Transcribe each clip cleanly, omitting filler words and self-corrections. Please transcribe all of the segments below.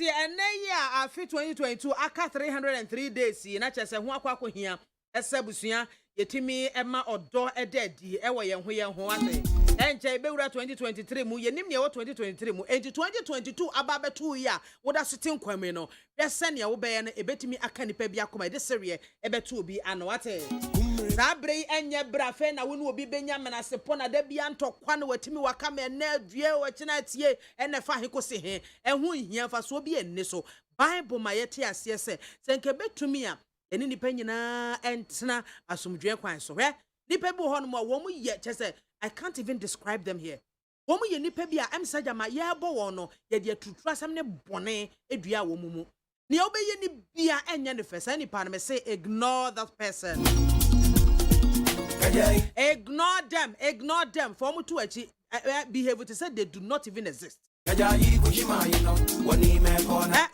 Enti ene ya afi 2022 aka 303 days na chese ho akwako hia esabusua yetimi ema odo edadi ewo yen ho ate enje bewura 2023 mu yenim ne 2023 mu enti 2022 ababetu ya woda sitin kwame no hwese ne wo beye no ebetimi aka nipa bi akoma de serie ebetu bi ano ate sabre enye brafe na wonu obi benya menase pona da bia ntokwa na watimi waka me na adue wachina tie ene fa hekose he ehu hia fa so bi enni so bible ma yete ase se senke betumi a eni nipa nyina entena asomdwe kwan so hwe nipa bi ho no ma wo mu ye chese I can't even describe them here. Womu ye nipa bi a emsaja ma ye bo won no ye de tutu asam ne bone edua wo mu mu ne obeye ni bia enye ne fesa nipa na me say ignore that person. Ignore them for mu to achi behave to say they do not even exist.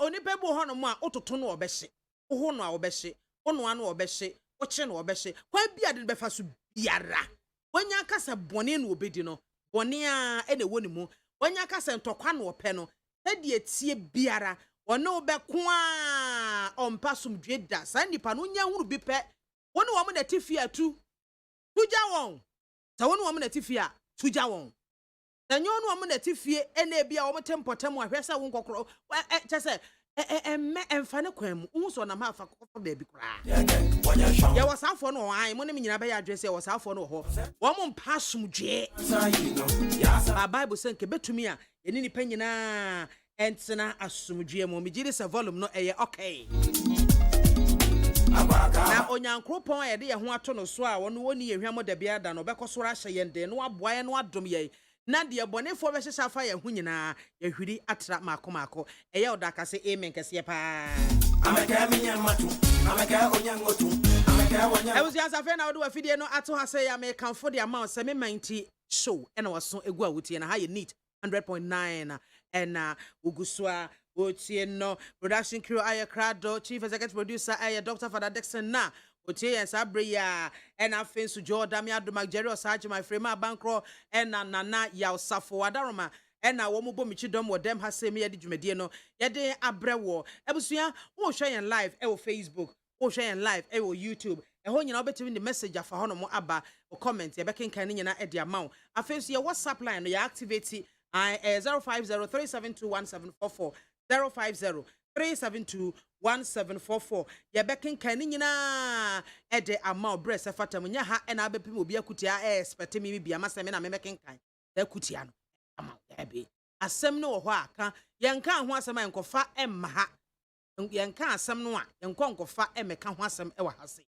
Onipa bi ho no mu a ototo no obehye wo no a obehye ono ano obehye wo che no obehye kwa bia de befa so biara wanya kasa bone no obedi no bone a ene woni mu wanya kasa ntokwa no ope no sedi etie biara one obeko a ompa somdwe da sa nipa no nya huru bi pe woni wo mo na tifi atu tuja won sa woni wo mo na tifi a tuja won sa nyo no wo mo na tifi ene bia wo mo tempotem ahwesa wo nkokoro chese emfa ne kwam unso na ma fa kofa ba bi kura ya wasafo no an mo ne nyina ba ya address ya wasafo no ho wo mo mpa somdwe ba bible say nke betumi a eni nipa nyina entena asomdwe mo megire se volume no eye okay na onyankropon ye de ye ho ato no so a wono woni ye hwam da bia da no bekosoro ahye ye nde no aboa ye no adom ye na de bonefo be hyehya fa ye ho nyina ye hwiri atra makomako eye odaka se amen kese pa ameka minya matu ameka onyangotu ameka wonya e usia safe na wo do afidie no ato ha se ya me kanfo de amount se me 90 show ena waso egu a wotie na ha ye neat 100.9 and uguswa wotie no production crew ayakrado chief executive producer Dr. Father Dixon na otie yes abreya and afensu Jordan Adoma Jerry Osachi my frame bankro and nana ya osafo adaroma and na wo mo bomichi dom wo dem ha se me yede dwumedie no yede abrewo ebusua wo hwe yen live e wo Facebook wo hwe yen live e wo YouTube e ho nyina obetimi the message afa ho no mo aba o comment ye bekenkan nyina e de amount afensu ye WhatsApp line no ya activate 05037211744 05037211744 ye bekenkan nyina e de amount breast fatam nya ha e na abepim obi akutia expect me BIAMAH se me na me bekenkan da kutia no amount ya be asem no wo ho aka yenka ho asem enkofa emma ha yenka asem no a yenko nkofa emeka ho asem e wa ha se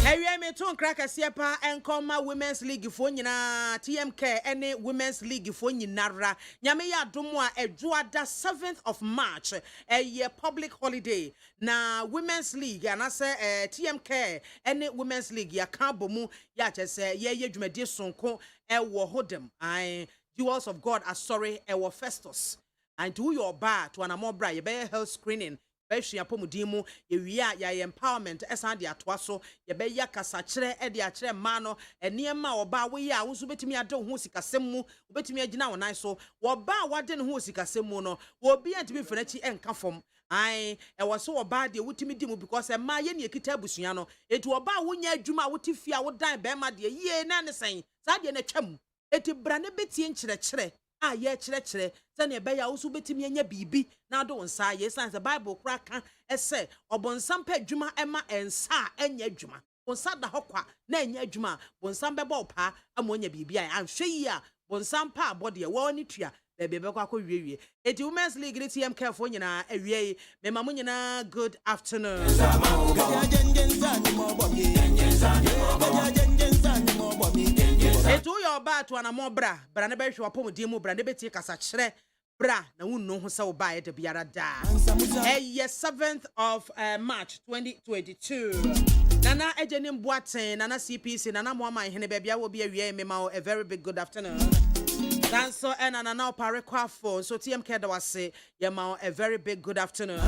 Ewie me ton kraka siepa enkoma women's league fo nyina TMK ene women's league fo nyinara nyame ya domo a edwoada 7th of March a public holiday na women's league anase TMK ene women's league ya kan bomu ya chese ye dwumade sonko wo hodem I Jewels of God Asori wo Festus and to your bar to anamo bra ye be health screening Beshia pomudimu ye wia ya empowerment esan de atoa so ye be ya kasa kire e de akire ma no eniema oba wo ya wo so betimi ade ho sikasem mu betimi agina wonan so wo ba wade ne ho sikasem mu no wo bi antimi fenachi enka fom ai e wo so oba de wutimi di mu because ma ye ne ekita abusua no etu oba wo nya adwuma wo tifia wo dan be ma de ye na ne sen sa de na twam eti bra ne betie nkire kire a ye kire sane be ya wo so betimi anya bibi na do nsa ye san the Bible kraka ese obonsam pa adwuma ema ensa anya adwuma bonsa da hokwa na anya adwuma bonsam be ba opa amonya bibi a anhwe yi a bonsam pa abode wo ni tua bebe be kwa wie eti women's league TMK fo nyina awie me ma mo nyina good afternoon etu yo ba to na mo bra ne be hwe opom di mu bra ne betie kasa kire bra na wunno ho se wo ba ye de biara da 7th of March 2022 Nana Ejenim Boaten, Nana CPC, Nana Mwama, Hene Baby, I will be a Memo, a very big good afternoon. Danso and Nana AKWAFO, so TMK was say, Yamao, a very big good afternoon.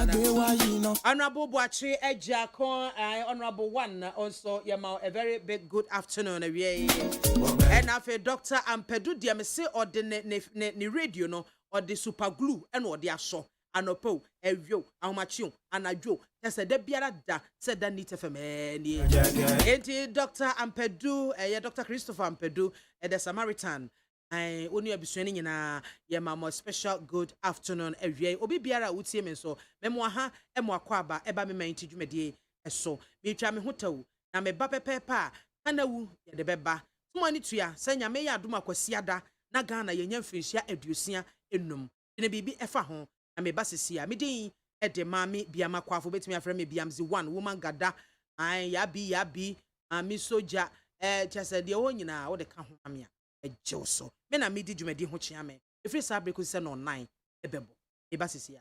Honorable Boachi, Ejakon, Honorable One, also Yamao, a very big good afternoon. And after Dr. Ampedu, Diamese, or the radio, no, or the super glue, and what they are so. Anopo, evyo, amachion, anajo. That's a debiara da said that need for me. Enti Dr. Ampedu, Dr. Christopher Ampedu, the Samaritan. I only be swinging na ye mama special good afternoon. Obi biara uti me so. Memoaha, kwaba, eba me mainti jumedie so. Me try me hotel. Na me ba pepa. Anawu ye de beba. Tumani tuya. Senya me ya duma kwasiada. Na Ghana ye nyemfinsia edusia enum. Ine bibi efa ho. Na me basisia me din e de MAAME BIAMAH AKWAFO betimi afre me biamzi one woman gada an yabi ami soja chese de wo nyina wo de ka ho ame a eje so me na me di dwumadi ho chia me efri sa break se no 9 ebebo e basisia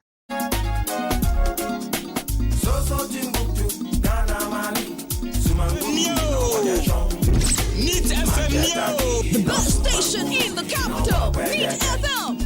so timbuktu Ghana mali Neat FM, the best station in the capital. Neat FM.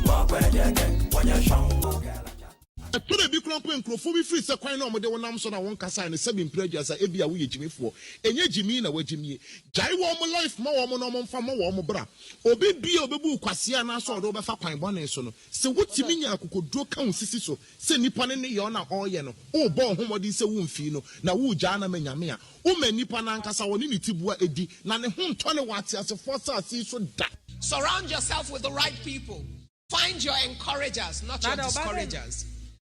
Today be crump and crofo free se kwan no de wonam so na won kasa ne 7 prejudice e bia wo ye jimefo enye jimi na wajimie jai wo mo life ma wo mo no mo mfa ma wo mo bra obi bia obebu kwase na so do be fa kwan bone so no se wotimi nya akokoduro ka sisi so se nipa ne ye na ho ye no wo bo homodi se wo mfi no na wo gya na manyame a wo ma nipa na nkasa wo ni tibua edi na ne ho nto ne wate asefo sa asi so da. Surround yourself with the right people. Find your encouragers, not your discouragers.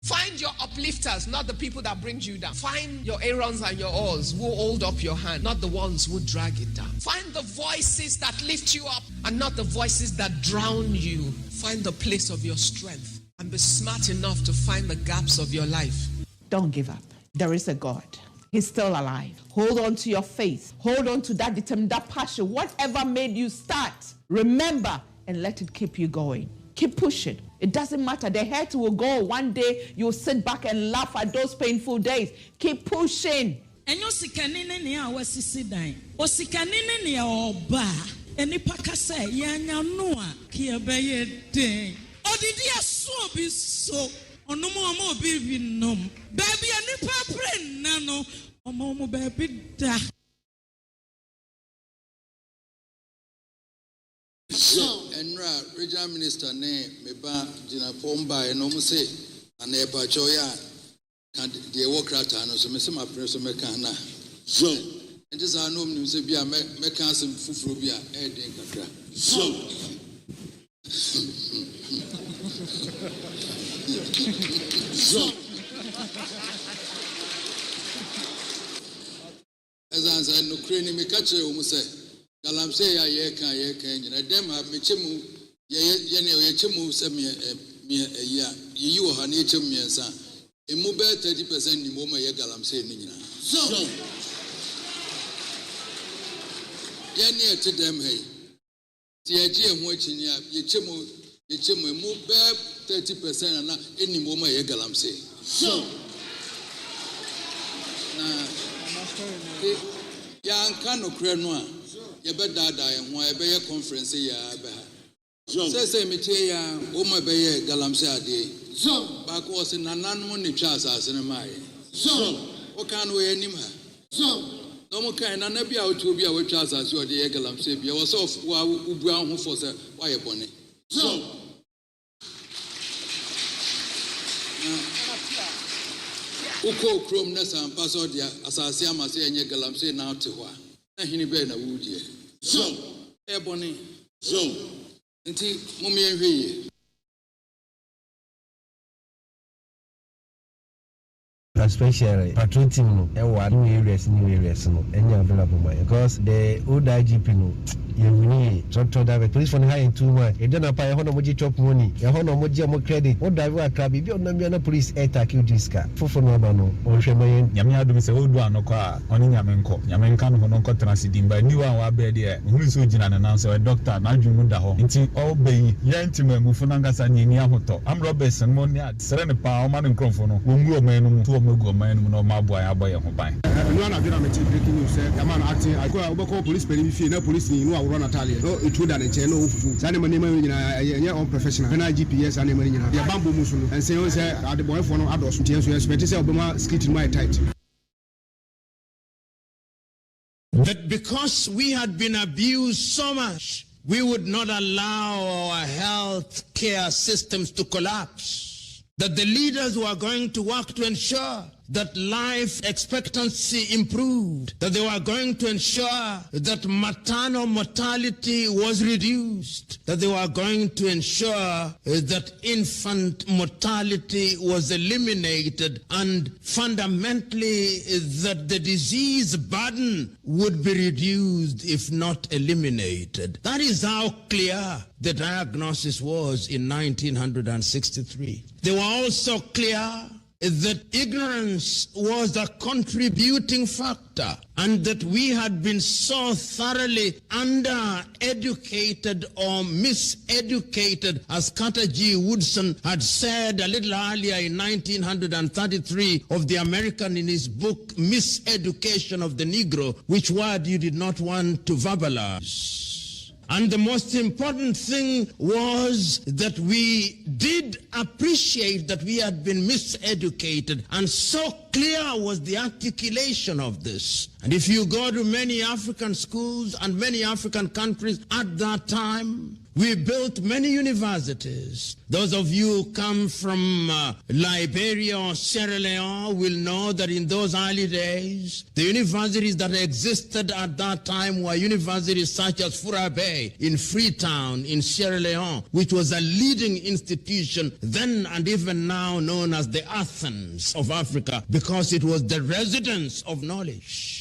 Find your uplifters, not the people that bring you down. Find your Aarons and your Ors who hold up your hand, not the ones who drag it down. Find the voices that lift you up and not the voices that drown you. Find the place of your strength and be smart enough to find the gaps of your life. Don't give up. There is a God. He's still alive. Hold on to your faith. Hold on to that determined, that passion. Whatever made you start, remember and let it keep you going. Keep pushing. It doesn't matter. The hurt will go. One day you'll sit back and laugh at those painful days. Keep pushing. And you sikanine ni awasisi dai. O sikanine ni oba. Eni pakase yanya noa kiabeye den. Odidi aso bi so. Onomo amo obi nom. Baby ani papre nano. Omo baby da. Enra regional minister ne meba jina pomba eno mu se ana e ba choya kan de work rata no so me se ma pre so me kan na so enti sa no mu se bia me kan asem fufuro bia e den kakra so azan no kreni me ka chere o mu se Galam say ye can dem have me chemu ye ne chemu se me ya you ha ne chemu yensa emu be 30% ni mo ma ye galam say ni nyina so ye ne ete dem hey ti ye je ho achini ye chemu emu be 30% na eni mo ma ye galam say so na ya nka no kre no a ye be dada ye ho ye be ye conference ya be ha say me tie ya o ma be ye galamse ade so ba ko se nananom ne twa asase ne mai so o kan wo ye nim ha so no mo kan na na bia o tu bia wo twa asase o de ye galamse bia wo so wa ubu ahun fo se wa ye bone so uko krom na sampa so dia asase amase enye galamse na ate ho na hini be na wudie so ebony so nti mummy ehweye especially patriotism no new areas no any available because the old IGP no you need to that police for high in 2 months e don't pay hono moji chop money e hono moji mo credit o drive aka bi onam na police attack you this car fofo no ba no o hwe mayen nyame adum se odu anoko a oni nyame nka no hono nko transidim ba ni wa be de hunu so gina na nan so doctor na adwum da ho nti o be yantima mufu na ngasa ni ahoto am robbers no mo ni sere ne pa o ma ne nkrofo no wo mu o man no mu to magu ɔman no no maboa ya abɔ yɛn ho ban no na bia meti breaking news say the man acting I go obeko police peri fi na police ni no awro Natalia no etu da ne che no ofufu sa ne mane ma nyina enye unprofessional na GPS ane mane nyina ya bambo musu no ense yo say ade boy for no adoso tie so expect say obema skit my tight. That because we had been abused so much, we would not allow our health care systems to collapse. That the leaders were going to work to ensure that life expectancy improved, that they were going to ensure that maternal mortality was reduced, that they were going to ensure that infant mortality was eliminated, and fundamentally that the disease burden would be reduced if not eliminated. That is how clear the diagnosis was in 1963. They were also clear that ignorance was a contributing factor and that we had been so thoroughly under-educated or miseducated, as Carter G. Woodson had said a little earlier in 1933 of the American in his book, Miseducation of the Negro, which word you did not want to verbalize. And the most important thing was that we did appreciate that we had been miseducated, and so clear was the articulation of this. And if you go to many African schools and many African countries at that time, we built many universities. Those of you who come from Liberia or Sierra Leone will know that in those early days, the universities that existed at that time were universities such as Fura Bay in Freetown in Sierra Leone, which was a leading institution then and even now known as the Athens of Africa, because it was the residence of knowledge.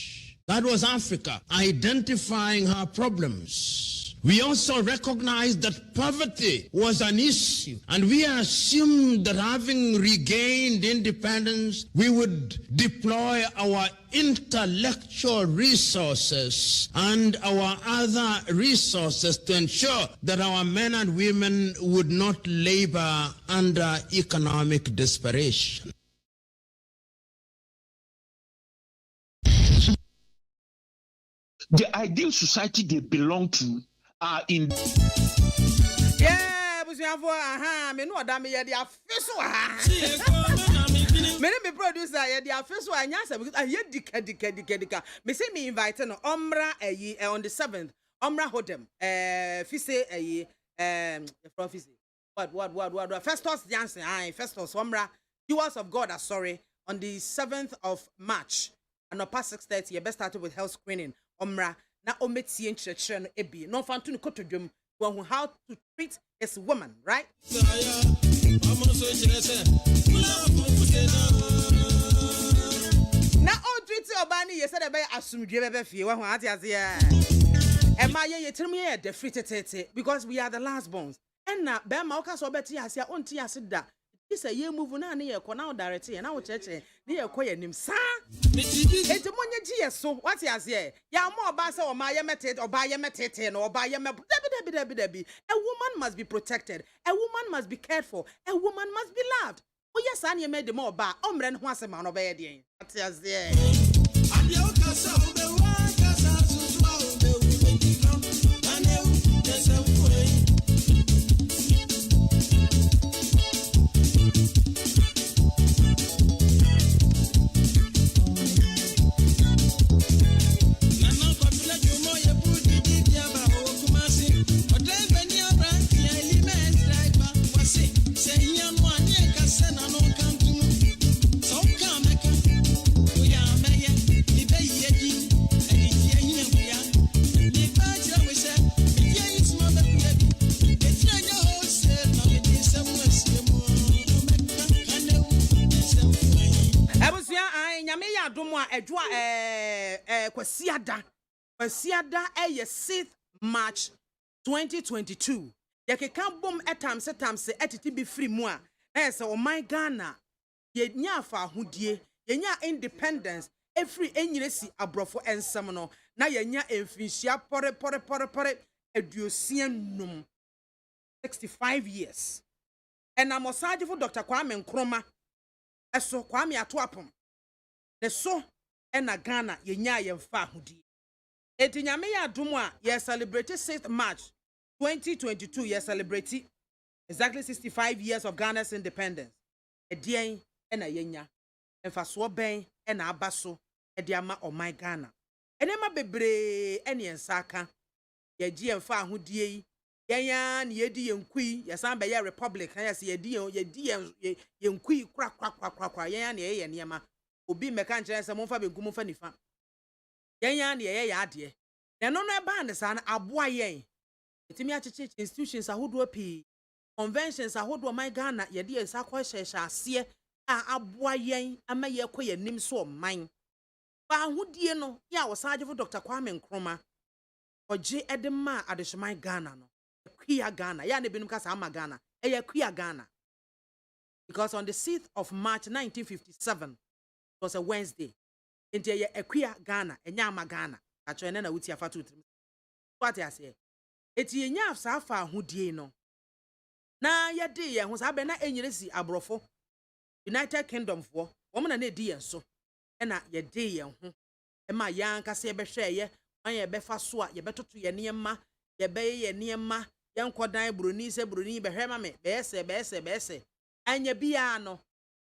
That was Africa identifying her problems. We also recognized that poverty was an issue, and we assumed that having regained independence, we would deploy our intellectual resources and our other resources to ensure that our men and women would not labor under economic desperation. The ideal society they belong to are in. Yeah, but you have me no da me ye dia feso ha. Me ne me producer ye dia feso anya say because aye dika. Me say me invite no Omra on the 7th. Omra Hodem. Fise from Fise. What? Festus Jansen. Festus Omra. Viewers of God are sorry on the 7th of March. And past 6:30, you best start with health screening. Omra na ometi enchechre no ebi no fantu no kotodwom who how to treat as woman, right? Na o treat obani ye said be asumdwe bebe fie who ati ase e ma ye yetrim ye de free tete because we are the last bones. And na be ma oka so beti ase a onti ase da. This a year move na ye ko na direct ye na wo cheche na ye ko ye nim sa enti monye ji so what you say ya mo oba say o ma ye metete oba ye metete no oba ye debi a woman must be protected, a woman must be cared for, a woman must be loved. Oh yes, and you made the more oba omre no asema no be ye den what you say edwa kwasiada 6th March 2022 yakeka bom etamse etiti bi free mu a say oh my Ghana yenya afa ahudie yenya independence every enyiresi abrofo ensem no na yenya emfinhia pore eduosia num 65 years and amosage for Dr. Kwame Nkrumah eso Kwame Atoapom the so ena Ghana yenya yemfa ahudi enti nyame ya adom a ye celebrate 6th March 2022 ye celebrate exactly 65 years of Ghana's independence edien ena yenya emfa so ben ena abaso edi ama oman Ghana enema bebre ene ensaka ye gi emfa ahudie yi yenya ne yedi yenkui yesan be ye republic kan yesi yedi yenkui kra yenya ne ye niema obi meka nkyere se momfa benku momfa nifa yenya ne ye ade na no no eba ne sa na aboa yen etimi acheche institutions ahodo pi conventions ahodo man Ghana yedi ensa kwa hyehye ase a aboa yen ama ye kɔ yanim so man ba ahudie no ya wosaagefo Dr. Kwame Nkrumah oje edema adehman Ghana no kuya Ghana ya ne binum kasa ama Ghana eya kuya Ghana because on the 6th of March 1957 it was a Wednesday enti eya kuya Ghana enya ama Ghana acho ene na wuti afa to trim what ya say eti enya afsa afa ahudie no na ye de ye ho sa be na enyiresi abrofo United Kingdom fo wo na na edi ye so ena ye de ye ho ema yan kasa ye be hwe ye an ye be fa so a ye betoto ye niema ye be ye niema ye nkodan broni se broni be hwe ma me be ese anya bia no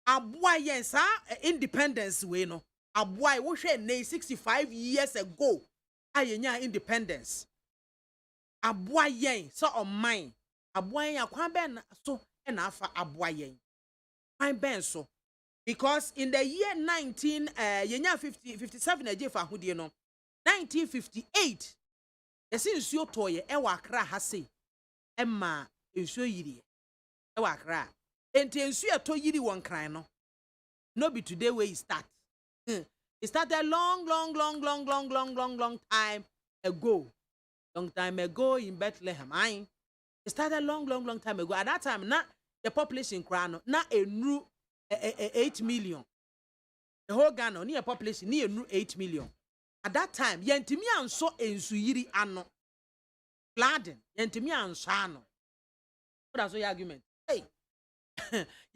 aboa ye sa independence we no aboa wo hwe na 65 years ago ayenya independence aboa ye so on mine aboa ye akwan ben so na afa aboa ye kwan ben so because in the year 57 ajefa ahudie no 1958 esi nsuo toye e wa Accra ha sei emma nsuo yiri e wa Accra enti nsuo to yiri won kran no no be today where it start it started long time ago in Bethlehem it started long time ago at that time na the population kran no na enru 8 million the whole Ghana near population near 8 million at that time yentimi anso ensu yiri ano flooding yentimi anso ano that's your argument hey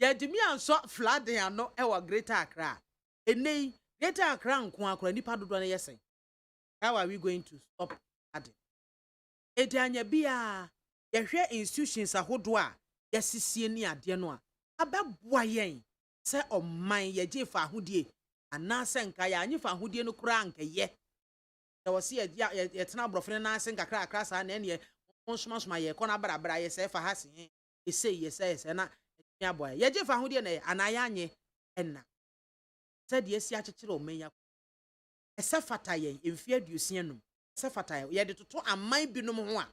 yentimi anso flooding ano e wa Greater Accra enei Greater Accra nko akora nipa dodo na yesen how are we going to stop flooding edanya bia ye hwe institutions ahodo a yesisie ni ade no a abeboa yen se oman ye jefa ahodie anase nka ya anyifa ahodie no kura nka ye da wose ye tena brofene na ase nkakra akra sa na ene onsoma ye kona brabra ye se fa hase ye se na ya boy ye jefa ahodie na anaya anye enna se de esi akekere oman ya ese fata ye emfi aduosia num ese fata ye de toto aman binom ho a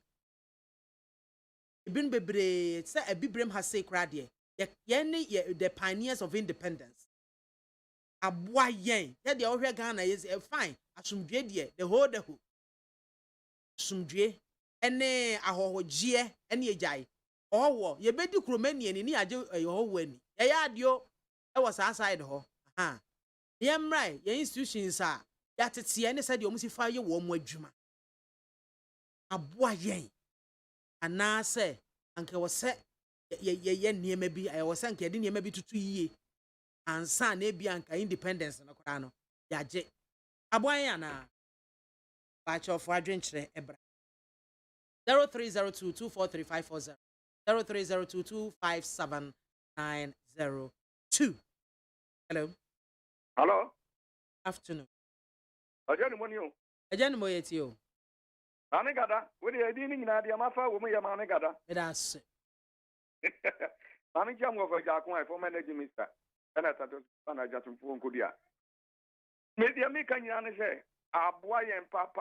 ebin bebre se abibrem ha se kra de ye the pioneers of independence aboa yen ye de ohwe Ghana is fine asumdwe de the whole asumdwe ene ahohogie ene ejai owo ye bedi kromani ni age owo ani ye ya adio e was outside ho ye mrai ye institutions a ya tete ene se de omusi fa ye wo mu adwuma aboa yen anase anke wo se ye niema bi ayo se anke de niema bi tutu yiye ansa na bi anka independence no kora no yaje aboa yen na ba chofo adwenkyere ebra 0302243540 0302257902 Hello. Afternoon. Ajani moni o. Ajani mo yeti o. Ane gada, we dey di ni nyina dia mafa wo mu ya mane gada. That's Mami jam go for jakun I former energy minister. Ana tato ana jatumfu nkodia. Me dia me kan nyina ne se aboa yen pa.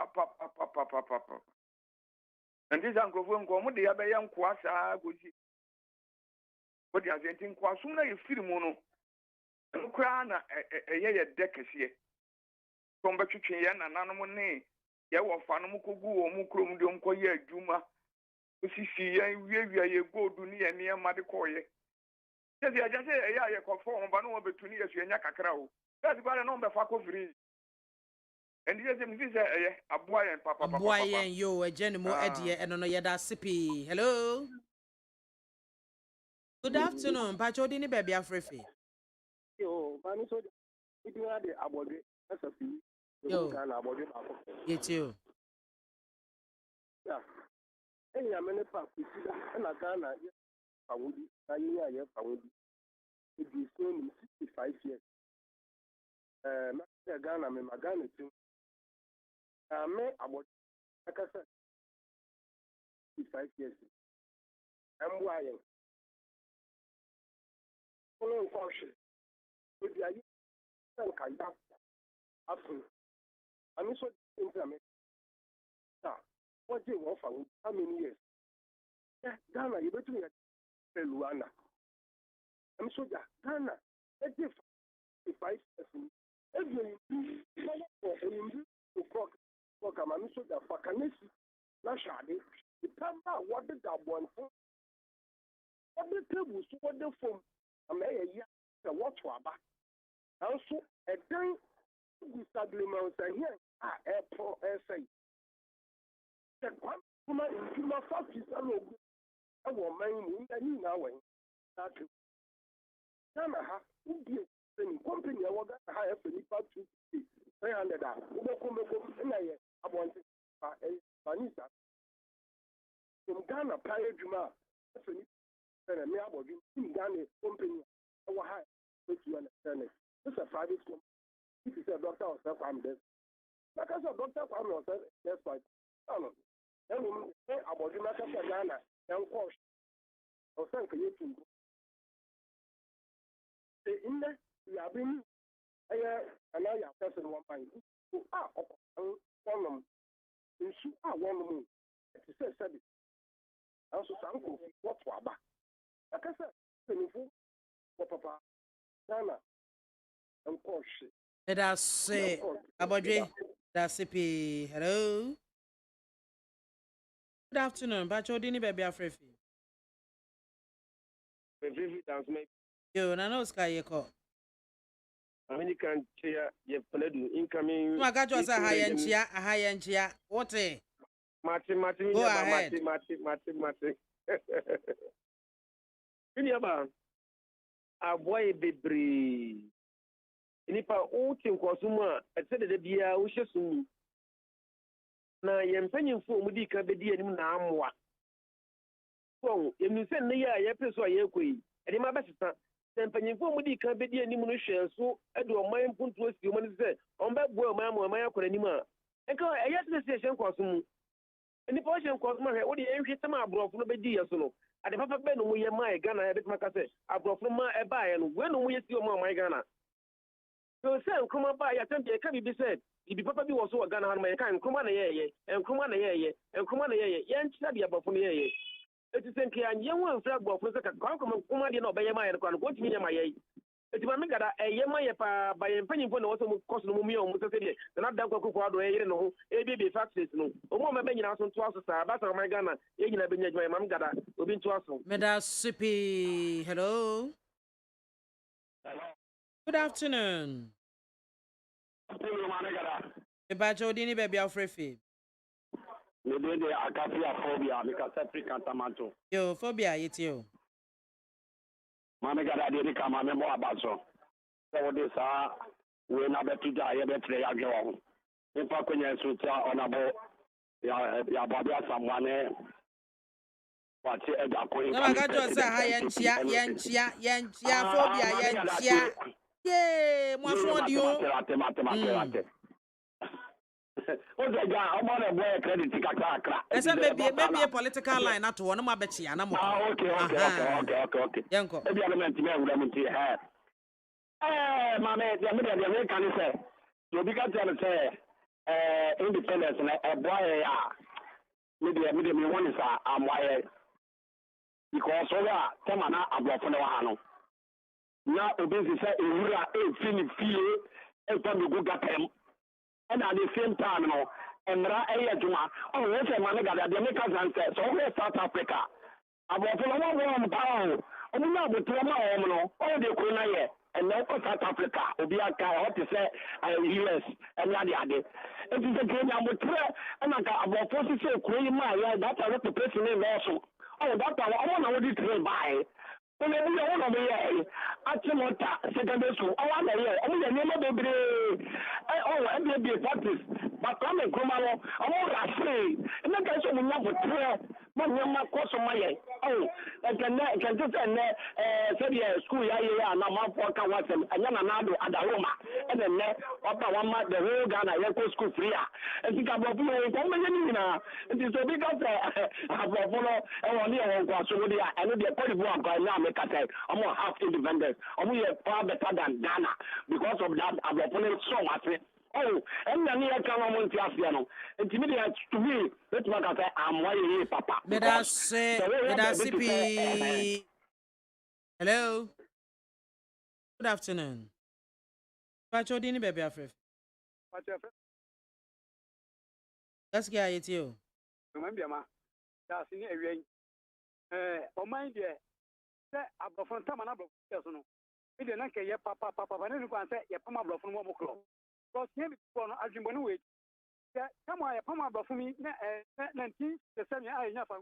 Ndi zankrofo nko mu dia be yen kwa saa goji. Wo dia zentin kwa sum na ye firi mu no. Nkwa na ye dekese. Tomba twetwe ye na nanom ne ye wo fa no kogu wo mu krom de nko ye adwuma. Osisi ye wiewia ye godu ni ye ne ma de koye. Sesi aja se ye kofo on ba no betuni ye suenya kakra o. That's why no be fa ko free. And yes me say ye aboa yen papa. Aboa yen yo agene mo adie eno no ye da sipi. Hello. Good afternoon. Pacho di ni baby afrefe. Yo, mami so It is the abode as a fee. Yo. Can abode. You too. Yeah. Any a minute past, and a Ghana, I would be, I would be. It is soon 65 years. Ghana, me Ghana too. Me about, like I said, 65 years. I'm why. Following caution. With the idea of after, I'm also implement. What you offer? How many years? Yeah, Ghana, you better get Luana. I'm so that Ghana, let's give 5 years. If you to cook, I'm so that for Canesi, Nashadi, the Tamba, what did that one for? What the table, so what the phone, a mayor, the watch waba. Also, a time with Saglimans and here, airport, essay. The one woman in my factory, I will mind in now. That's it. Ghana, who give any company, I will hire for the part 300. Who will come I want Vanessa. From Ghana, Paya Juma, and a mere body in Ghana company, I will hire with you understand it. This is a private company. This is a doctor or self I'm dead. Like I said, doctor I'm not that's why. No. Then we say about the matter of Ghana, young coach. Or thank you to in there, we have been and I have person one mind. One in shoot one moon. It is said it. Also, uncle, what waba? Like I said, for Papa, Ghana, and course. That's it. Abodre, that's it. Hello. Good afternoon. Bacho dini baby afrefi. Yo, na no sky yeko. American chair, you played incoming. No, I got you as a high end chair. What a Martin. Go ahead. Martin. Iniaba, a boy baby. Inipa outing Kwasuma, et cetera, Bia, Ushasumi. Na yempenyin fo mudi ka bedi anim na amwa so yemi se ne ya yepeso ayekoi edi ma besita yempenyin fo mudi ka bedi anim no hwe so edi o man puntu asi o man se on be bo o man yakora anim a enka eyese se hye nkwaso mu eni po hye nkwaso ma hwe wo de enhwe tema abrofo no bedi yeso no ade papa be no mu ye mai Ghana ya betuma ka se abrofo ma e ba ye no we no mu ye si o ma mai Ghana so se nkoma ba ya tempe ka bibi se ibi papa bi wo so Ghana ha ma ye kan nkoma na ye nkoma na ye nchira bi abofo na ye eti senke ya nye nwa mfra abofo se ka nkoma de na obeye ma ye ko an ko timi ye ma ye eti ba me gada ye ma ye pa ba ye mpanyimfo na wo so mu koso no mu mi o mu se de na da kwakoko ado ye yire no ho e bi factories no o mo ma be nyina so nto aso sa ba sa ma Ghana ye nyina be nyadwuma ma me gada obi nto aso Meda Sipi. Hello. Good afternoon. Bacho dini baby afrefi. Me de AKWAFO me ka African tomato. Yo, phobia yetio. Mama gada de ka mama mo abaso. So de sa we na betu ja ye betre ya gwe wo. Impa kwenya so tia onabo ya babia samwane. Wati eda ko. Na magajo sa ha yenchia phobia yenchia. Yeah, mo afon dio. Ese maybe a political line not to one of my betty and I'm okay. Yanko. Mamma, the American say, you began to say, independence and a boy, maybe a medium one is a wire. Because so yeah, Tamana, a block for the Hano. Now, obviously, say, you are a fin fee, and from the good game. And at the same time, no, and Juma, oh, let's say, man, the Americans and say, so we're South Africa. About one pound, and we know the Troma, all the Kuna, and now South Africa, Obiaka, what to say, US, and Yadi. It is a game I'm with and I got about 46 Queen, that's a reputation in also. Oh, that's I want to trade by. When you want to be actually secondary school, I want to hear. I mean, never be oh, and be practice. But come and come along. I want to say, and then guys will not prayer. But you might cause some money. Oh, I can just say school. Yeah, now my poor can watch them. And then another at the home. And then after 1 month, the whole Ghana school free. And think about you. It is so because I follow only on Guasumudi and the Cote now make us say, I'm more half independent. I'm far better than Ghana because of that. I'm opponent so much. Oh, and then I come on to Asiano. And to me, let's make us say, I'm why Papa. That's hello. Good afternoon. Pacho Dini baby Afref. Let's get it you. Remember, BIAMAH, that's in a ring. Oh, my dear, I'm from Tamana. We didn't get your papa, and then you can say, your Pama from 1 o'clock. Because here we go, as you want to wait. Come on, Pama for me, 19, the same year I never.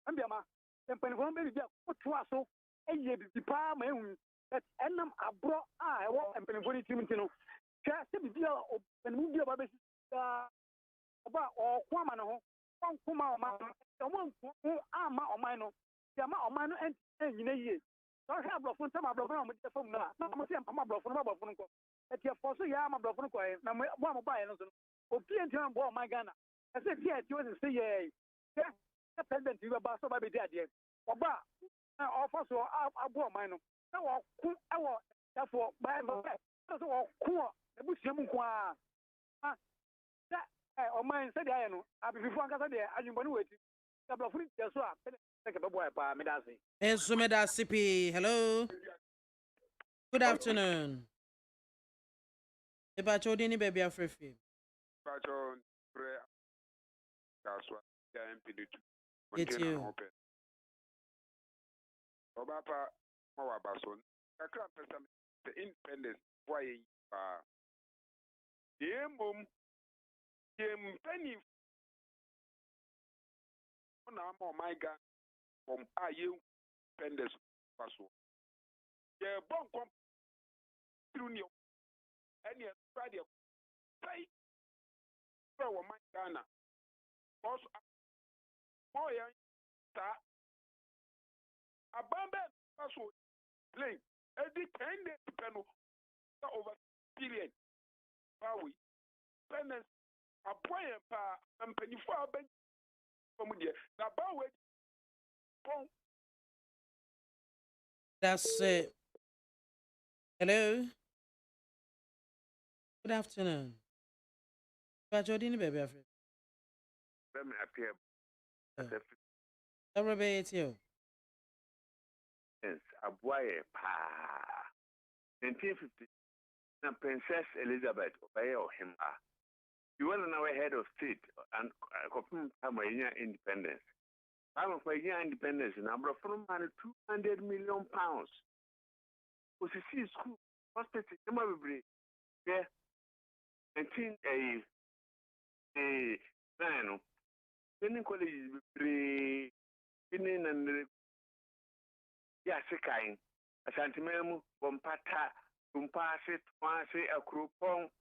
And BIAMAH, then when one baby, what to us so, a year the palm, that Enam abroad, I want and Penny Timotino. Just to be dear, and move your baby. About all Quamano, one Kuma, one armor or minor, Yama or minor and in a year. So I have from some of the phone now. No, I'm saying I'm from Mabafon. At your first Yama Bafon, one of my opinion bought my Ghana. I said, yes, you wasn't say, yeah, dependent you about so baby dead yet. Or bar, offer so I bought mine. Now, I want therefore by my that's all cool. The bush Yamukwa. Oh, mine said, I know. I'll be before I got there. I didn't want to wait. Double free, just so take a boy, Medasi. Yes, Medasi. Hello. Good afternoon. Pacho Dini baby Afref. Pacho, prayer. That's what I am to It's you. Obapa, Mowabason. The independence. Why? Penny on my gun from you penders password. Yeah, bon come through you any Friday. Say, my Ghana. Because more young, a bamboo password play. Eddie Kennedy panel over period. Bowie. Penders. A boy and penny for a bench from here. Now, bow it. That's it. Hello. Good afternoon. Pacho Dini baby Afref. Let me appear. Everybody, you. Yes, a boy, 1950. Now, Princess Elizabeth, obey him. You want to know a head of state and independence. I'm of independence and I'm from 200 million pounds. Was a school hospital, yeah, and then college and yeah, Sekai, a Santimemu, Bompata, Bumpase, Twase, a Crupon.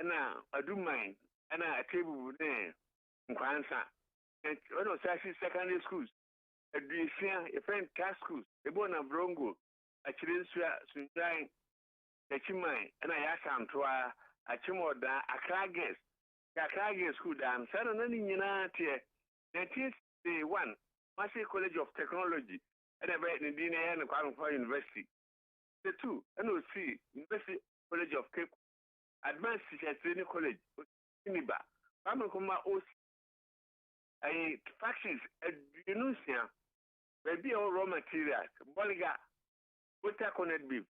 And now I do mine, and I table with them. Kwanza, and one of secondary schools, a Disia, a friend task schools, a bona brongo, a Chilisua, Sunshine, a Chimai, and I asked him to a Chimoda, a Krages school, and suddenly in 1961, Massey College of Technology, and I read in Dina and Kwamfa University. The two, NOC, University College of Cape. Advanced Teacher Training College, Uniba, Bamakoma OC, a factories at Unusia, maybe all raw materials, Boliga, water connect beef,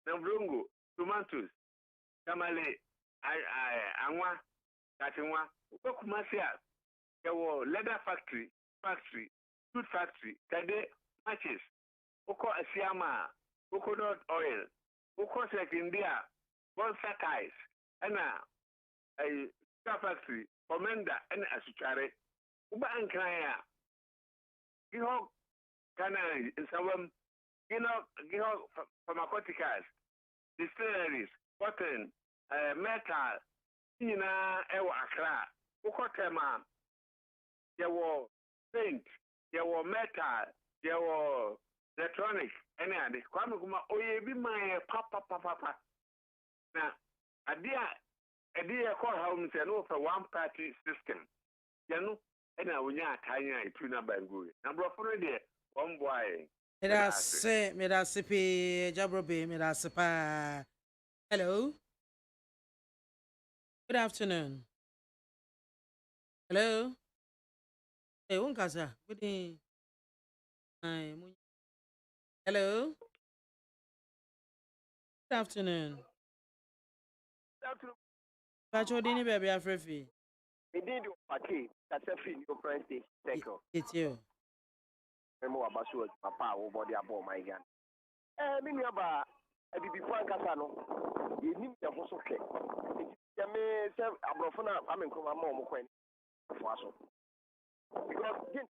Navrongo, tomatoes, Tamale, Anwa, Katinwa, Okumasia, there were leather factory, food factory, Tade, matches, Oko Asiama, coconut oil, Oko like India, Bonsa ties. And a car factory, commander, and a suchare. Uba and Kaya. You know, Ghana, some, pharmaceuticals, distilleries, cotton, metal, Accra, Ukotema, there were paint, there were metal, there were electronic, any other. Kwame Kuma, be my papa. Now, a dear call home and over one party system. And I will not tiny tuna bangui. Number of there, one boy. Medasipi, Jabrobi, Medasipa. Hello. Good afternoon. Hello. Hey, Unkaza. Good evening. Hello. Good afternoon. Pachodini baby Afrefi. We did okay. That's a free your friend station. Thank you. It's you. Remember about papa over the above my gun. Mimi aba before Casano. You need the host okay. You may say Abrofona, I'm in Kuma Mom Queen. Because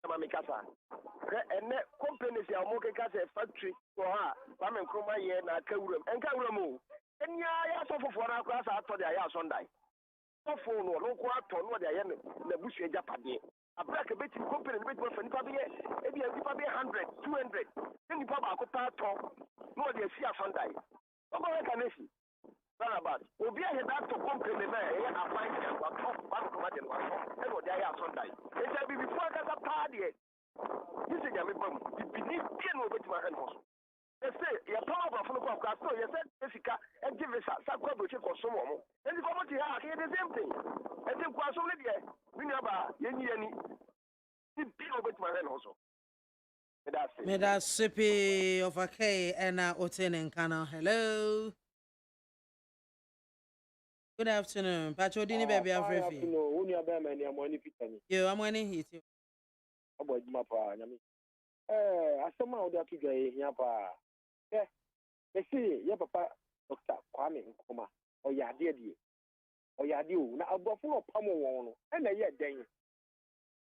Mammy Casa and companies are more Casa factory for her. I'm in Kuma here and I can remove. And yeah, I saw for our class after the Aya Sunday. No phone or no quarter, no, they are in the bush Japadi. A black a bit company, a bit more for Nipabi, maybe 100, 200. Then you probably could talk. No, they see a Sunday. What can I see? About will be a head to company, a fine one top, one command, one and what they are Sunday. It shall be before I got a party. This is a minimum. You beneath being over to my hand. They say, your power from the podcast, so you said, Jessica, and give us some coverage for someone. And the committee here, the same thing. And then, quite so many, we never, any, over to my hand also. Medasipi of a K and Oten and Kana. Hello. Good afternoon. Pachodini baby Afrefi. Yo, I'm winning hit you. About my pa, I somehow that to get here. Yeah, they see your papa, Dr. Kwame Nkrumah, or ya dear, or ya do. Now, I'll full of Pomo, and a yet then.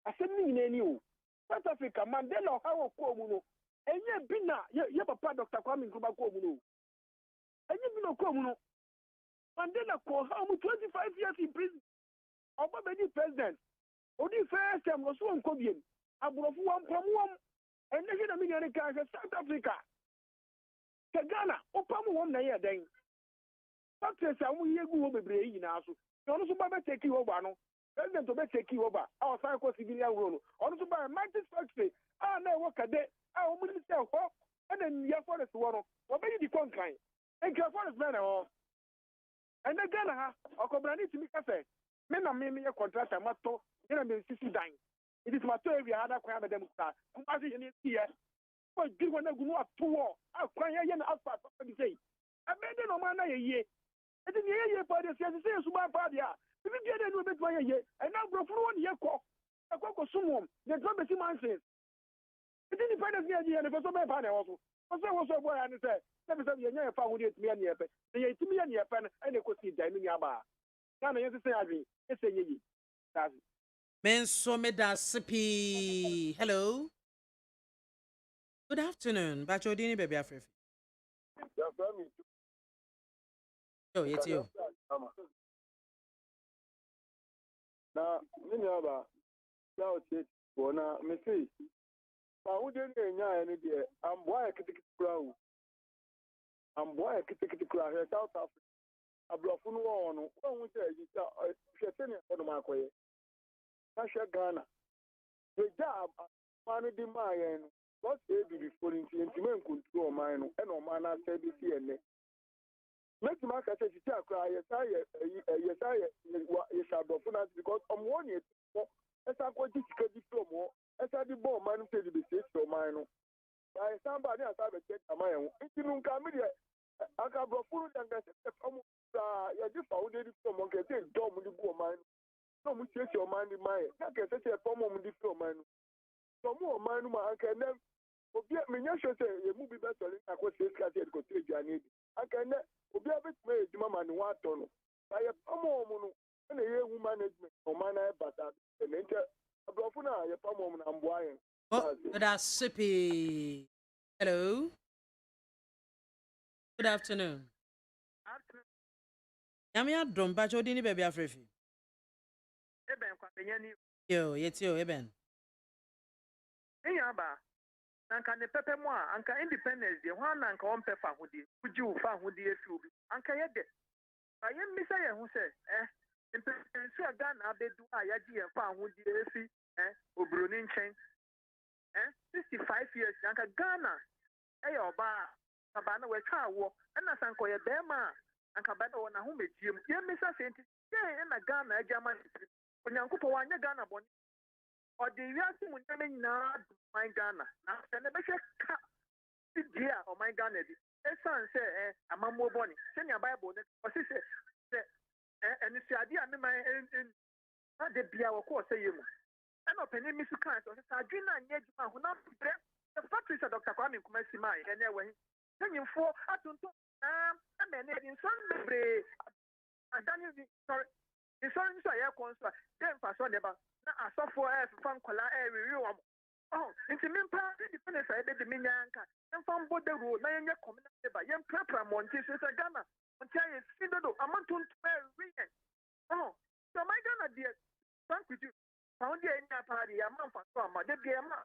I said, me, you, South Africa, Mandela, how Komuno, and yet, Bina, your papa, Dr. Kwame Nkrumah Komuno, and you know Komuno. Mandela for how 25 years in prison. Oba Bedi president. Odi first time was one Kobian. Abrofu one from one. And then I mean South Africa. Ghana, Opamu one na year then. Doctors are we go over in Asu. You also better take you over. No, president to better take you over. Our cycle civilian rule. Also by a mighty factory. No work a day. I will sell hope. And then your forest water. What may you become kind? And your forest man. And then Ghana, Okobrani to me cafe. Men are maybe a contractor, Mato, you know, Sissy dying. It is my every other crime of them. I'm in here. But do want to go up to war. I'll cry again outside. Say, I made no man a year. And in the year, but the say, Suba Padia. If you get a little bit by a year, and now go for 1 year call. A cocoa sum, the drop the man says. It didn't find us near the end of a panel also. So was a boy and said, never said you never found it me and your pen. The 8 million year pen and a could see Damiaba. Now, you say, I mean, it's a ye. Men so Medasipi. Hello. Good afternoon. Pachodini baby Afrefi. Oh, it's you. Now, Minaba, now it's Bona, Missy. I wouldn't know any day. I'm why I could crow. I'm why I could crow here, South Africa. A bluff on one. One would say, you're sending on my way. Nasha Ghana. The job, money demand. What's the before intimate control mine and on man said this year. Make my cassette cry, yes, I shall go for that because I'm 1 year. As I go to diploma, as I did more man to the state for mine. By somebody as I check a mile. It's in Camilia. I can go full and get a different diploma, get a dome with the poor mine. No, we check your mind in my. I can say a form of diploma. So more man, I can never. Menyesho say ye mu bi better akose skate ko treja akane obi abet me eduma man wa tono aye pamo mu no na ye hu management o man na bata na nche abrofo na ye pamo mu na mboa yen Oh, good afternoon. Hello. Good afternoon. Yami adom ba jodi ni baby afrefi. Eben kwa penyani. Yo, yetio eben. Ba. Anka ne pepe mo a anka independence de hwan anka on pefa hodi. Uji u fa hodi efi obi. Anka ye de. Ba ye mmisa ye hu se nsu aga na abedu a yaji ye fa hodi efi obroni nchen. 65 years anka Ghana oba aba na we twa wo na sanko ye bema anka ba na wona ho mejiem ye mmisa se nti ye na Ghana agama onyankopo wanya Ghana boni odi wiase mu nyame nyina my Ghana na se ne be ka dia o my Ghana di esan se amammo boni se nya Bible ne o se eni si ade a me man na de bia wo ko se yemu na openi mi su kan so se adwina nya adwuma ho na bre the factory sa Dr. Kwame Nkrumah Simai ene we nyimfo atonto na me ne di son bre adani di sorry the son so ya konso dem fa so de ba na asofo fa nkola wiwi wo nti mempa independence ay de minya anka emfa mbode ro na yenye community ba yem prapra monti so se Ghana monti ay sidodo amanton to wiye so my Ghana dear thank you found the enya party amam fa so ma de bia ma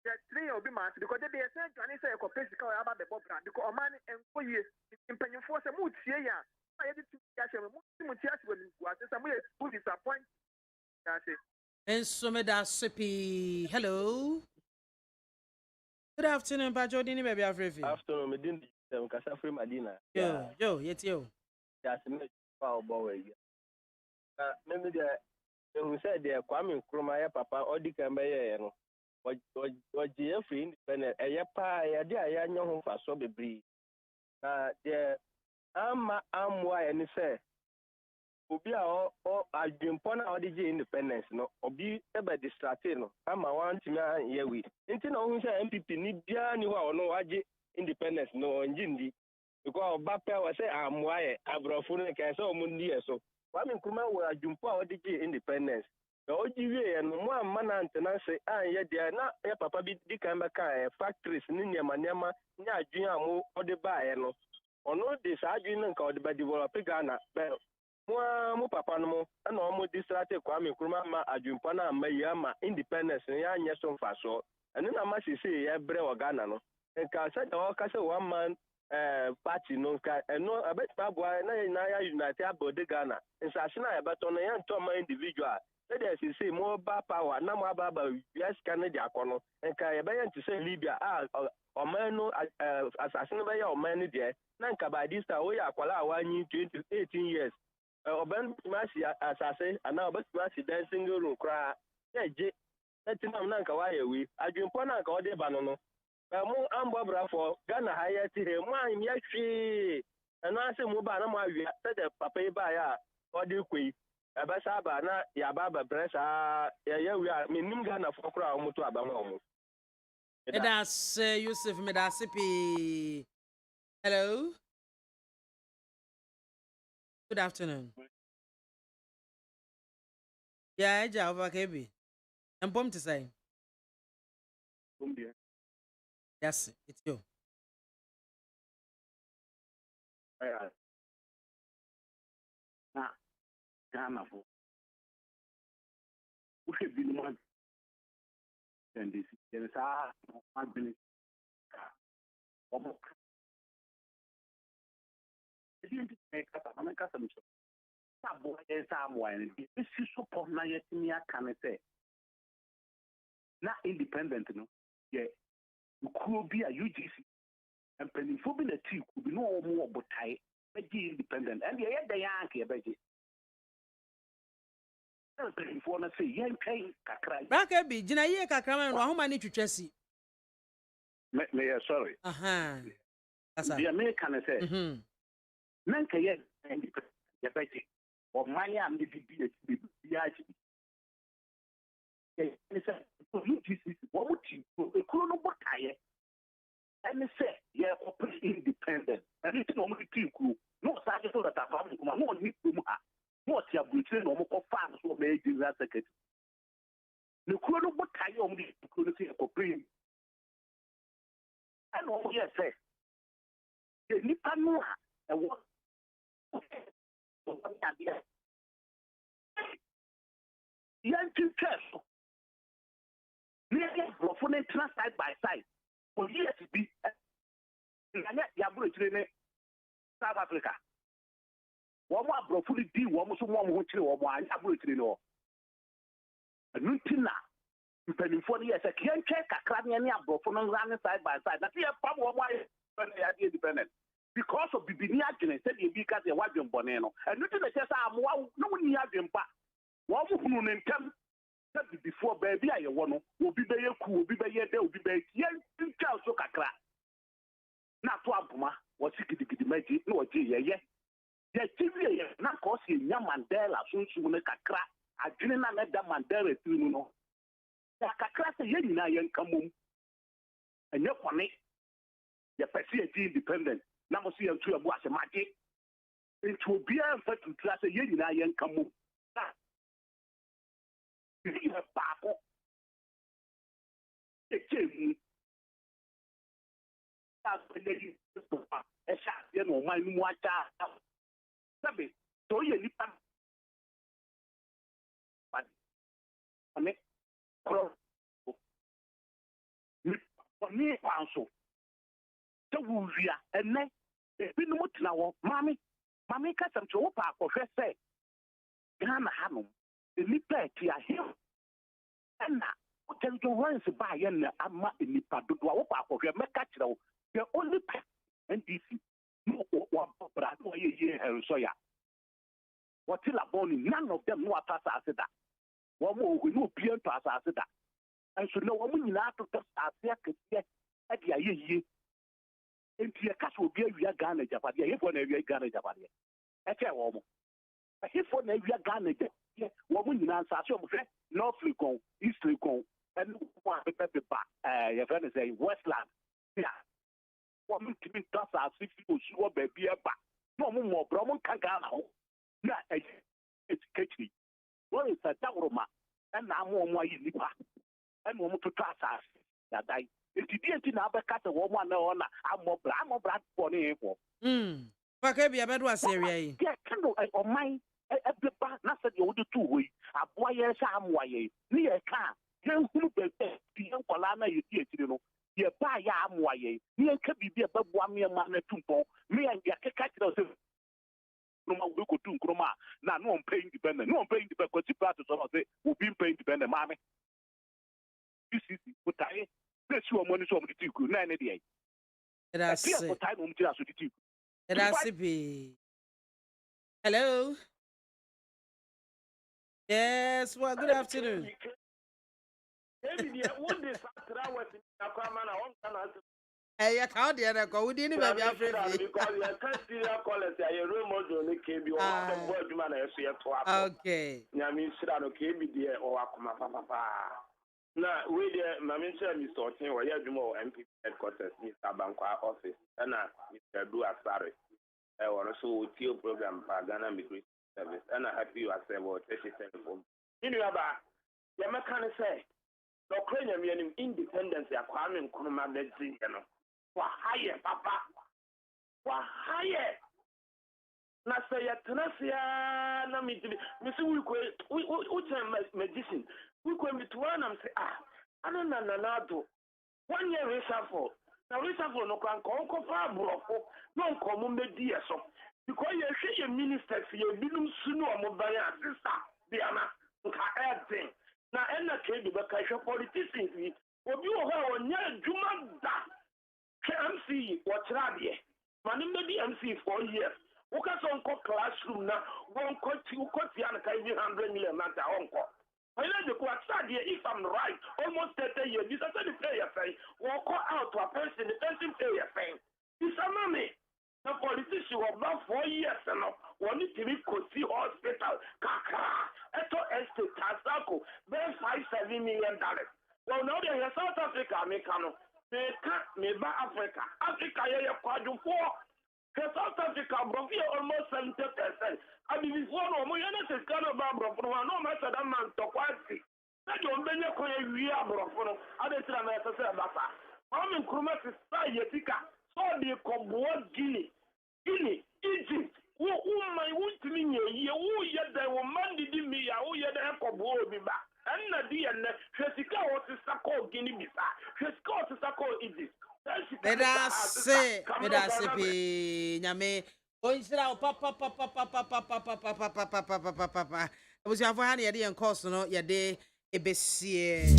the three obi ma because de bia say Ghana say ko physical aba be bobra because o man enkoye impanyimfo se mu tie ya ayedi tu ya she mu tie ase woni ku ase sa mu who disappoint ya say Ensomeda Sipi. Hello. Good afternoon, Bajodi ni baby afrefi. Afternoon, me din kasa free Madina. Yo, yetio. Ya se me pa obo we. Na me de who said there Kwame Nkrumah ya papa odi kan be ye no. Oji e free independent e ye pa ya de aya nyo ho fa so bebri. Na de ama amwa ye ni se obi a o adwempo na odije independence no obi ebe distract no ama wantimi anye wi nti na ohun say MPP ni bia ni ho a ono waje independence no onji ndi because oba pe wa say amwaye abrofo no kan say omu ndi eso Kwame Nkrumah wo adwempo a odije independence na oji wie no mo amma na antena say anye dia na ya papa bi di kan be kan factories ni nyama nya adwen a mo ode baaye no ono de sa adwen no nka ode ba develop Ghana be mu papa no mo na omo distrate Kwame Nkrumah ma adwumpa na ma ya ma independence ya anye so mfaso ene na ma sisi ya bre o Ghana no nka se da o ka se one man party no nka eno abetba boa na ya unite abode Ghana nsase na ya beto no ya nto ma individual se dey sisi mo ba power na mo aba yes Canada akono nka ya be ya ntise Libya omanu assassin be ya omanu de na nka by this time o ya akwala awanyi 18 years oben masi asase ana oben masi dancing room kra eje etinam na nka wa yewi adwempo na nka ode ba no no mu ambo brafo Ghana hayati he mu an ya hwe ana ase mu ba na mu awia se de papa yi ba ya ode kwei ebe sa ba na ya ba ba bresa ya yewi a menim Ghana fo kra mu to aba mu Edas Yusuf Medasipi. Hello. Good afternoon. Yeah, ja over KB. And bomb to say. Yes, it's you. Ghana for. We have been one. And this is our business. I didn't make up a man custom. Boy, someone this is so poor. Now, yet me, I can say, not independent, no, yeah, could be a UGC and penny for being a tea could be no more but I be independent and yet the Yankee, Betty. For na say, young pay, Brakabi, Jina ye kakram and how many to Chessy? May sorry. The American say, Nanka yet independent. Or my am the BIAMAH. What would you do? A colonel what I and say, yeah, open independent. And it's normally crew. No such that I found no need to what's your between no more farms or major secretary. ne kuro no botae ɔmo de kuro no sɛ ɛkɔpere ɛna ɔmo yɛ sɛ yɛ nipa no a ɛwɔ adeɛ yɛntwitwɛ so ne yɛ borɔfo no ntena side by side for years bi ɛnyɛ yɛaborɔkyire ne South Africa wɔn aborɔfo no di wɔn so wɔn ho kyerɛ wɔn anyɛ aborɔkyire no hɔ ɛnu nti na mpanimfoɔ no yɛ sɛ kɛntwɛ kakra ne aborɔfo no nra ne side by side na sɛ yɛpam wɔn ayɛ yɛade independent because of bibini adwene sɛdeɛ bi ka sɛ wadwen bɔne no ɛnu nti na kyɛ sɛ amoa na wonni adwen pa wɔn hunu ne ntam sɛ bibifoɔ baabi a yɛwɔ no obi bɛyɛ ku obi bɛyɛ dɛ obi bɛyɛ yɛntwa so kakra na ato aboma wɔsi gidigidi magye na wɔgye yɛyɛ yɛkyi wie na kɔɔsi enya Mandela sunsun ne kakra adwene na ne da Mandela tiri mu no ya kakra sɛ yɛn nyinaa yɛn ka mom ɛnyɛ kɔne yɛpɛ sɛ yɛgye independent na mo so yɛn to yɛbu asɛm agye nti obiara mfa tutura sɛ yɛn nyinaa yɛn ka mom yɛ baako ɛkyɛ mu ɛhyɛ aseɛ na ɔman no mu akyɛ sɛbe sɛ ɔyɛ nipa ɔne korɔ ɔne kwan so sɛ wowia ɛnɛ ebinom tena hɔ maame kasɛm kyerɛ wopɛ akɔhwɛ sɛ Ghana hanom nipa ɛte ahew ɛna Johnson baayɛ na ama nipa dodoɔ a wopɛ akɔhwɛ mɛka kyerɛ wo the only NDC no wɔbɔbra no wɔyɛ yie hɛnsɔya wɔte labɔne none of them no ato asase da wɔn mo ohu ne obia nto asase da nso na wɔn nyinaa atotɔ asase akɛseɛ ɛde ayɛ yie nti yɛka sɛ obi awia Ghana agyapadeɛ yɛfoɔ na awia Ghana agyapadeɛ ɛkyɛ wɔn mo ɛhefoɔ na awia Ghana agyapadeɛ wɔn nyinaa nsase wɔn hwɛ North Legon East Legon ɛne wɔn a bɛbɛba yɛfrɛ no sɛ Westland wɔn ntumi ntɔ asase fi osu wɔ baabi ɛba na wɔn mu ɔbrɔ wɔn nka Ghana ho na ɛyɛ etikɛkyiri wɔn nsa dawuruma ɛna ama wɔn ayɛ nipa ɛna wɔn toto asase dadan etidie nti na abɛka sɛ wɔn ana wɔn na amɔbra bɔ ne yɛn fɔ. Paka bi abɛdo asɛria yi. Yɛ kano ɔman ɛbɛba na sɛ deɛ wɔde to hɔ yi aboa yɛn sɛ amoa yɛn ne yɛ ka yɛn hunu bɛbɛ yɛn nkɔlaa na yɛdi akyire no yɛ ba yɛ amoa yɛn ne yɛn ka biribi a ɛbɛboa mmeɛma na tumpɔn me yɛn deɛ keka kyerɛ sɛ noma wo ko tu nkroma na no on pay independent kwati part so no say wo bi pay independent maame UCC botae na si o money so o di ku na ne de ai that's it botae no mtira so di ku that's it. Hello. Yes, well, good afternoon. Hey, you can't do that. We didn't even be afraid. Because you can't see your college. You role model on the KB or the board man. I see a twat. Okay. Nami Sirano KB there or Akuma Papa. Now, we there, Mammy Mr. Otin, or Yadumo MP headquarters, Mr. Bankwa office, and Mr. Dua Sari. I want also TO program for Ghana Migration Service, and I happy you accept what 37 for. You know about Yamakan say, the Ukrainian independence, Kwame Nkrumah, you know. Higher, Papa. Higher. Na say Tanasia, na me, Miss we magician. We go meet one and say, Ananado. 1 year reshuffle. Now reshuffle no can come far, brofo. No come media so. Because you see a minister, you didn't sooner mobile sister, BIAMAH, everything. Now, and the case because politicians, will you have on your Juma da. MC what's radio? Mani maybe MC 4 years. Uka sonko classroom na one coach you coach yana kai 100 million na ta onko. I know the question if I'm right, almost 30 years. This is the player say, walk out to a person, the person player saying, it's a money. The politician was about 4 years and now one need to be Kosi hospital, Kaka, Eto Estate, Tasako, then $5-7 million. Well, now they are South Africa, Mekano. Meba Africa. Africa, you have quadruple 4. South Africa, almost 70%. I mean, before no, we are not a kind of no matter that man to quality. na de omenye koye wi aborofo no adetira na esese basa Kwame Nkrumah society ka so de kobo Guinea Egypt wo man wuntimi nye wo ye da wo man di mi ya wo ye da kobo obi ba enna di enne hwesika wo sako Guinea bisa hwesika wo sako Egypt Medase pe nyame onhyira papa abusuafo ha na yede yen course no yede ebesie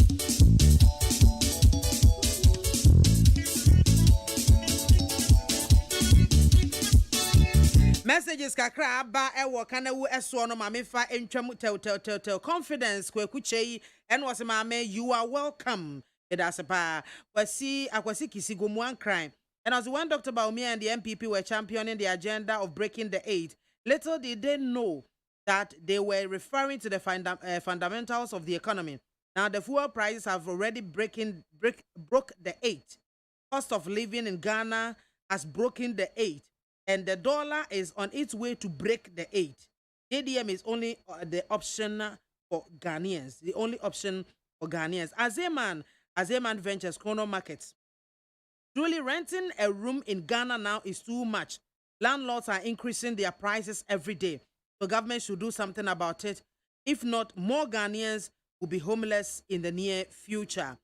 messages kakra aba ewo kanawu eso no mamefa entwam tel confidence kwekuchei and was mame you are welcome Edasapa akwasi kisigomu an crime. And as when Dr. Baumia and the MPP were championing the agenda of breaking the eight, little did they know that they were referring to the fundamentals of the economy. Now the fuel prices have already broke the eight. Cost of living in Ghana has broken the eight, and the dollar is on its way to break the eight. JDM is only the option for Ghanaians. The only option for Ghanaians. Azeman Ventures, Chrono Markets. Truly, renting a room in Ghana now is too much. Landlords are increasing their prices every day. So government should do something about it. If not, more Ghanaians will be homeless in the near future.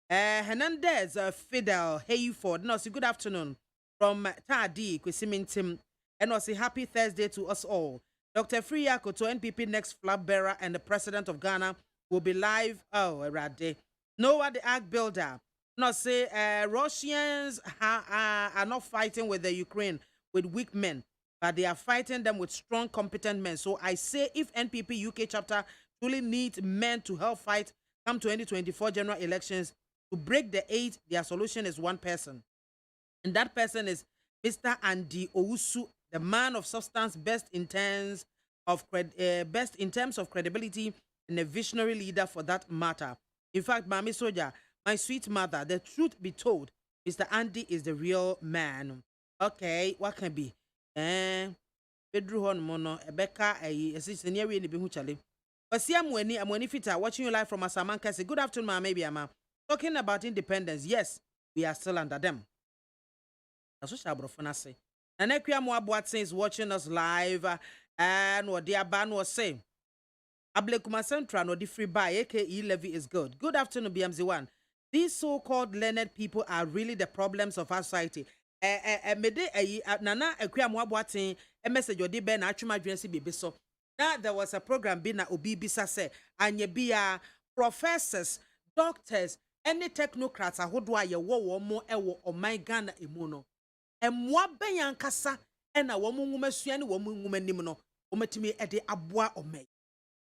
Hernandez Fidel Hayford. No, good afternoon from Tadi Kwesimintim. And was a happy Thursday to us all. Dr. Freya Koto, NPP next flag bearer and the president of Ghana, will be live. Oh, Rade. Noah the Ark Builder. No, say Russians are not fighting with the Ukraine with weak men, but they are fighting them with strong, competent men. So I say if NPP UK chapter truly needs men to help fight come 2024 general elections to break the eight, their solution is one person. And that person is Mr. Andy Owusu, the man of substance, best in terms of credibility and a visionary leader for that matter. In fact, Mami Soja, my sweet mother, the truth be told, Mr. Andy is the real man. Okay, what can be? Pedro Hon Mono, Ebeka, a sister near really be huchale. But see, I'm Weni Fita, watching you live from Asamanka. Say, good afternoon, ma, maybe, ma. Talking about independence, yes, we are still under them. That's what Shabrofona say. And Equia Moabuatse is watching us live, and what dear Ban was saying. Ablekuma Central no free buy, aka levy is good. Good afternoon, BMZ1. These so-called learned people are really the problems of our society. Nana Equia Moabuatse, a message or debe na achuma dwensi bibiso. Now there was a program bina obi bisa se, anye bia professors, doctors, any technocrats ahodwa ye wo mo ewo o my Ghana emuno. Emwa ben yankasa ena wo mu nwuma sua ne wo mu nwuma nim no, o metimi ede aboa o me.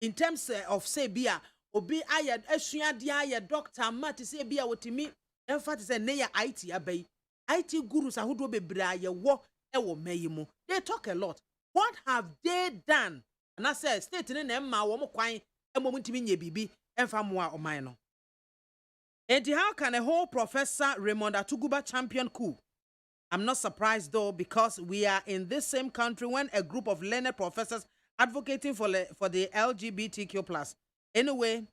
In terms of say bia obi ayed asua dia ayed doctor mat say bia wotimi emphasize say ne ya IT abai IT gurus ahodo bebra ye wo e wo mayimu. They talk a lot. What have they done? And I say state ne na ma wo mo kwan emom ntimi nye bibi emfa moa oman no. And how can a whole Professor Raymond Atuguba champion coup? I'm not surprised though, because we are in this same country when a group of learned professors advocating for the LGBTQ+. Anyway,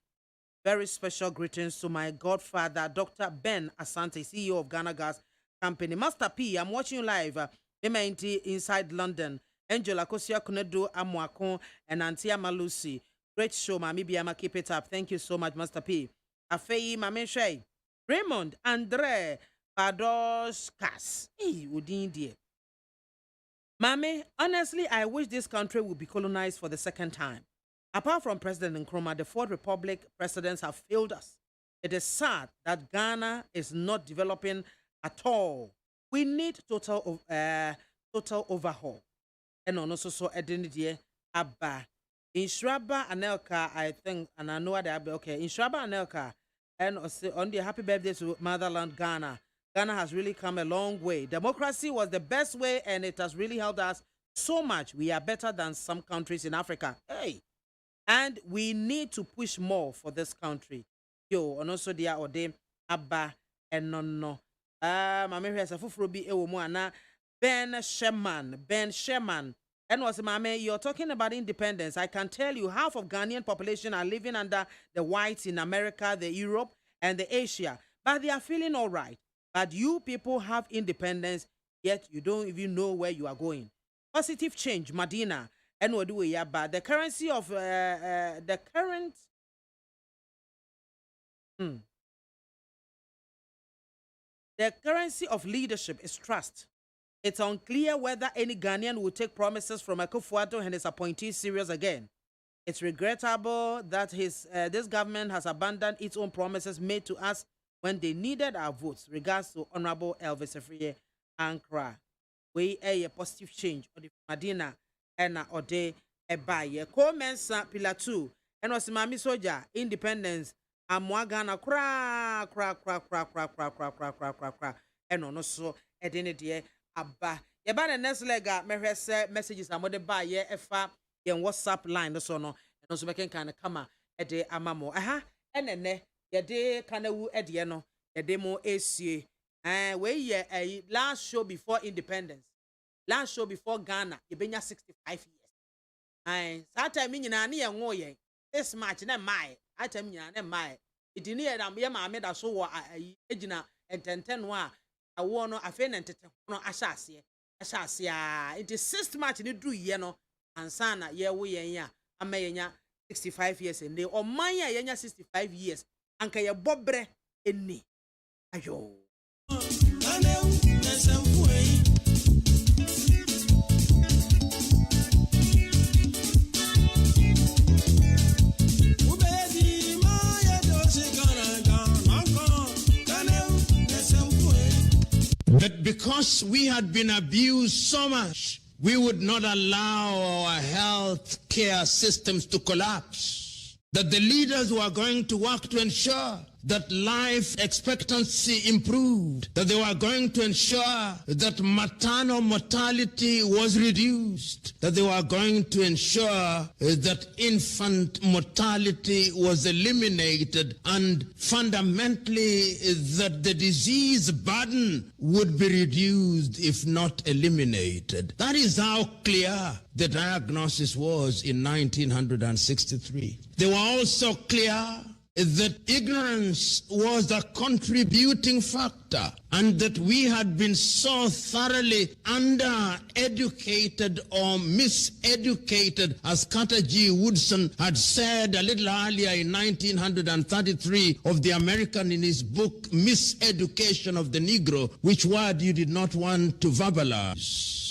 very special greetings to my godfather, Dr. Ben Asante, CEO of Ghana Gas Company. Master P, I'm watching you live. MNT inside London. Angela Kosia Kunedu Amwakon and Antia Malusi. Great show, Mami BIAMAH. Keep it up. Thank you so much, Master P. Afei, Mame Shay. Raymond Andre Padoskas. Hey, Udin dear. Mame, honestly, I wish this country would be colonized for the second time. Apart from President Nkrumah, the Fourth Republic presidents have failed us. It is sad that Ghana is not developing at all. We need total overhaul. And also so identity abba. In Shraba Anelka, I think, and I know what they okay. In Shraba Anelka, and on the happy birthday to motherland Ghana. Ghana has really come a long way. Democracy was the best way, and it has really helped us so much. We are better than some countries in Africa. Hey, and we need to push more for this country. Yo, and also there or them abba and no. Mama has a fufrobi ewomo ana Ben Sherman. And was Mame, you're talking about independence. I can tell you half of Ghanaian population are living under the whites in America, the Europe, and the Asia. But they are feeling all right. But you people have independence, yet you don't even know where you are going. Positive change, Medina. And what do we have? But the currency of the currency of leadership is trust. It's unclear whether any Ghanaian will take promises from AKWAFO and his appointees serious again. It's regrettable that this government has abandoned its own promises made to us when they needed our votes. Regards to Honorable Elvis Afriye Ankra. We a positive change on the Madina and Ode Ebaye. Comensa Pillar 2 and was Mami Soja Independence. Amwagana cra and also edinity abba. Yeba the next lega messages are mode by ye efa yen WhatsApp line so no and also making kind of come at the amamo. Aha, and then ye de kind of edie no ye demo AC. We ye a last show before independence. Last show before Ghana, you been 65 years. And that time in Nani and Woye. This match na my I tell me na my it near am ye ma me da so wo agina enten wa awo no afen entete no ahyase it is 6th match ni dru ye no ansa na ye wo yen ya amayenya 65 years and they o man ya yenya 65 years anka ye bobre eni ayo But because we had been abused so much, we would not allow our health care systems to collapse. That the leaders were going to work to ensure that life expectancy improved, that they were going to ensure that maternal mortality was reduced, that they were going to ensure that infant mortality was eliminated, and fundamentally that the disease burden would be reduced if not eliminated. That is how clear the diagnosis was in 1963. They were also clear that ignorance was a contributing factor and that we had been so thoroughly under-educated or miseducated, as Carter G. Woodson had said a little earlier in 1933 of the American in his book, Miseducation of the Negro, which word you did not want to verbalize.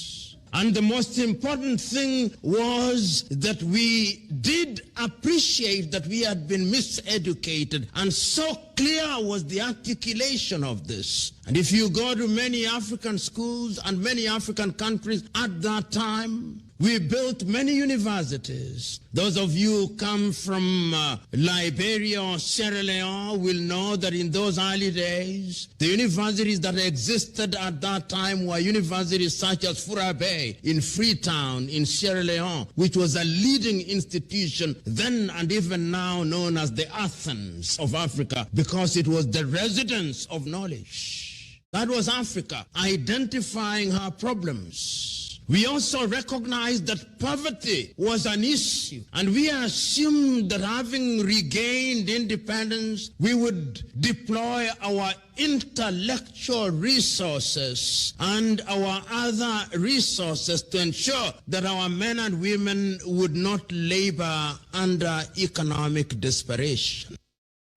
And the most important thing was that we did appreciate that we had been miseducated, and so clear was the articulation of this. And if you go to many African schools and many African countries at that time, we built many universities. Those of you who come from Liberia or Sierra Leone will know that in those early days, the universities that existed at that time were universities such as Fura Bay in Freetown in Sierra Leone, which was a leading institution then and even now known as the Athens of Africa, because it was the residence of knowledge. That was Africa identifying her problems. We also recognized that poverty was an issue, and we assumed that having regained independence, we would deploy our intellectual resources and our other resources to ensure that our men and women would not labor under economic desperation.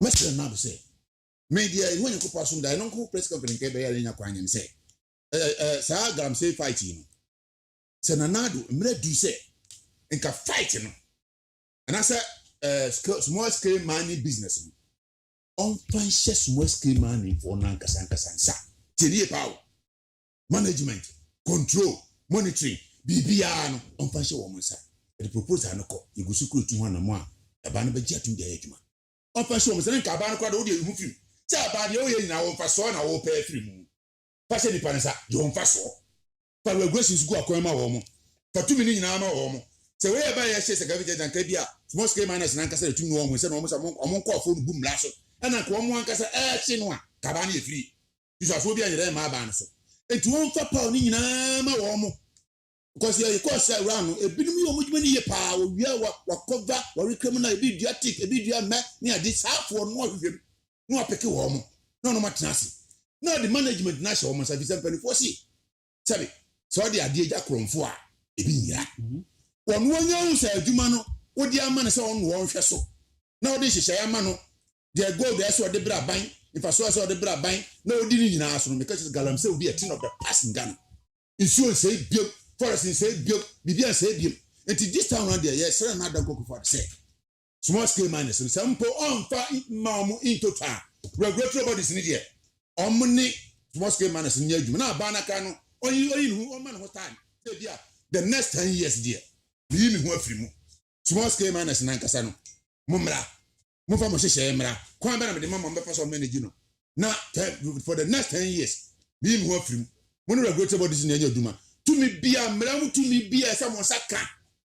Mr. Nabse, media, when you pass on the non press company, say, Sir, say fighting. Senanado, mre do say, and can fight, and I said, small scale money business. On fancy small scale money for Nankasansa. Tell power, management, control, monitoring, BBR, on fancy woman, sir. The proposal, no call, you go secret to one and more, a banner jet in the edge. On fancy woman, and Cabana quad audio move you. Say about the oil in our first one, I will pay 3 moon. Passing the panasa, you won't fast war. For regressions go a crema woman. For 2 minutes in armor woman. So whereby I say a government and Kabia, small scale miners and Ancasser 2 women, said almost among call phone boom lasso. And I come one cassa air one, Cabani free. You shall phobia in my banso. It won't for pounding in armor woman. because you cause around a bit me or power, we are what cover, what criminal, a bit diatic, a bit diamat, near this half for no of him. No, pick a woman, no much nasty. No, the management national almost have his penny for see. Sorry, so the idea Jack from four. One young say, Jumano, what the man is on one vessel. Now this is a mano. They go there so the bra bang. If I saw the bra bang, no didn't ask because it's Galam will be a tin of the passing gun. Insurance say build, forest say build, Bibian say build. And to this town around there, yes, sir, not go for the sake. Small scale miners and some poor on far mamu into town. We're great bodies in here. On money, small scale miners in you. Now, Banacano, or you, one man, what time? The next 10 years, dear. Leave me one free. Small scale miners in Ancasano. Mumra. Mufamo Shemra. Quite better than the mamma for so many, you know. Now, for the next 10 years, leave me one free. One of the great bodies in your Duma. To me, be a mram, to me, be a someone saka.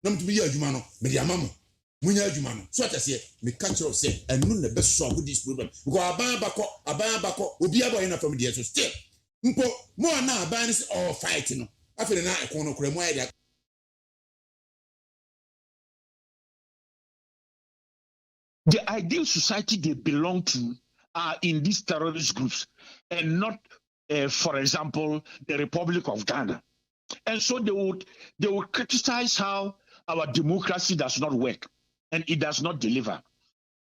Not to be a Jumano, Mediamamo. Munya Jumano. So I say, the culture of say, and none the best song with this problem. Go a bako, will be able enough from the so still. Mpo, more now, bands or fighting. After the night, corner cremwide. The ideal society they belong to are in these terrorist groups and not, for example, the Republic of Ghana. And so they would criticize how our democracy does not work and it does not deliver.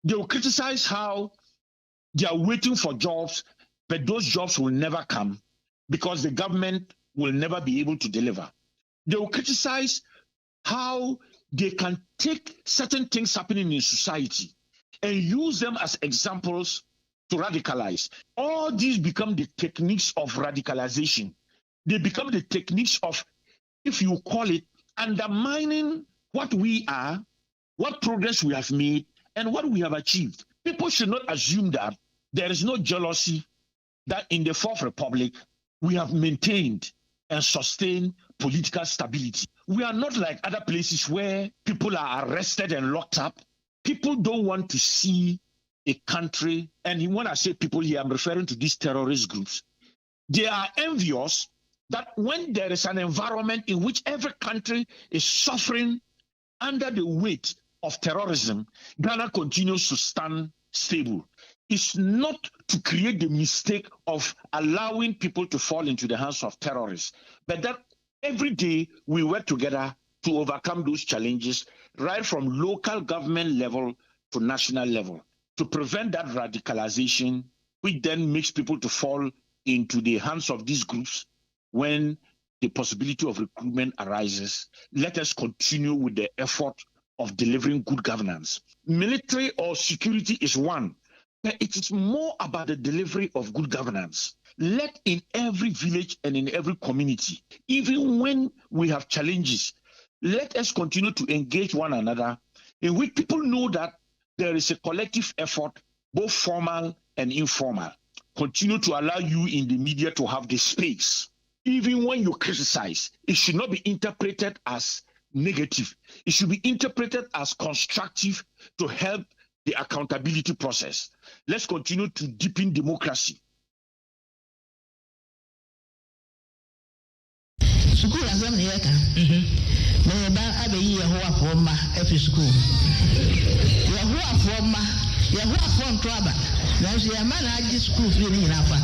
They will criticize how they are waiting for jobs, but those jobs will never come because the government will never be able to deliver. They will criticize how they can take certain things happening in society and use them as examples to radicalize. All these become the techniques of radicalization. They become the techniques of, if you call it, undermining what we are, what progress we have made, and what we have achieved. People should not assume that there is no jealousy that in the Fourth Republic we have maintained and sustained political stability. We are not like other places where people are arrested and locked up. People don't want to see a country, and when I say people here, I'm referring to these terrorist groups. They are envious that when there is an environment in which every country is suffering under the weight of terrorism, Ghana continues to stand stable. It's not to create the mistake of allowing people to fall into the hands of terrorists, but that every day we work together to overcome those challenges, right from local government level to national level, to prevent that radicalization, which then makes people to fall into the hands of these groups when the possibility of recruitment arises. Let us continue with the effort of delivering good governance. Military or security is one, but it is more about the delivery of good governance. Let in every village and in every community, even when we have challenges, let us continue to engage one another in which people know that there is a collective effort, both formal and informal. Continue to allow you in the media to have the space. Even when you criticize, it should not be interpreted as negative. It should be interpreted as constructive to help the accountability process. Let's continue to deepen democracy. School exam here ka. Me ba abeyi Yehowa forma every school. Yehowa forma, Yehowa form trouble. Na so ya ma na agi school free ni na fa.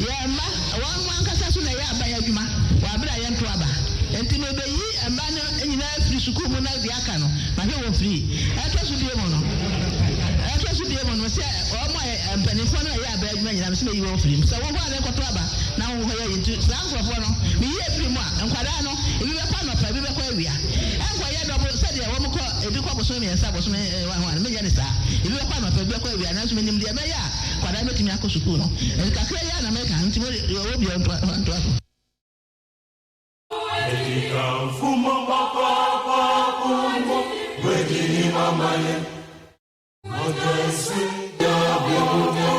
Ya ma wan kasa so na ya ba ya dwuma. Wa bra ya trouble. Enti me be yi amba no nyina free school mu na bi aka no. Ma he wo free. E to so die mo no. E to so die mo no se o mo mpanifo no ya ba dwuma nyina so me yi wo free. So wo ho ale ko trouble na wo ho ya yintu. Sanfofo no me yi free mu a nkwada no ebi be pa no pa ebi be kwa awia. Enko ye do so de wo mo ko ebi kwa boso me nsa boso me wan me ya ni sa. Ebi be kwa no pa ebi be kwa awia na so me nim de me ya kwada metimi akọ school no. E kakra ya na me ka ntimo yo obi on to. Fumo baba kumbo wejini mamaye Modesi ya bibumo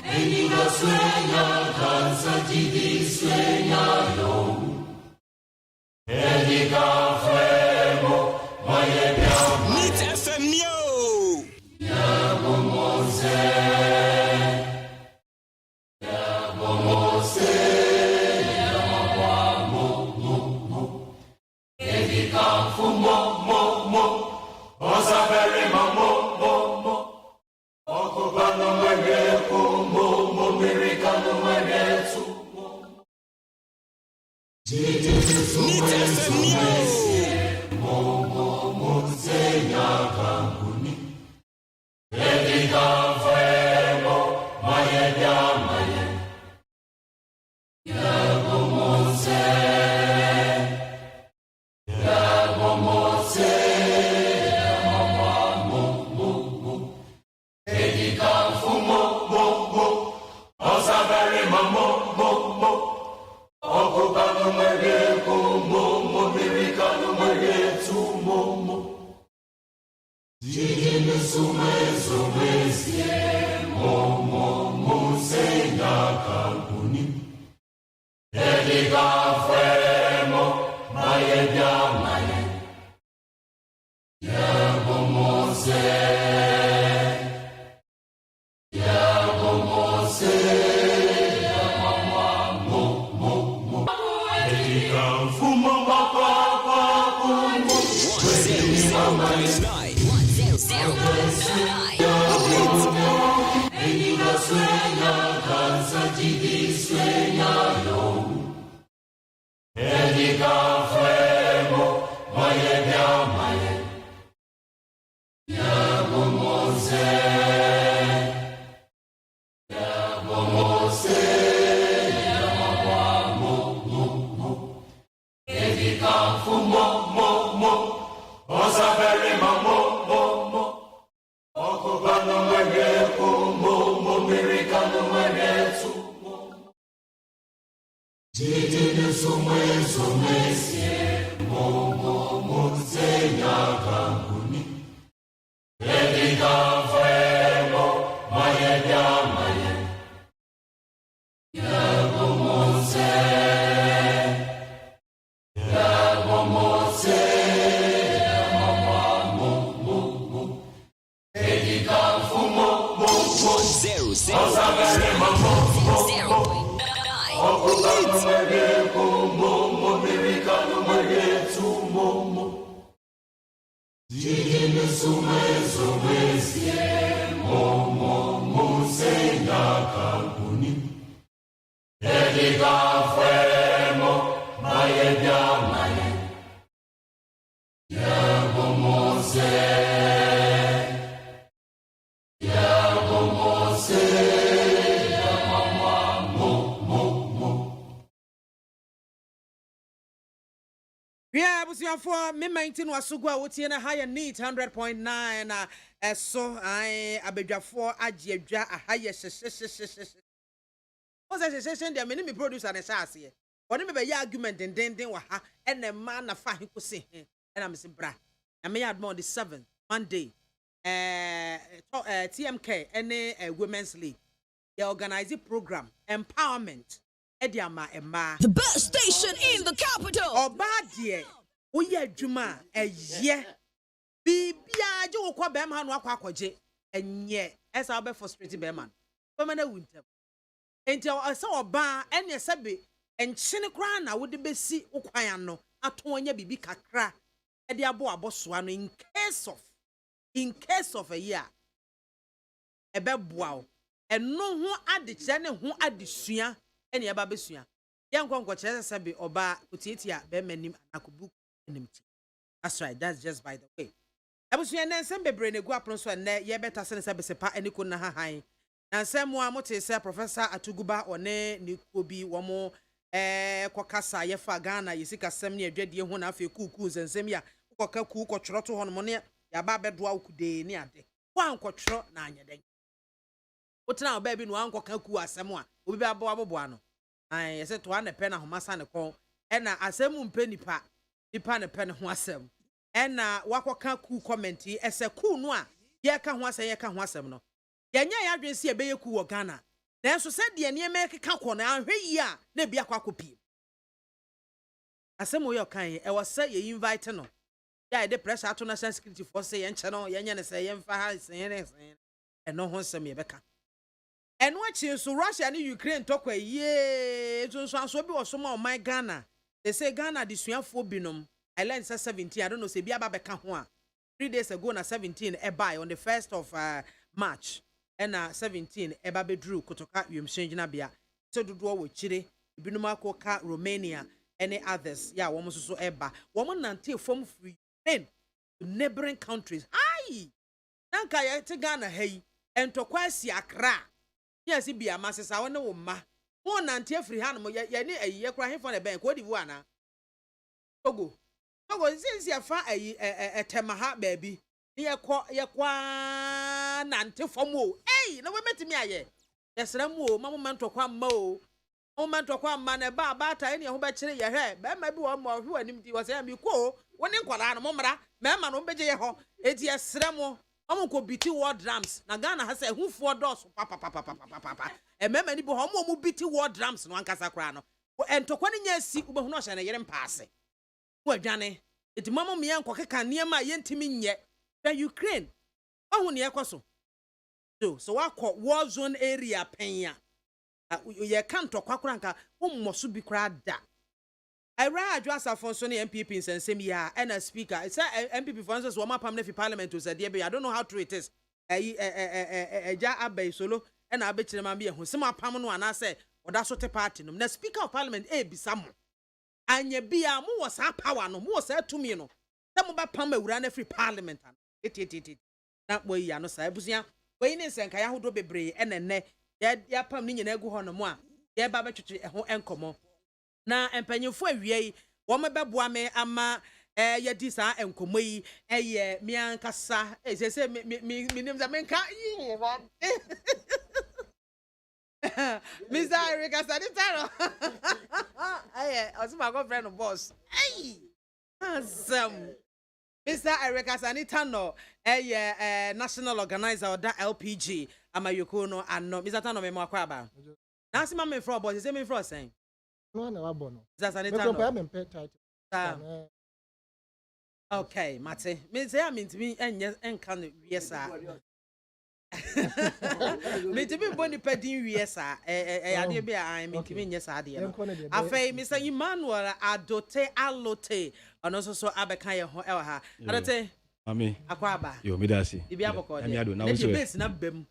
Eniga swenya kansa jidi swenya yo Eniga fremo maye biama Meet FM yo Ya bomose Ya bomose for me 19 was so go with a higher need 100.9 so I abedwa for ajiedwa a higher was a session there many producer and sass here what me argument and then wa ha and the man na fa he ko say and I'm say bra I may add more the 7th Monday TMK any women's league they organize a program empowerment the best station in the capital. Obadie oye adwuma eye bibia je wo kwa bem ha no akwaje enye esa obe frustrate bem man bem na wuntem enti esa oba ene sebe enchene kra na wo de besi ukwan no ato onya bibi kakra e de abo abosoa no in case of a year ebe boa o eno ho adekye ne ho adesua ene eba besua yankon kyerese sebe oba otietia be manim anakobu enimti. That's right, that's just by the way. Abusua na nsem bebre na gu apron so na ye beta se sebe sepa eniko na hahan na nsem mo amote se Professor Atuguba one ni kobi wo mo kokasa ye fa Ghana yesika sem ne adwadie ho na afa kuku nsem ya koka ku kotworo to ho no ne ya ba bedoa ukude ni ade wan kotworo na anyeden wotena oba bi no wan koka ku asem a obi ba abo abobo ano ai yese to ana pe na homasa ne kon ena asem mpe nipa ne pe ne ho asem ena wakoka ku comment yi ese ku no a ye ka ho asem ye ka ho asem no yenya ya adwen se ebe ye ku wo Ghana nanso se de ne me keka ko na ahwe yi a na bia kwa kopi asem wo yo kan e was say ye invite no ya de pressure ato national security force ye nche no yenya ne se ye mfa ha sen eno ho asem ye beka eno achi so Russia and Ukraine tokwa ye so so bi wo so ma o my Ghana. They say Ghana the suafo binom I learned 17 I don't know say bia ba beka ho a 3 days ago na 17 e buy on the 1st of March and 17 e ba bedru kotoka yumshenjina bia so dodo wo chire binom akoka Romania any others. Yeah, woman so eba. Woman nante from free then to neighboring countries. Aye. Nanka ya te Ghana hey. And to kwasi Accra. Yes, it be a masses. I want no ma. More nante free hand mo ya ni a year crying for the bank. What do you want? Togo. Togo since you fa a temaha baby. Ye kwa nante for mo. Hey, no we met me aye. Yes, Ramu, Mamma man to kwa mo. Moment to kwa man ba ta any who betchere ye he. Be ma bi one more who anim ti was am ko. Woni nkwara no momra. Me ma no beje ye ho. Eti yes Ramu. Omo ko biti war drums. Na Ghana ha say who for dos papa. E me ni bo ho mo biti war drums no ankasa kra no. Entokwa ni nya si ubehu no hye na yere mpaase. Wo adwane. Eti mama me yanko keka niema ye ntimi nye. The Ukraine. Ohu ne yekoso. So wakọ war zone area penya. Ye kan to kwakora nka ummoso bi kra da. Ira adwasa fon so ne MPP nsensem ya na speaker. It's MPP for instance wo mapam na fi parliament to say I don't know how true it is. Eja abay solo na abekire ma be ehun. Sem apam no ana say oda so te party no. Na speaker of parliament bisa mo. Anya bia mo wo sa power no, mo wo sa tumi no. Sem ba pam awura na free parliament an. Na boy ya no sa ebusia. We ni senka ya hodo bebre enenne ya pam ni nyina egu ho no mo a ye ba betwetwe ho enkomo na empanyefo awie wo me beboa me ama ya di sa enkomo yi eye mi ankasa se mi nim za menka Mr. Eric Asanitano osuma go friend of boss awesome Mr. Eric Asanitano, national organizer of that LPG, Amayoko no and no. Mr. Tano me mo akwaba. Na si mama fro boy, say me fro saying. No na wabo no. Mr. Asanitano. Okay, Mate. Me say I mean to me enkan wiesa. Me to be boni pedin wiesa. Ade be I mean to me nyesa ade no. Afei Mr. Emmanuel Adote Alote. Ono so abeka ye ho ha adate mami akwaba yo me dasi bibia boko de na wo so base na bem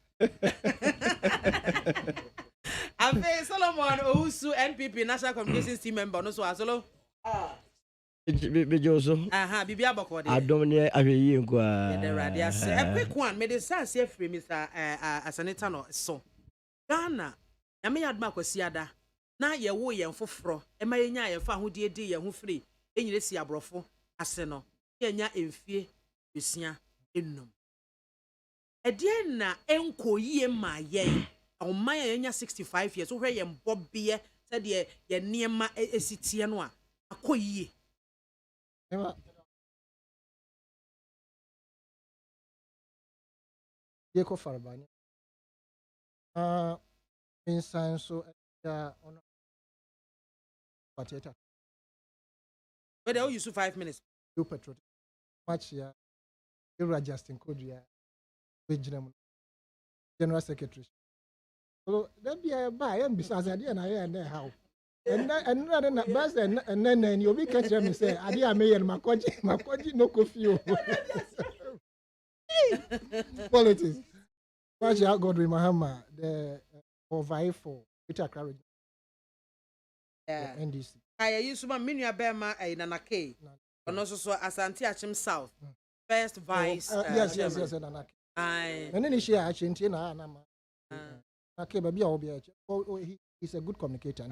Ave Solomon Owusu NPP National Communications Team member no so asolo bejoso bibia boko de adom ne ahweyi nko a the radio say a quick one me dey say free Mr. Asanita no so Ghana ya me yadma kwasiada na ye wo ye mfoforo e ma ye nya ye fa hodie di ye ho free enyire si abrofo ase no yenya emfie besia enum edie na enkoyie ma ye oman yenya 65 years so hwe ye mbobie se de ye niema esitie no a akoyie ye ko farbani insan so ya ono pateta. But they use 5 minutes. You petrol. Much ya. You Justin Kodria. General Secretary. So that be a buy and besides I didn't know how. And then best and then you'll be catching me say, I didn't may and my coach no coffee. Politics. Much ya Godwin Mahama, the provide for Peter Clarity. NDC. I use my mini abema a nanake. And also so Asante Achim South. First vice. Yes, nanake. And then she actually nama. Okay, baby, I'll be he's a good communicator.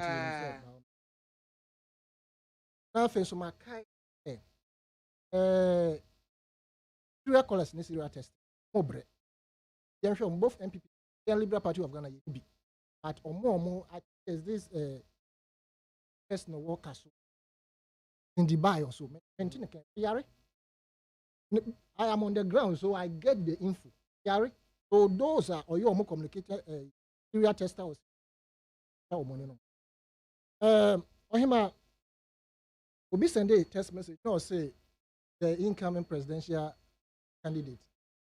Now, face my kai. Three colors necessary test. Obre. They show both MPP and Liberal Party of Ghana. But or more, is this personal workers in Dubai or so. I am on the ground, so I get the info. So those are or you more communicated area testers. Ohima Obi send a text message. No, say the incoming presidential candidate.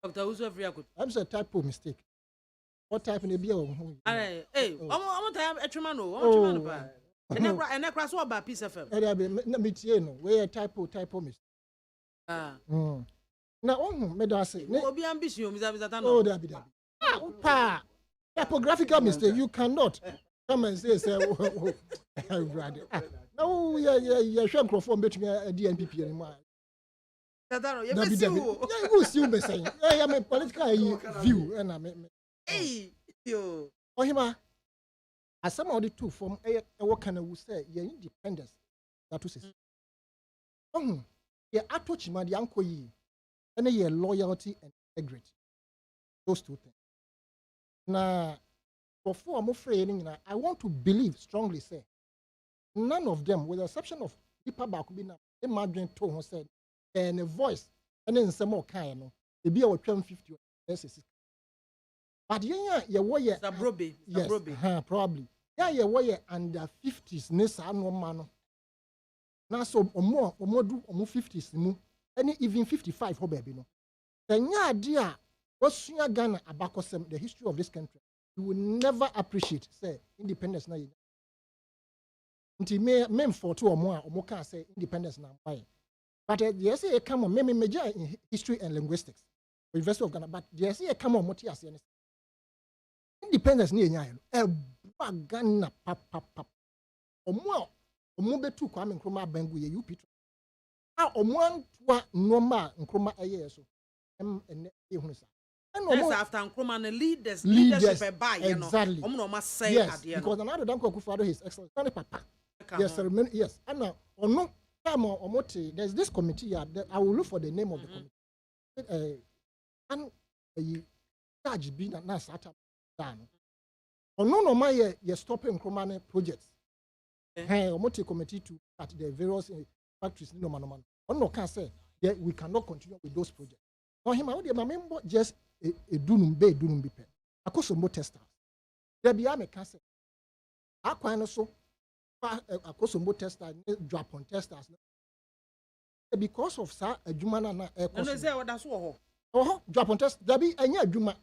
Dr. Uzo I'm a typo mistake. What type in the beer? Hey, I'm time a tremano. And I cross over piece of FM. We a typo mistake. Now, medase. Obi ambition, Mr. Oh, there be. Typographical mistake. You cannot. come and say brother. No, yeah, sure, microphone between a DNPP anymore. You still be saying, I am a political view, and I mean, hey, yo, oh, him, as some of the two from a what can I say, your independence, that was it. Oh, yeah, I touch my uncle, and a loyalty and integrity. Those two things. Now, before I'm afraid, I want to believe strongly, say, none of them, with the exception of Ipa Bakubina, imagine to said, and a voice, and then some more kind, it be our 50 but yeah, yes, probably. Yeah, under 50s, Nessa, no man. Now, so or more do 50s, and even 55, oh, baby, no. Then, yeah, dear, what's your Ghana about the history of this country? You will never appreciate, say, independence now. Until me for 2 or more can say independence now. But yes, I come on, me major in history and linguistics, University of Ghana. But yes, I come on, Motias, independence near Ghana, pap. Or more to come and Chroma Bengu, you Peter. Or one normal and Chroma a year so. And after Nkrumah leadership by exactly. Say yes, because another Danko Kufado his excellent papa. Yes, ceremony, yes. And now, or no, there's this committee here. I will look for the name of the committee. And charge being a nice done. Or no, my stopping Nkrumah projects. Hey, Omote committee to at the various factories. No man. Or no can say that we cannot continue with those projects. Now, him, I would remember just a dunum be pen. I could some more testers. There be a cancer. I quite so. I could some more testers, drop on testers. Because of sir, a Jumana na air. Oh, drop on test. There be a year Juma,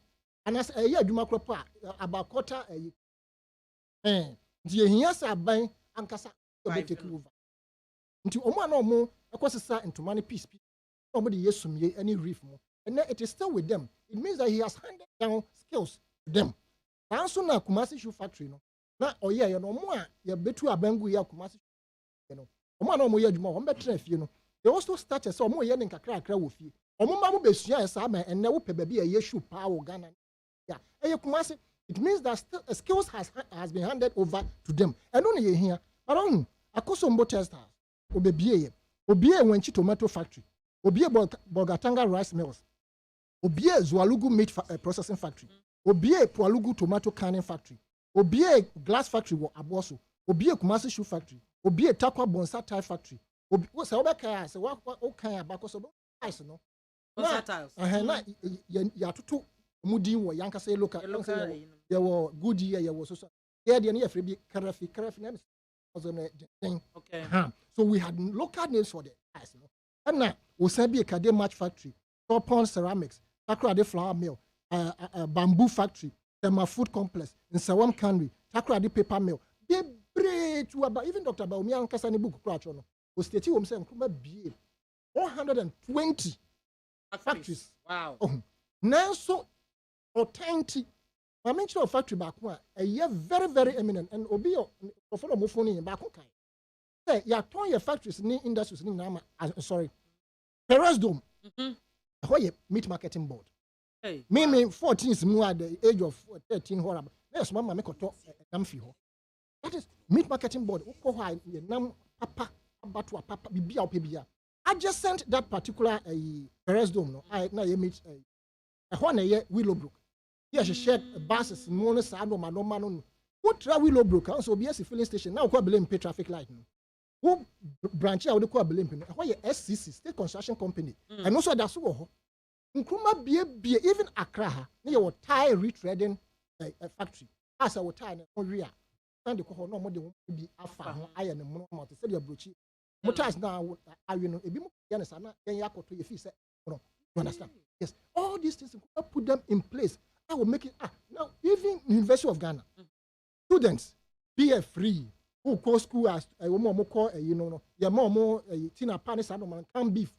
and as a year Juma crop about quarter a year. The years are buying and Casa to take over. Into Oma no more, of course, sir, into money peace. Nobody yes to me any reef more. And then it is still with them. It means that he has handed down skills to them. Now, so now Kumasi Shoe Factory, no. Now, oh yeah, you know more. You better Abengu ya Kumasi, you know. Oma no more ya Juma. One better if you know. They also started so more year in Kakra with you. Oma mamu besuya esame and never pay baby a yeshu power Ghana. Yeah, and Kumasi. It means that still skills has been handed over to them. And only here, but on a Kosombo tester, Obebiye when tomato factory, Obie Bogatanga rice mills. Obie Zualugu meat processing factory. Obie Pualugu tomato canning factory. Obie glass factory wo Aboso. Obie Kumasi shoe factory. Obie Takwa Bonsa tile factory. What's our kaya? So what kind of bakoso? Ice no. Bonsa tiles. Ya tutu mudi wo yanka say local. There were good year. There was so. Yeah, the near free Karafi names. Okay. So we had local names for the ice no. And now we say be a Kade match factory. Topon ceramics. Takrade flour mill, bamboo factory, Tema food complex, in Sawam Cannery, Takrade paper mill. They break to about even Dr. Baumia and Kasani book Prachono was stating himself 120 factories. Wow. Oh, now so authentic. I mentioned a factory back one, a year very, very eminent, and Obio for Mufoni in Bakukai. Say, you are your factories in industries in Nama, sorry, Perez Dome. Meat marketing board. Hey, me 14 is more at the age of 13 horrible. Yes, Mamma make a talk that is meat marketing board. Papa Bibia. I just sent that particular Perez Dome. No, I now meet a Willowbrook. Yes, she shared buses in Mona Sado Manomano. What try Willowbrook? Also, be a filling station now. Quite blame pay traffic light. Who branch out the co blame? Why SCC State Construction Company? And also that's what Nkrumah be even Accra. Near what tire retreading factory. As I would tie in Korea. And the no more than be a iron and monomer to sell your broochie. Motors now, I know a bit more Yanasana, then Yako to your feet. You understand? Yes, all these things, put them in place. I will make it. Now, even University of Ghana, students, be free. Who call school as a woman call you know, your mom, Tina Panis, I don't can beef,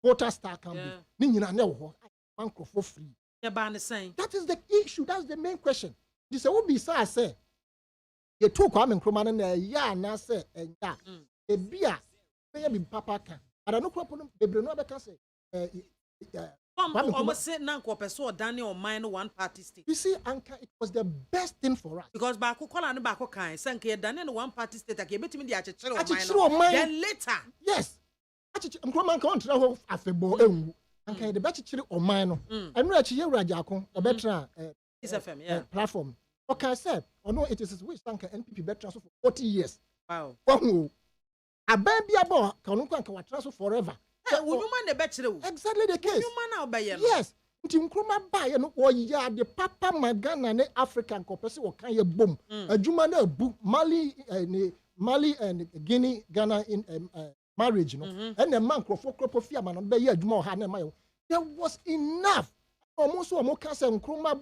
water star can be. Nina never, bank for free. Yeah, by the same. That is the issue. That's the main question. This will be so I say. ye to Kwame Nkrumah na ya na say enya e bia be be papa kan ada no kropo no bebre no be ka say almost say na ko person Daniel mine one party state. You see, Anka, it was the best thing for us. Because baako kola ne baako kan sanke Daniel one party state ake betimi di achechire o mine. Then later. Yes. Achechire Nkrumah kan tra ho afebo enwu. Anka de bechechire o mine no. Enu achi ye wurajako obetra FM, yeah. Platform. Okay, said, oh no, it is his wish Anka NPP betra for 40 years. Wow. Aban bia bo kan nko anka watraso forever. Exactly the case. Yes. Nti Nkrumah ba ye no oya de papa magana ne African kopese wo kan ye bom. Adwuma na bu Mali and Guinea Ghana in marriage no. And the man krofo fi amana be ye adwuma o ha na ma yo. There was enough. Almost o mo ka se Nkrumah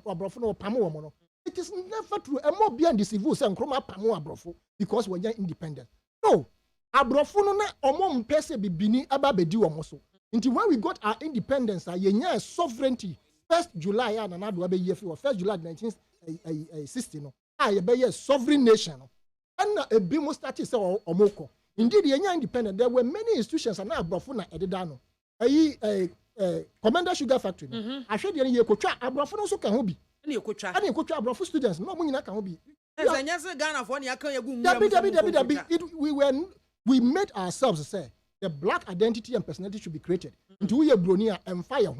abrofo no pam wo mo no. It is never true. E mo bia deceive se Nkrumah pam wo abrofo because we are independent. No. Abrofo no na omo mpese bibini aba bedi omo so. Until when we got our independence, yenya sovereignty 1st July na na do abeyi fi 1st July 1960 no. Ye be sovereign nation no. And na ebi mo start say omoko. Indeed yenya independent, there were many institutions na abrofo na ededa no. Commander Sugar Factory no. Ahwe de ye kotwa abrofo no so ka ho bi. Na ye kotwa abrofo students no mo nyina ka ho bi. Ghana for na kan yegu we made ourselves say the black identity and personality should be created. Into we bronia and fire.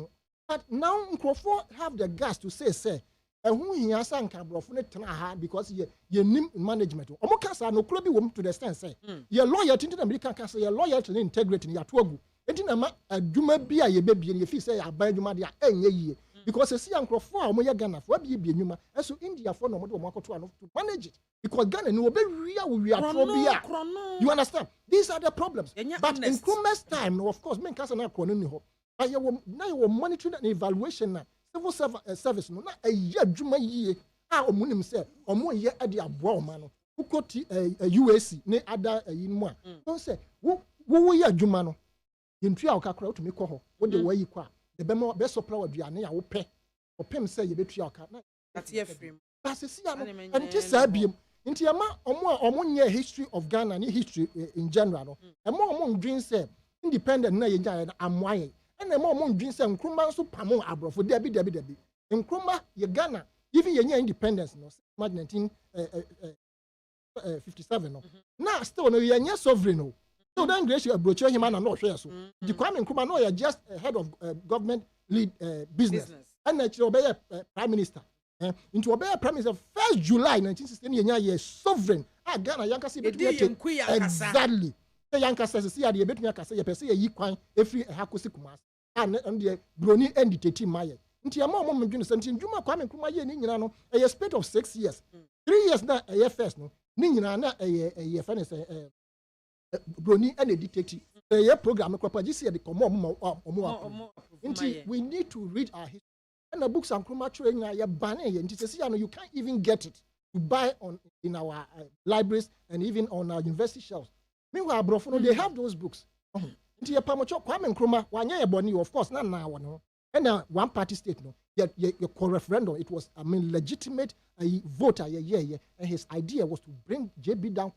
But now Nkrofo have the gas to say, and who he has sanka brofune hard because ye nim management. Omokasa no club be to the stand say. Your lawyer to the American Castle, your lawyer to the integrity in your twogu. Etinama a duma bia ye baby and if say aban duma dia enye because see Nkrofo a omoya Ghana for be nyuma so India for no mo to manage it because Ghana no be we are phobia. You understand? These are the problems. But in Nkrumah's time, no, of course, men can't say no. But you now monitoring and evaluation na civil service no na a year juma ye a omunim say omo ye ade aboa ma no ukoti UAC ne ada yinmu a don't say wo ye adwuma no yentua okakra otumi kɔ hɔ wo de wayi kɔ a de be supply aduane ya wo pɛ opem say ye betua oka na atie frame but see ya no and this abiem nti ama omo nye history of Ghana ni history in general no omo ndwin say independent na ye nya na amoaye and omo ndwin say Nkrumah so pamo abrofo debi Nkrumah ye Ghana even ye nya independence no 1957 no now still no ye nya sovereign no so then grace approach him and no hwe so the Kwame Nkrumah no ye just head of government lead business and actually obey prime minister into obey prime minister 1st July 1960 ye nya ye sovereign Ghana yanka si betu exactly say yanka say see ade betu yanka say ye pese ye yi kwan efri hakosi kumas and the broni enditeti maye nti ama omo medwene senti ndwuma Kwame Nkrumah ye ni nyina no a split of 6 years 3 years na a first no ni nyina na a finance broni and editeti a program kwapa ji see the komo nti we need to read our history and the books and Nkrumah training ya ban ye nti say you can't even get it to buy in our libraries and even on our university shelves. Meanwhile, Brofo, they have those books. Nti ye pamocho Kwame Nkrumah wanya ye boni of course na no. And one party state no. Your referendum it was legitimate voter and his idea was to bring JB down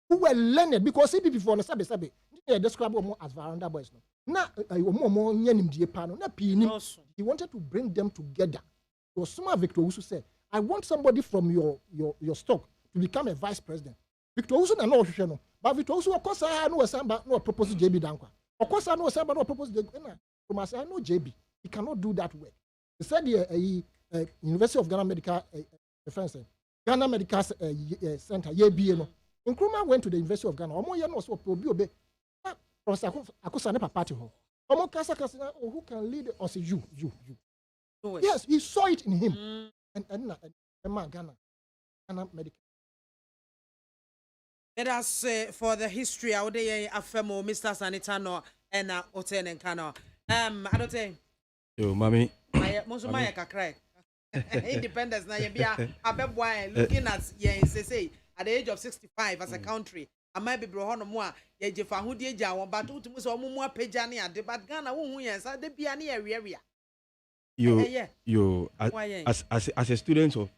who were learned because CP before no sabe they describe them as veranda boys no. Na omo nyanim die pa no na pini. He wanted to bring them together. So Suma Victor Usu said, I want somebody from your stock to become a vice president. Victor Usu na no hwehwe no. But Victor Usu okosa no wasamba no propose JB dankwa. Okosa no wasamba no propose JB. From I know JB, he cannot do that work. He said University of Ghana Medical Ghana Medical Center YBA no. Nkrumah went to the University of Ghana. Omo ye no so obi akosa ne party ho. Omo kasa who can lead us you. Yes, he saw it in him. And Ghana Medical. Let us for the history. I would say afemo Mr. Sanitano and Oten and Kano. I don't say. Yo, mommy. Most of my cry. Independence na yebia abeboy looking at say at the age of 65 as a country. I might be brohono mo ye jefa hudie ja won but utumu so omo mo apagya ne ade but Ghana wo hu yen sa de bia ne area. Yo, as a student of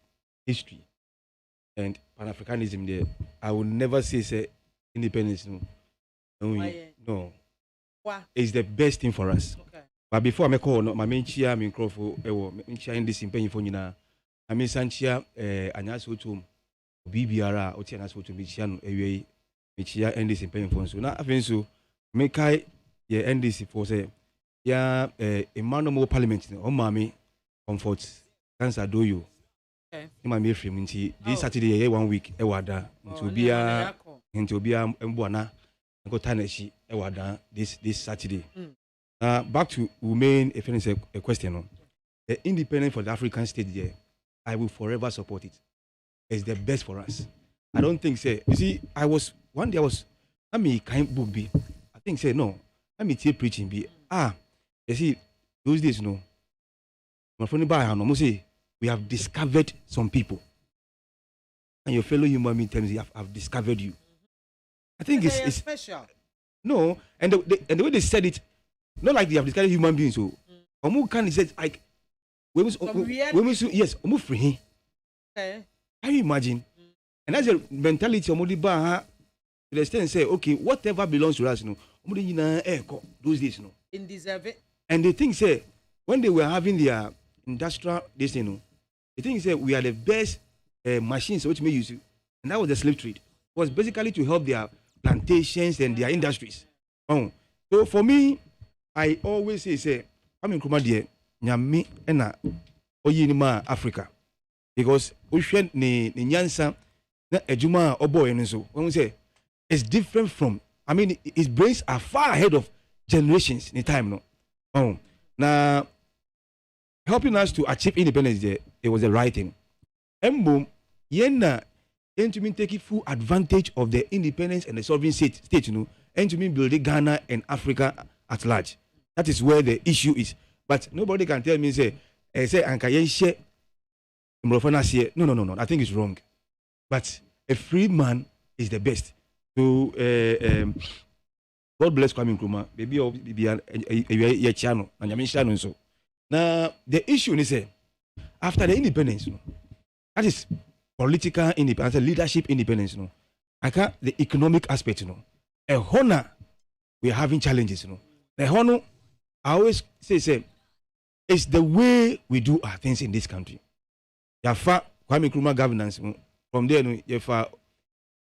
history, and Pan-Africanism there, I would never say independence. No. Why? It's the best thing for us. Okay. But before I call my main chair, my microphone, in this in for you I mean Sanchia, Anyaso to BBR, or Tianaso to Michiano, away, Michia, and this in paying for so. Now, I think so. Make I end this for say, yeah, a man more parliament, oh, mammy, comfort, cancer do you. Okay. My me free this Saturday, 1 week, Ewada, into be a Mbwana, and go Taneshi, Ewada, this Saturday. Back to remain a question. The independence for the African state there, I will forever support it. It's the best for us. I don't think say you see, one day I mean kind book be. I think say no, let me take preaching be. You see, those days my friend by no say we have discovered some people. And your fellow human being tells you have discovered you. I think it's special. No, and the way they said it, not like they have discovered human beings. So, can say like, yes, free. Okay. Can you imagine? And that's the mentality of Modiba. To the extent say, okay, whatever belongs to us, those days, In deserve it. And the thing say, when they were having their industrial this, the thing say we are the best machines which may use it, and that was the slave trade. It was basically to help their plantations and their industries. So for me, I always say, I'm in Kumadiye, Nyami, Ena, Oyinima, Africa. Because Ushen ni Nyansa, na Ejuma, Obo, and so. When we say, it's different from, I mean, his brains are far ahead of generations in time. Now, helping us to achieve independence, it was the right thing. Embo, Yena, and to mean taking full advantage of the independence and the sovereign state, and to mean building Ghana and Africa at large. That is where the issue is. But nobody can tell me, say, Ankaye no. I think it's wrong. But a free man is the best. So, God bless Kwame Nkrumah. Maybe a channel, and Yamin channel so. Now, the issue is, after the independence, that is political independence, leadership independence, the economic aspect, a honor, we are having challenges, The honor, I always say, it's the way we do our things in this country. Yafa Kwame Nkrumah governance. From there, yafa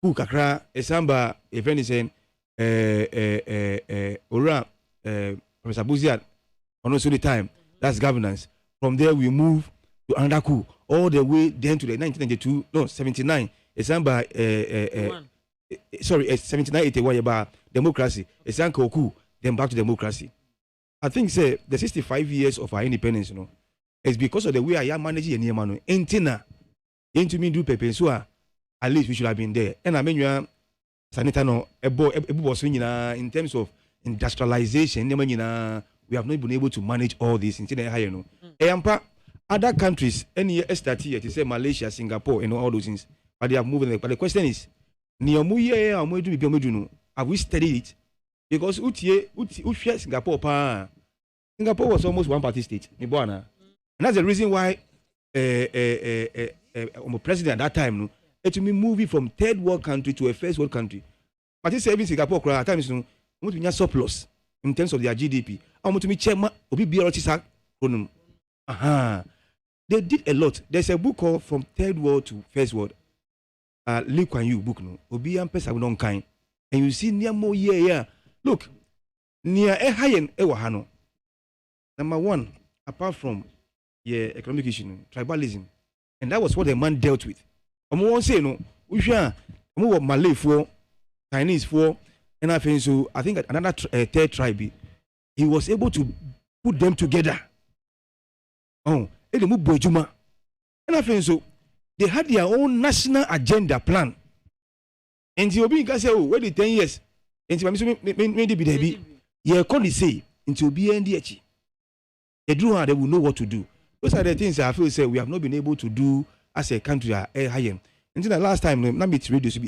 who kakra esamba if anything ora Professor Buziad on also the time. That's governance. From there we move to another coup all the way then to the 79 esamba 79-81 about democracy. Esanko coup then back to democracy. I think say the 65 years of our independence, it's because of the way I am managing any man. Entina, into me do pepe so at least we should have been there. And I mean you are sanitano in terms of industrialization, we have not been able to manage all this in higher other countries, any start here to say Malaysia, Singapore, and all those things, but they have moved. But the question is, have we studied it? Because Singapore was almost one party state. And that's the reason why president at that time to me moving from third world country to a first world country. But it's even Singapore at times surplus in terms of their GDP. They did a lot. There's a book called From Third World to First World. Lee Kuan Yew book and you see near more look, near a high Ewahano. Number one, apart from economic issue, tribalism. And that was what the man dealt with. Won't say no, we share Malay for, Chinese for, and I think so. I think another third tribe, he was able to put them together. And I think so. They had their own national agenda plan. And the Obi can say, oh, wait 10 years. And maybe be yeah, can say into BNDH. They will know what to do. Those are the things I feel say we have not been able to do as a country higher. Until the last time, let me read this.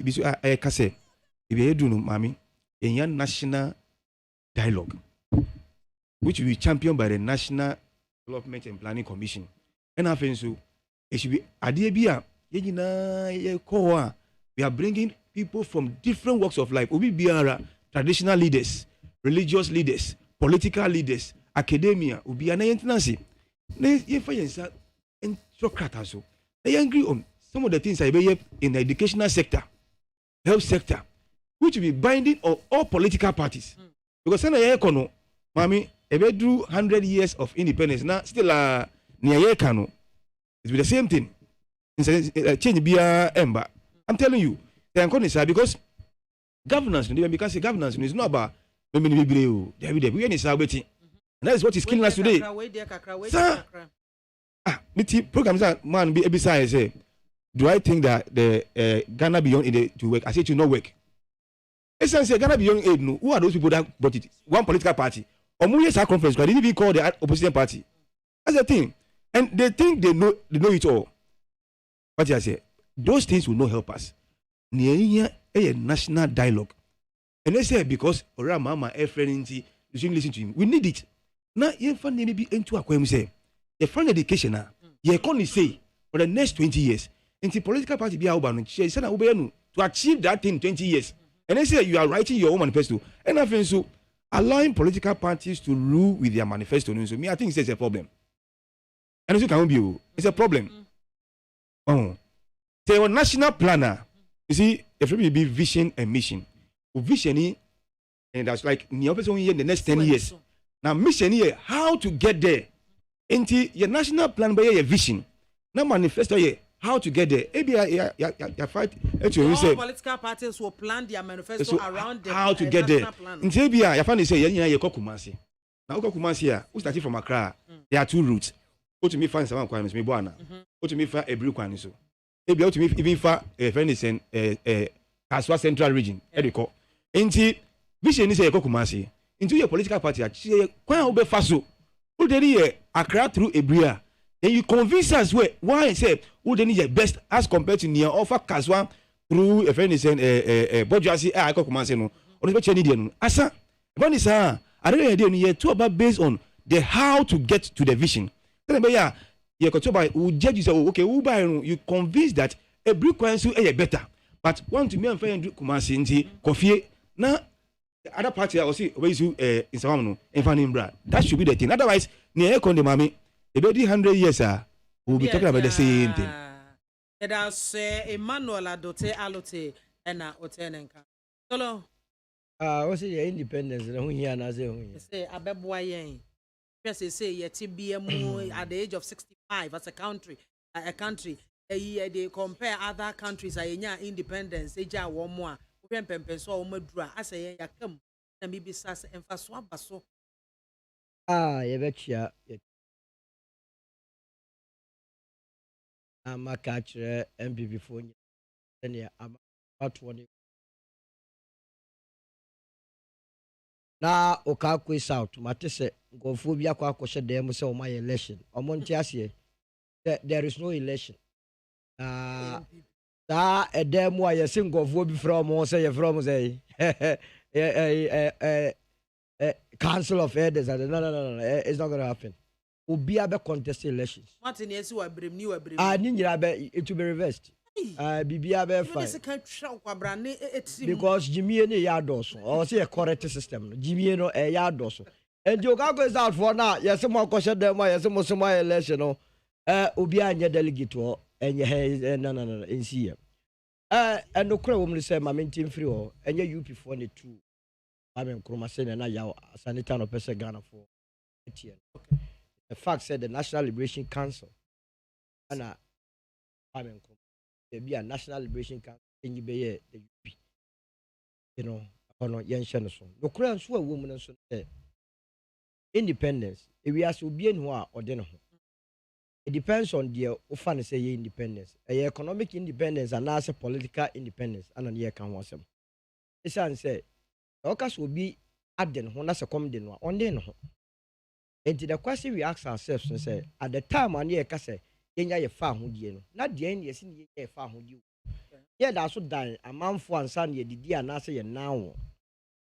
I can say, if you do, Mami, a young national dialogue, which will be championed by the National Development and Planning Commission. And I think so, it should be Adebia we are bringing people from different walks of life. Obi biara, traditional leaders, religious leaders, political leaders, academia, obi ana yentinansi. Ne yefa yensa entocrata so. I agree on some of the things I be in the educational sector, health sector, which will be binding on all political parties. Because sana ye kono, mami, ebe do 100 years of independence now still near ye kano. It will be the same thing. Change biya emba. I'm telling you, they are going because governance, because governance is not about we and that is what is killing us today. Sir, programs that man be besides say, do I think that the Ghana Beyond Aid to work? I say it will not work. Essentially, Ghana Beyond Aid, no, who are those people that brought it? One political party. Or Muye's conference, but they didn't even call the opposition party. That's the thing. And they think they know it all. What I say, those things will not help us. Near a national dialogue. And they say because Ora Mama a friend you shouldn't listen to him. We need it. Now you find maybe into a question say the foreign education now. You can say for the next 20 years. Into political party be urban. She said to achieve that in 20 years. And they say you are writing your own manifesto. And I think so allowing political parties to rule with their manifesto. So me, I think it's a problem. And it's a problem. Oh, they were national planner. You see, if it be vision and mission, vision, and that's like in the next 10 years. Now, mission here, how to get there. Into your national plan by your vision. Now, manifesto here, how to get there. Maybe you fight. All political parties will plan their manifesto around the how to get there. Into maybe you find say you Kumasi. Now, Kumasi, who started from Accra, there are two routes. Go to me find some requirements, me boana. Go to me find a brew so. Maybe out to me even for a friend is in Kaswa Central Region. Ediko. Into vision is a Kumasi. Into your political party, quite obe faso. Who then Accra through Ebria. Then you convince us why I say who then is best as compared to near offer Kaswa through a friend is in Bojuasi Kumasi no. Or the Chinese Asa. One is I don't know idea two about based on the how to get to the vision. You judge you say, okay, you convinced that a brick coin is better. But one to me and friend Kumasi coffee. Now, the other party I will see ways you in Samano and Fanimbra. That should be the thing. Otherwise, near Condemami, about 100 years, we'll be talking about the same thing. That's Emmanuel Adote Alote and Otenenka. Hello. What's the independence? Say, Abeboyen. Say yet BMO at the age of 65 as a country, they compare other countries independence. One more. I say ya come and maybe sas and faswabaso. You bet you. I'm a catcher MPP for you. Then yeah, I'm about 20. Na okakwe south matese ngofo bi akwa akoshe dem say o my election omonti ase there is no election edem wa yesi ngofo bi from say you from say council of elders no it's not going to happen obi abe contest elections martin yesi wa brem ni wa brem ni nyira be it will be reversed Bibia be fine because Jimmy ne ya doso or say a correct system Jimmy no e ya doso and you go is out for now yes mo kwose dem yes mo so my election no obi anya delegate o enye no nsi and no kra wo me say ma mentim free o enye UP for ne two amen kroma say na ya sanitary no person Ghana for okay the fact said the National Liberation Council ana amen there be a National Liberation Council in the UP. You know, upon young Shenson. No crown so a woman and so independence. If we are so be in or then it depends on the often say independence. A economic independence and also political independence and a year can was them. This and say, Ocas will be at then when that's a common on then. And to the question we ask ourselves and say, at the time on year Casse. Ye fa ho die no na de en ye se ne ye fa ho die ye da so dan amanfo ansa ne ye didi anase ye nan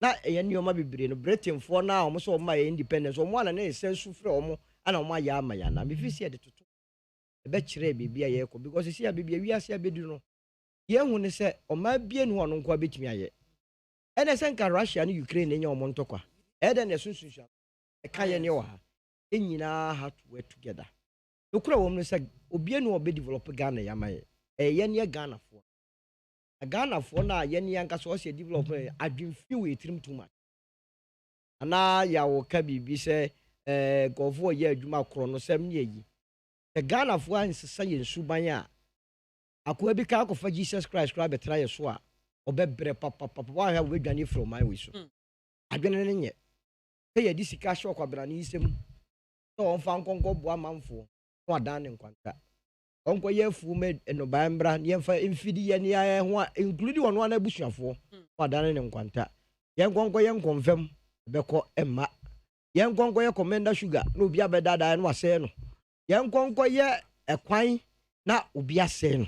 na ye ne oma bebre no Britain for na o so o ma independence o mo ana na esensu frɛ o mo ana o ma ya ama ya na me fi se de toto be kire bibia ye ko because see bibia wi ase abedu no ye hu ne se o ma bie no ono nko abetumi aye ene se nka Russia ne Ukraine enya omo ntokwa ede ne sunsunsu e ka ye ne wa ha enyina have to work together okura wo no se obie no obe develop Ghana yamaye ye ne Ghana fo Ghana fo na ye ne yanka so se develop adwemfi we trim too much ana ya wo ka bibi se gofo ye adwuma kro no sem ne yi the Ghana fo ansesa ye nsuban a akwa bi ka akofa Jesus Christ kra betra ye so a obebre papa wa ha we dwane from my way so adwene ne nye ye di sika hye okwabra ne isem so on fa nkonko bo amanfo no adan ne nkwanta onko ye fu me no bambra ne fa infidi ye ne ya ho include wono na busuafo no adan ne nkwanta ye nkonko ye nkonfem beko emma ye nkonko ye commander sugar no obi abedada no ase no ye nkonko ye ekwan na obi ase no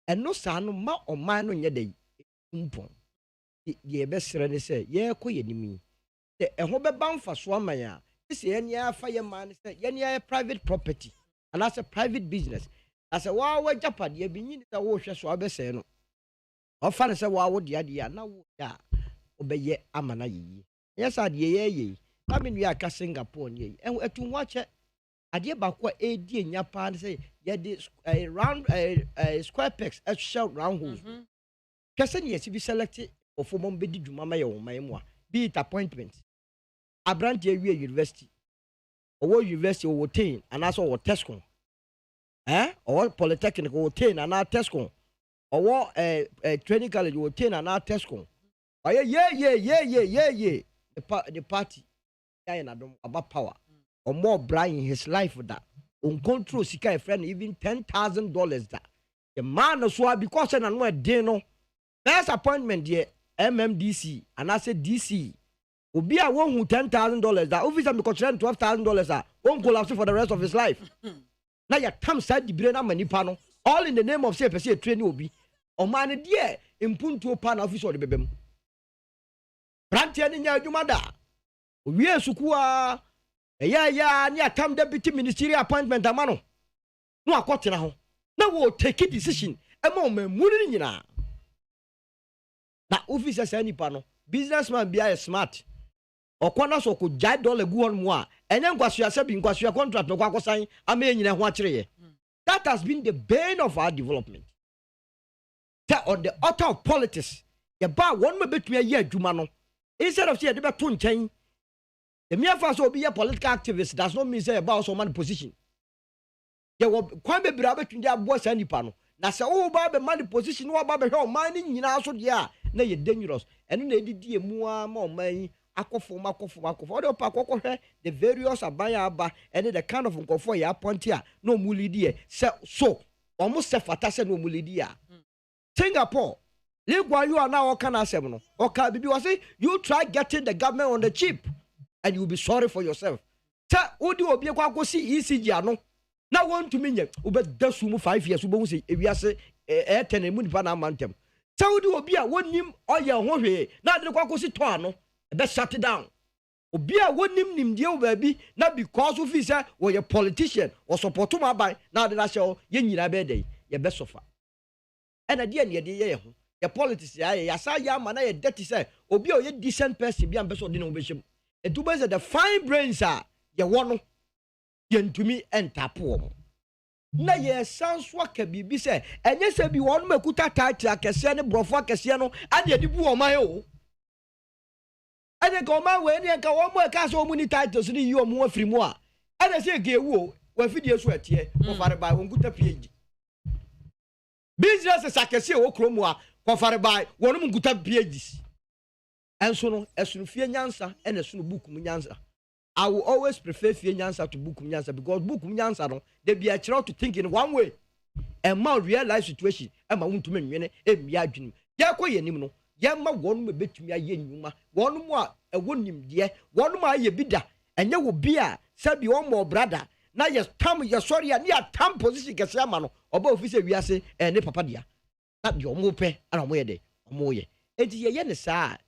eno sa no ma oman no nye dey mpon ye besere ne se ye koye nimi se eho beba mfa so amanya se ye ne afa ye man se ye ne private property and as a private business as a wa japad ye binyi se wo hwe so abese no ofa ne se wa wo dia dia na wo ya obeye amana yi yes ade ye amenu aka Singapore ne etu ho ache ade ba ko edi enya pa ne se ye de round square pegs a shell round holes kese ne ye bi select of mom be di dwuma ma ye wo man mu a be it appointment abrant ye university owo university owo ten anaso owo tescom owo polytechnic owo ten ana tescom owo training college owo ten ana tescom oye ye the party guy na dom about power or more blind in his life that on control sika a friend even $10,000 that the man so because na no dey no first appointment there MMDC and I said DC obi a won hu $10,000 that officer me consider $12,000 ah won collapse for the rest of his life na ya tam side di brain na manipa no all in the name of say person training obi o man there impuntu pa na officer de bebem brantia ni nya adwuma da owie sukua ya ni atam deputy ministerial appointment amano no akotena ho na wo take decision e ma o mamuru ni nyina na officer say nipa no businessman bia smart okwana so ko jai dollar gu on mo a enye nkwaso ase bi nkwaso contract no kwakosan ama enyina ho akire that has been the bane of our development on the altar of politics ye ba won me betumi aye adwuma no instead of say they be to nchen the mere fact so be a political activist does not mean say about some man position ye wo kwan be bra betumi abo sa nipa no na se wo ba be man position wo ba be hwe o man ni nyina so de a na ye dangerous eno na edidi emu a ma o man akofo o pa kokko the various abaya aba and the kind of nkofo ya appoint a no mu lead so almost se fata se no mu lead a Singapore Ligwa you are now can asem no oka bibi was say you try getting the government on the cheap and you'll be sorry for yourself ta odi obi kwakosi ECG ano na want to menye obeda sumu 5 years ubo say ewiase ten emu nipa na mantem ta odi obi a wonim oye ho hwe na de kwakosi to ano be shut down obi a wonim nimdie wo baabi na because of say we a politician or support ma ban na de na hye ye nyina be dey ye be sofa ena de ne de ye ho ye politics ya sa ya ma na ye dirty say obi a ye decent person bi am be so de no be hye eduba say the fine brains are ye wono ye ntumi entapo mo na ye sanso aka bibi say enye se bi wono makuta title akese ne brofo akese no ade de bu o man o ade ko man we ne ka wo mo ka so mu ni titles ni yi o mu afiri mu a ade se ge wu wa fidie so atie ko fare ba won kuta PhD business akese wo kromu a ko fare ba wono mu kuta PhD enso no esunu fie nyansa ene esunu book mu nyansa. I will always prefer fie nyansa to book mu nyansa because book mu nyansa no they be a child to think in one way and ma real life situation e ma wontu menwene e mi adwunu ya ko yenim no ya ma wonu me betumi aye nyuma wonu mu a e wonim de wonu ma aye bida enye wo bia sabi wo mo brother na ye tam ye sorry ani atam position kese ama no oba office wiase ne papa dia na de omo pe ana omo ye de omo ye enti ye ne saa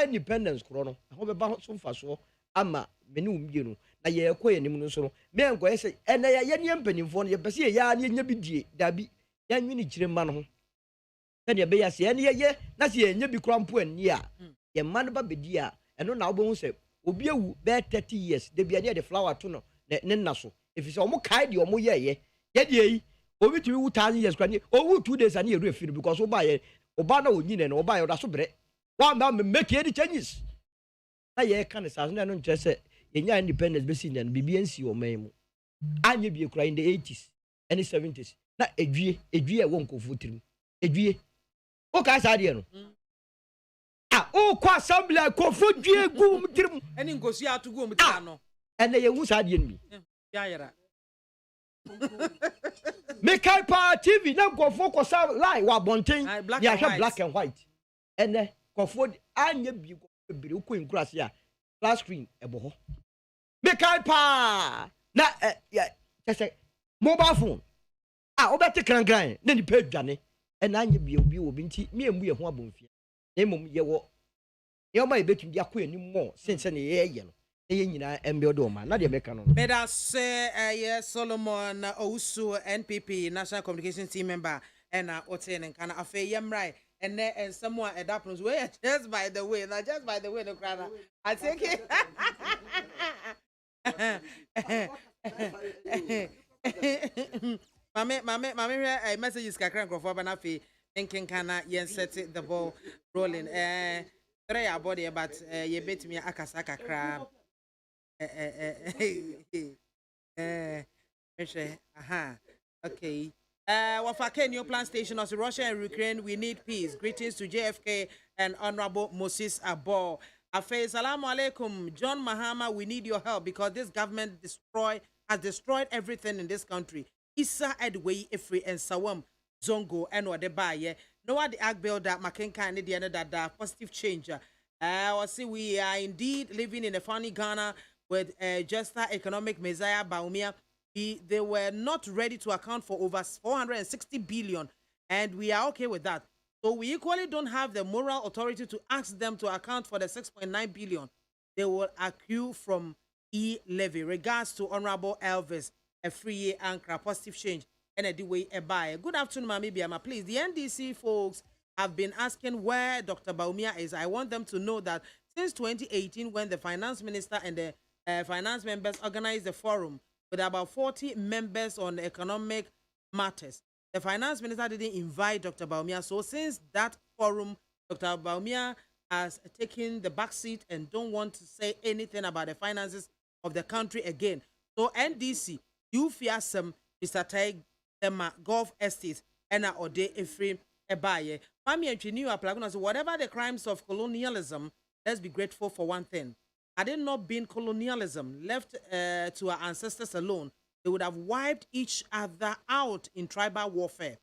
independence kro no ho be ba so mfa so ama meni umye no na ye ko ye nim no so no me enko ye se ene ye ne mpanimfo no ye pese ye ya ne nya bidie dabi ya nwini kire ma no ho sɛ be ya se ene ye na se ye nya bi krampo ani a ye ma no ba bedi a eno na obo hu se obi ewu be 30 years de bia de flower to no ne na so efi se omo kai de omo ye de yi obi tumi wu 1000 years kwani owu 2 days ani eru efiri because oba na onyine na oba ye da so bre wa ma make any changes na ye ka ne sa no no nche se yenya independence be si nyan bibia nsi o man mu anye bi ekura in the 80s and 70s na edwie e won kofu tirim edwie o ka sa de no o kwa assembly kofu dwie gu tirim eni ngosi atugu mu tira no ene ye hu sa de no ya yara me kai pa TV na kofu ko sa line wa bonten ya hwe black and white ene kofu anye bi ko bere ko inkurase a flat screen ebo ho me kai pa na ya kese mobile phone obeti kran na ni pa dwane na anye bi obi nti me emu ye ho abonfia na emom ye wo ye ma ebetum dia ko anim mo sense na ye no ye nyina embe do ma na de meka no beda se ye Solomon Owusu NPP National Communications Team member na ote ne kana afa ye mrai and someone at that point where just by the way no crana I think mame messages kakra nkofo ba na fe thinking kana yen set the ball rolling three your body but ye bet me akasa kakra okay. Wafake new plant station of Russia and Ukraine, we need peace. Greetings to JFK and Honorable Moses Abo. Afe, salamu alaikum. John Mahama, we need your help because this government has destroyed everything in this country. Issa Edway, Ifri, and Sawam, Zongo, and Wadebaye. No one the act builder, Makenka, and the other that positive change. See, we are indeed living in a funny Ghana with just economic messiah Baumia. They were not ready to account for over 460 billion, and we are okay with that. So we equally don't have the moral authority to ask them to account for the 6.9 billion they will accrue from e-levy. Regards to Honorable Elvis, a free anchor, positive change, and a way a buy. Good afternoon, Mami BIAMAH. Please, the NDC folks have been asking where Dr. Baumia is. I want them to know that since 2018, when the finance minister and the finance members organized the forum, with about 40 members on economic matters, the finance minister didn't invite Dr. Baumia. So since that forum, Dr. Baumia has taken the back seat and don't want to say anything about the finances of the country again. So NDC, you fear some Mr. Taig, the Gulf Estate, and Ode Efrem Ebaye. Family and New Aplaguna, so whatever the crimes of colonialism, let's be grateful for one thing. Had it not been colonialism left to our ancestors alone, they would have wiped each other out in tribal warfare.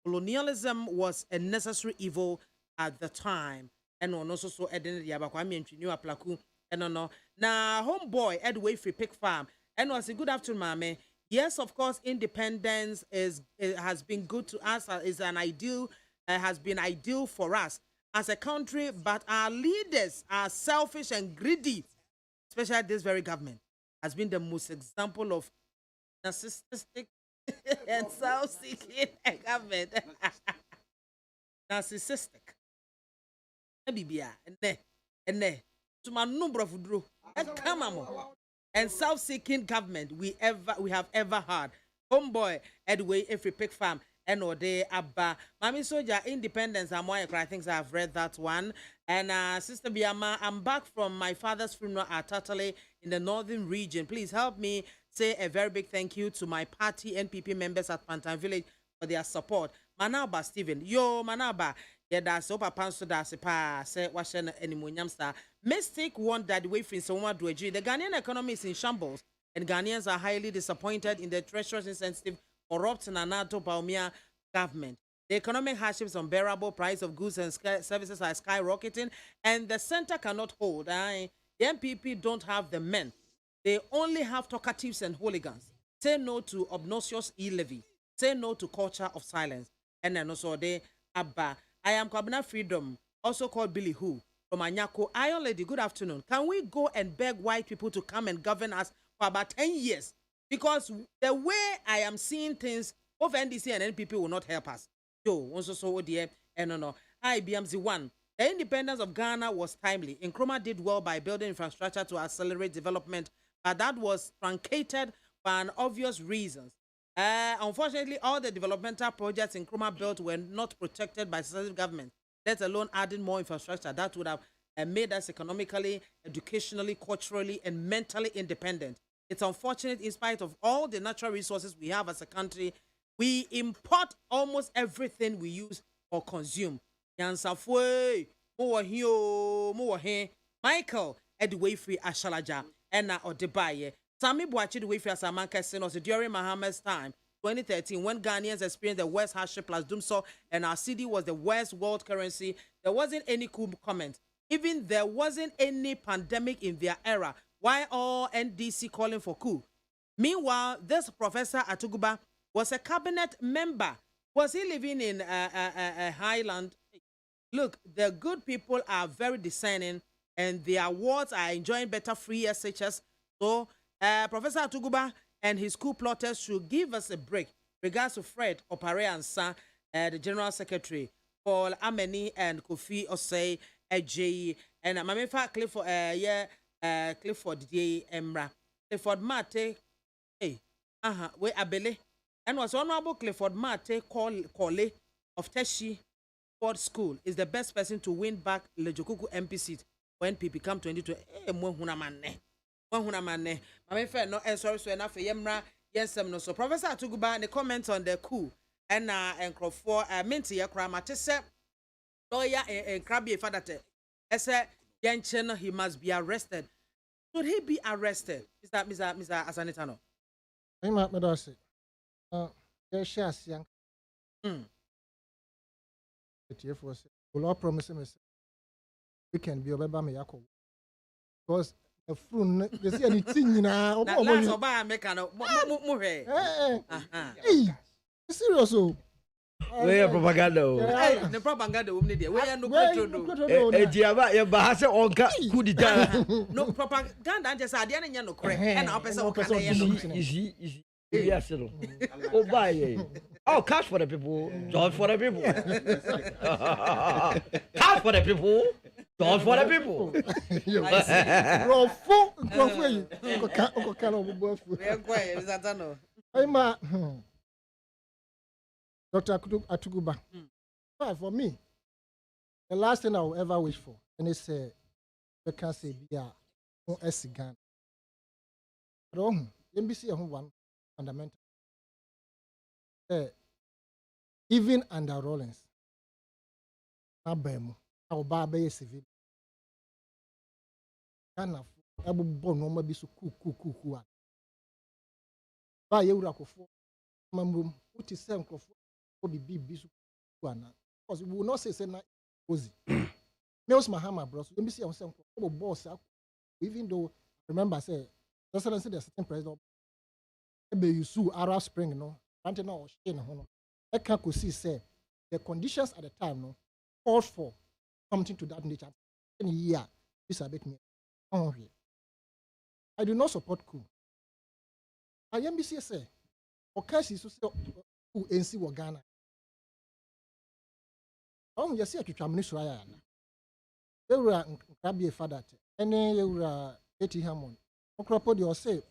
Colonialism was a necessary evil at the time. And also so identity abakwami and new aplaku and no. Now homeboy Edway free pig farm. And was a good afternoon, Mame. Yes, of course, independence has been good to us, has been ideal for us as a country, but our leaders are selfish and greedy. Especially this very government has been the most example of narcissistic and self-seeking government. Narcissistic. And self-seeking government we have ever had. Homeboy, Edway, every pig farm. Ode Abba Mami Soja Independence. I think I've read that one. And Sister BIAMAH, I'm back from my father's funeral at Tatale in the northern region. Please help me say a very big thank you to my party NPP members at Pantan Village for their support. Manaba Stephen, yo Manaba, yeah, that's Opa Panso that's pa say washen any star. Mistake one that way from someone do the Ghanaian economy is in shambles, and Ghanaians are highly disappointed in the treacherous, insensitive, corrupt and Anato Baumia government. The economic hardships, unbearable price of goods and services are skyrocketing, and the center cannot hold. The MPP don't have the men. They only have talkatives and hooligans. Say no to obnoxious e-levy. Say no to culture of silence. And then also they Abba. I am Kwabena Freedom, also called Billy Who, from Anyako. Iron Lady, good afternoon. Can we go and beg white people to come and govern us for about 10 years. Because the way I am seeing things, both NDC and NPP will not help us. Yo, also so dear, and no. Hi, BMZ 1. The independence of Ghana was timely. Nkrumah did well by building infrastructure to accelerate development, but that was truncated for an obvious reasons. Unfortunately, all the developmental projects Nkrumah built were not protected by successive government, let alone adding more infrastructure that would have made us economically, educationally, culturally, and mentally independent. It's unfortunate, in spite of all the natural resources we have as a country, we import almost everything we use or consume. Yansafwe, Michael, Edway Free Ashalaja, Enna or Debaye. Sami Boachi the way for Samanka Sinos during Muhammad's time, 2013, when Ghanaians experienced the worst hardship plus doomsday and our city was the worst world currency, there wasn't any cool comment. Even there wasn't any pandemic in their era. Why all NDC calling for coup? Meanwhile, this Professor Atuguba was a cabinet member. Was he living in Highland? Look, the good people are very discerning and their wards are enjoying better free SHS. So, Professor Atuguba and his coup plotters should give us a break. Regards to Fred Opare and San, the General Secretary, Paul Ameni and Kofi Osei, J. And Mamefa Clifford, Clifford D. Emra. Clifford Mate, we Abele. And was Honorable Clifford Mate Kole of Teshi Ford School is the best person to win back Lejokuku MP seat when NPP come 2020. Mamefa no sorry so enough for Yemra. Yes, no. So Professor Atuguba, the comments on the coup and Crawford Minty Yakra say lawyer and Krabby father said Yenchen he must be arrested. Should he be arrested? Is that Mr. Asanitano? I'm not Medossi. Yes, young. The law promises we can be over me because the fruit you see anything now. That's about mechanic. Serious. We are propaganda. The propaganda woman there. We are no control. You bahasa onka kudita. No propaganda. Just I didn't know correct. And our person is yes, oh, buy. Oh, cash for the people, job for the people. Cash for the people, job for the people. Dr. Atuguba. For me, the last thing I will ever wish for, and it's a vacancy be a Ghana. But NBC one fundamental. Even under Rollins, Abemo, our barber civil. Ghana, Abu Bono, be so cool. By Eurako for Mamboom, what is some of be bisu because we will not say na ozi Meos Mahama bros we see ourselves boss even though remember say excellency the certain president be you sue Arab Spring no ante na o shey na ho no e can go see say the conditions at the time no called for something to that nature in year this a bit me I do not support coup I am BC say okashi so say who NC wa Ghana. You see a twamini ya na. Ewura nkrabie father te. Ene ewura eti hamon. Okropo de o say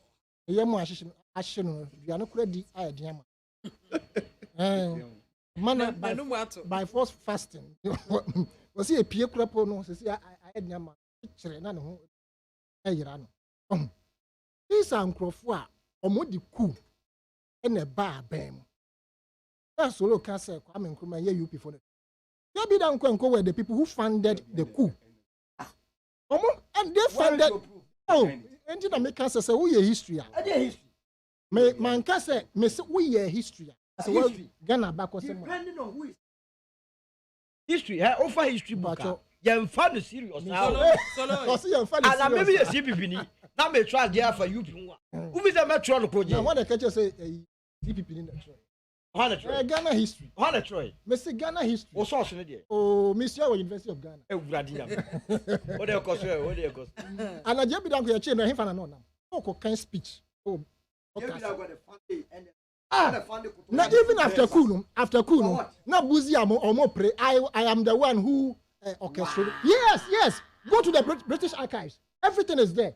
eyemu ahye no duane kura di ayedi ama. Man by force fasting. We see a pie kropo no say ayedi ama. Kire na ne ho ayira no. These are nkrofo a omodi ku ene ba abem. That's all can say. Kwame Nkrumah here UP for it. You be down where the people who funded the coup. And they funded. Oh, and you make us say we history. Me man can say me say we history. So well, Ghana back was depending on who is history. Over history book. You fun serious now. And I maybe a CPP. Now me try there for UP. Who is a metro project? Now what the catcher say CPP in the Ghana history. Troy. Mr. Ghana history. Oh, so oh, Monsieur University of Ghana. What do you cost? And I just be down here chain. I have no. talk kind speech. Oh, okay. Now even after Kuno, now Buzi Omo pray. I am the one who orchestrated. Yes. Go to the British archives. Everything is there.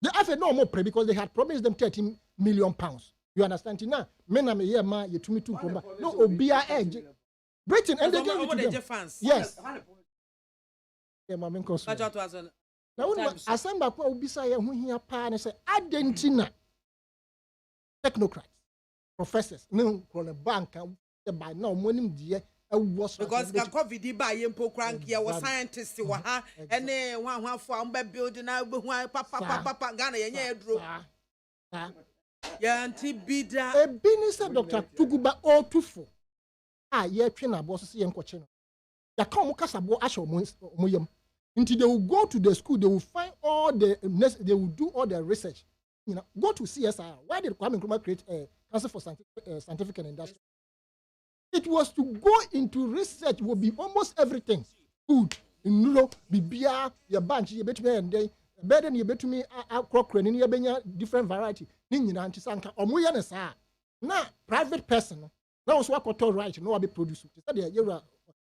The FA no more pray because they had promised them 13 million pounds. You understand? Now, men am here ma you to me too. No Obia edge. Britain and they gave it to them. Yes. Yeah, my main course. Now, Asamba kwa ubisa ya huhia pa ne say Argentina technocrats, professors, no from the bank by now money die was because the COVID by yempo crank ya was scientists wa ha ene wan for am building na be hu papa Ghana yenye edro ya anti bida e bini say Dr. Tuguba Otufo ye twe na boss se yenkoche no ya ka mo kasabo asho mo yam until they will go to the school, they will find all the, they will do all the research. You know, go to CSIR. Why did Kwame Nkrumah create a Council for Scientific and Industrial? It was to go into research, will be almost everything. Food, nulo, bibia, your bunch, you bet me and day, better than you bet me a crockery, and you different variety. Nina anti-sanka, or Muyanasa. Now, private person, now was what right, no, I'll be produced. You're a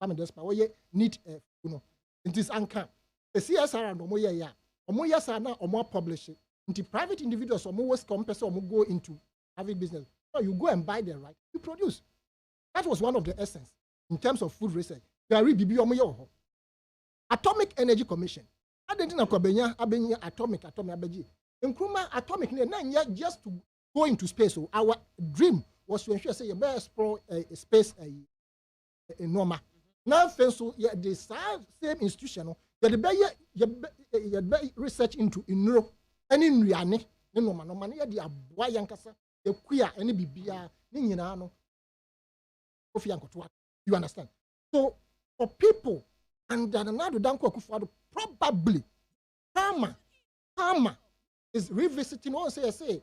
family despa, you need, you know. It is anchor. The CSR and Omoya Sana or more publishing. Into private individuals or more compass or go into private business. So you go and buy the right, you produce. That was one of the essence in terms of food research. Atomic Energy Commission. I didn't know Abenya atomic abeji. Nkrumah atomic just to go into space. So our dream was to ensure say you better explore space normal. Now, so the same institution, you research into neuro and in Riani, no man, the boy Yankasa, the queer, any bibia, Ninano, you understand? So, for people, and then another Danko Kufado, probably, Palmer is revisiting all say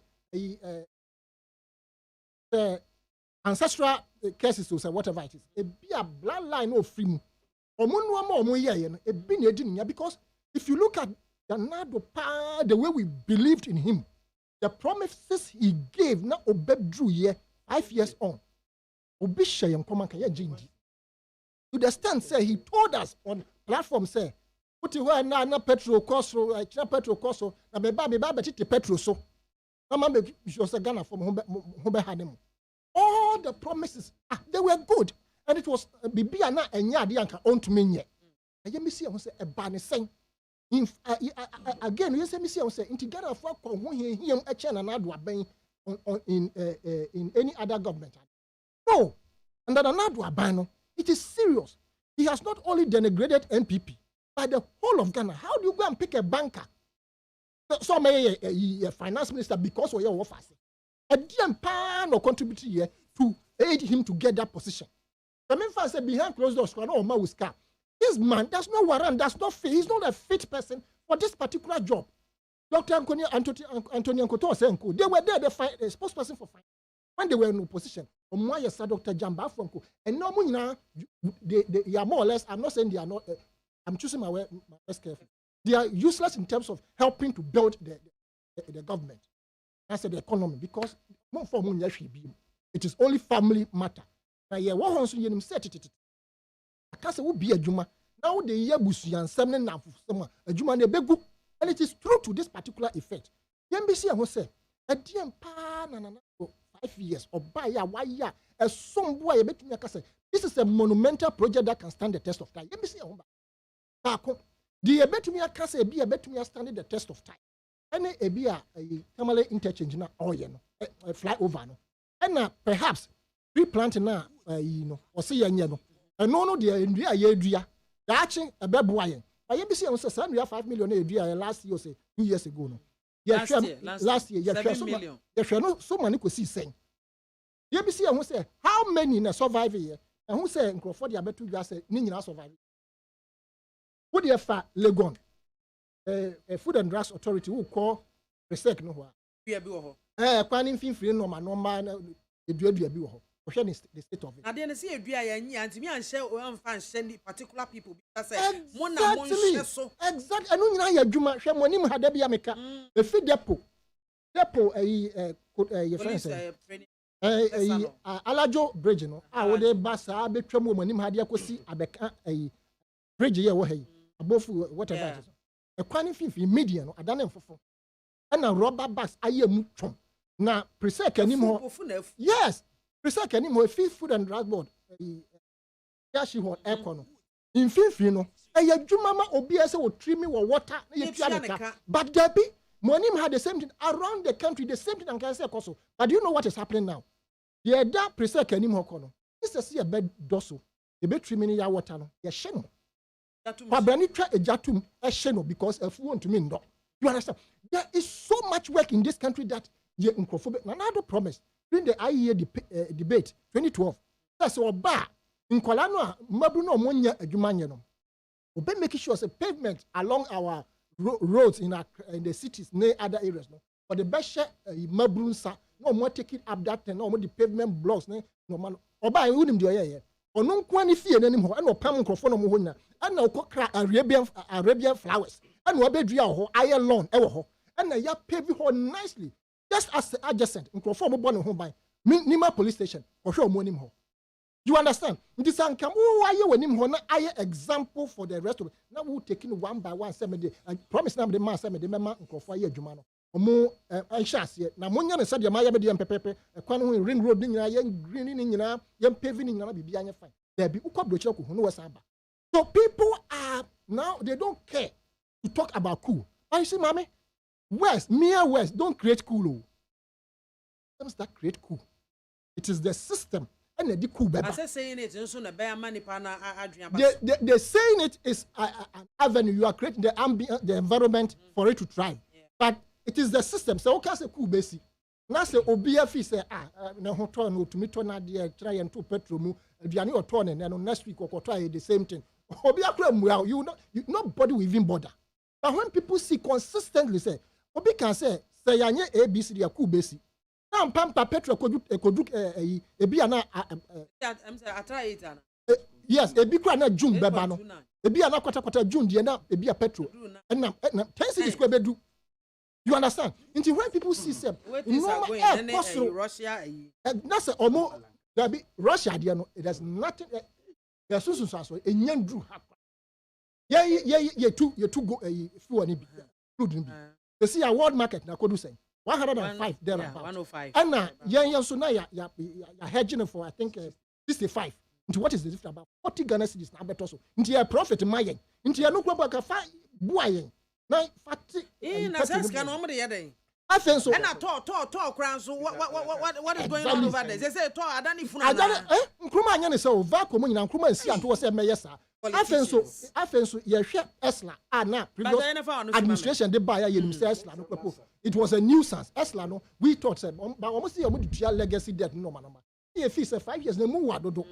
ancestral cases or whatever it is. It be a bloodline of free. Because if you look at the way we believed in him, the promises he gave now drew 5 years on. To the extent say he told us on platform say, put it where na petrol cost petrol cost na beba petrol so. Mama be just a Ghana from home. All the promises, they were good. And it was Bibiana and Yadianka on to me yet. I see a banner saying, again, you say, say, in together for him a channel in any other government. No, and that another banner, it is serious. He has not only denigrated NPP, but the whole of Ghana. How do you go and pick a banker? So may a finance minister because of your offers. A DM pan or contribute here to aid him to get that position. The main fact said behind closed doors, this man, there's no warrant, that's not fit. He's not a fit person for this particular job. Dr. Anthony Nkoto said, they were there, the spokesperson for finance. When they were in opposition, Dr. Jamba Franco, and no, they are more or less, I'm not saying they are not, I'm choosing my words carefully. They are useless in terms of helping to build the government. I said the economy because it is only family matter. Now, yeah, what wants you set it? I can't say, will be a Juma. Now, the year Busian, Semen, a Juma, and it is true to this particular effect. The NBC who said, a DM pan 5 years or by a wire, a some boy, this is a monumental project that can stand the test of time. NBC, the bet me a case be a bet me standing the test of time. And a be a thermal interchange now, or a flyover no. And perhaps replanting now, or say no. And no, dear, in the action a babuayan. I ABC on Sasan, we have 5 million last year, say 2 years ago. No. Last year, 7 million. If you know, so many could see saying. The ABC who say, how many in a survive here? And who say, for the bet to just say, Nina survive. What do you have Legon? A Food and Drugs Authority who call research no planning free no man the state of it. I didn't see a dry and me and share one fan send particular people because exactly. I know you Juma, Shamonim had a feed depot. depo your friends alajo bridge no wo dey basa betwam wo manim hade akosi abeka bridge ye wo hay abofu whatever kwani fifi media no adane mfofo na rubber bags ayemu twom na presec anim ho yes presec anim ho food and drug board yashi ho econo infifi no dwuma ma obi ese wo trimi wo water na ye tuaneka but debi monim had the same thing around the country the same thing and can say koso but do you know what is happening now the da presec anim ho kono this is a bed doso e be trimi ni ya water no ye hye no Pabrani try a jatum esheno because if you want to mean no. You understand? There is so much work in this country that you uncrophobic. Another promise during the IEA debate 2012. That's our bar in Kolano Mabuno Monya Jumanyano. We'll making sure a pavement along our roads in the cities near other areas. No, but the best Mabrunsa no more taking up that no more the pavement blocks. No man. Oba unim the Ono kwani fie nanim ho ana opam microphone mo ho nya ana okokra Arabian flowers ana obedua ho iron lawn e wo ho ana ya pave ho nicely just as adjacent microphone mo bo ne ho ban Nima police station ohwe omo nim ho. You understand? This ankam wo aye wanim ho na aye example for the rest of it. Now we taking one by one 7 day. I promise na the man 7 day mema microphone aye adwuma no. Omo anhyase na monya ne sade ma ya be de pepepe ekwan ho ring road ni nyina ye green ni nyina ye paving ni nyina bibia anya fine there be ukobrochire ko no wesa aba. So people are now they don't care to talk about cool. And you see mommy West don't create cool. Systems that create cool. It is the system and the cool beba. I say saying it so na BIAMAH nipa na adwuan ba. They saying it is an avenue you are creating the environment for it to thrive. But it is the system. So okay say cool basi. Na say obi afi say na ho to no tumi to na de try and to petrol mu aduane oto ne no next week okoto the same thing. Obi akra mu you nobody will even bother. But when people see consistently say obi can say yanye ABC dia cool basi. Na pampa petrol kodu ebi ana I'm say I try it ana. Yes, ebi kwa na June beba no. Ebi ana kwata June de na ebi a petrol. Na 10 cities kwa bedu. You understand? Until when people see them, Russia, that's almost Russia. There's nothing. There's so a young Drew. Yeah. Two go food. You see a world market na kodu say 105 there about 105. And now yeah so now ya hedging for I think 65. Into what is the difference about 40 Ghana cedis na better so. Into a profit mayen. Into no kwa ka fa buayen. Na fati na sense can no dey dey. I think so. And I talk crown so what is going on over there? They say talk adani funa na. Nkruma anya ne say o va komo nyina nkruma nsi anto say meye sa. I think so ye hwe Esla na previous administration dey buy ye nim say Esla no kwepo. It was a nuisance. Esla no we thought say but almost see omo tua legacy debt no man. Ye fee say 5 years na mu wa dodo.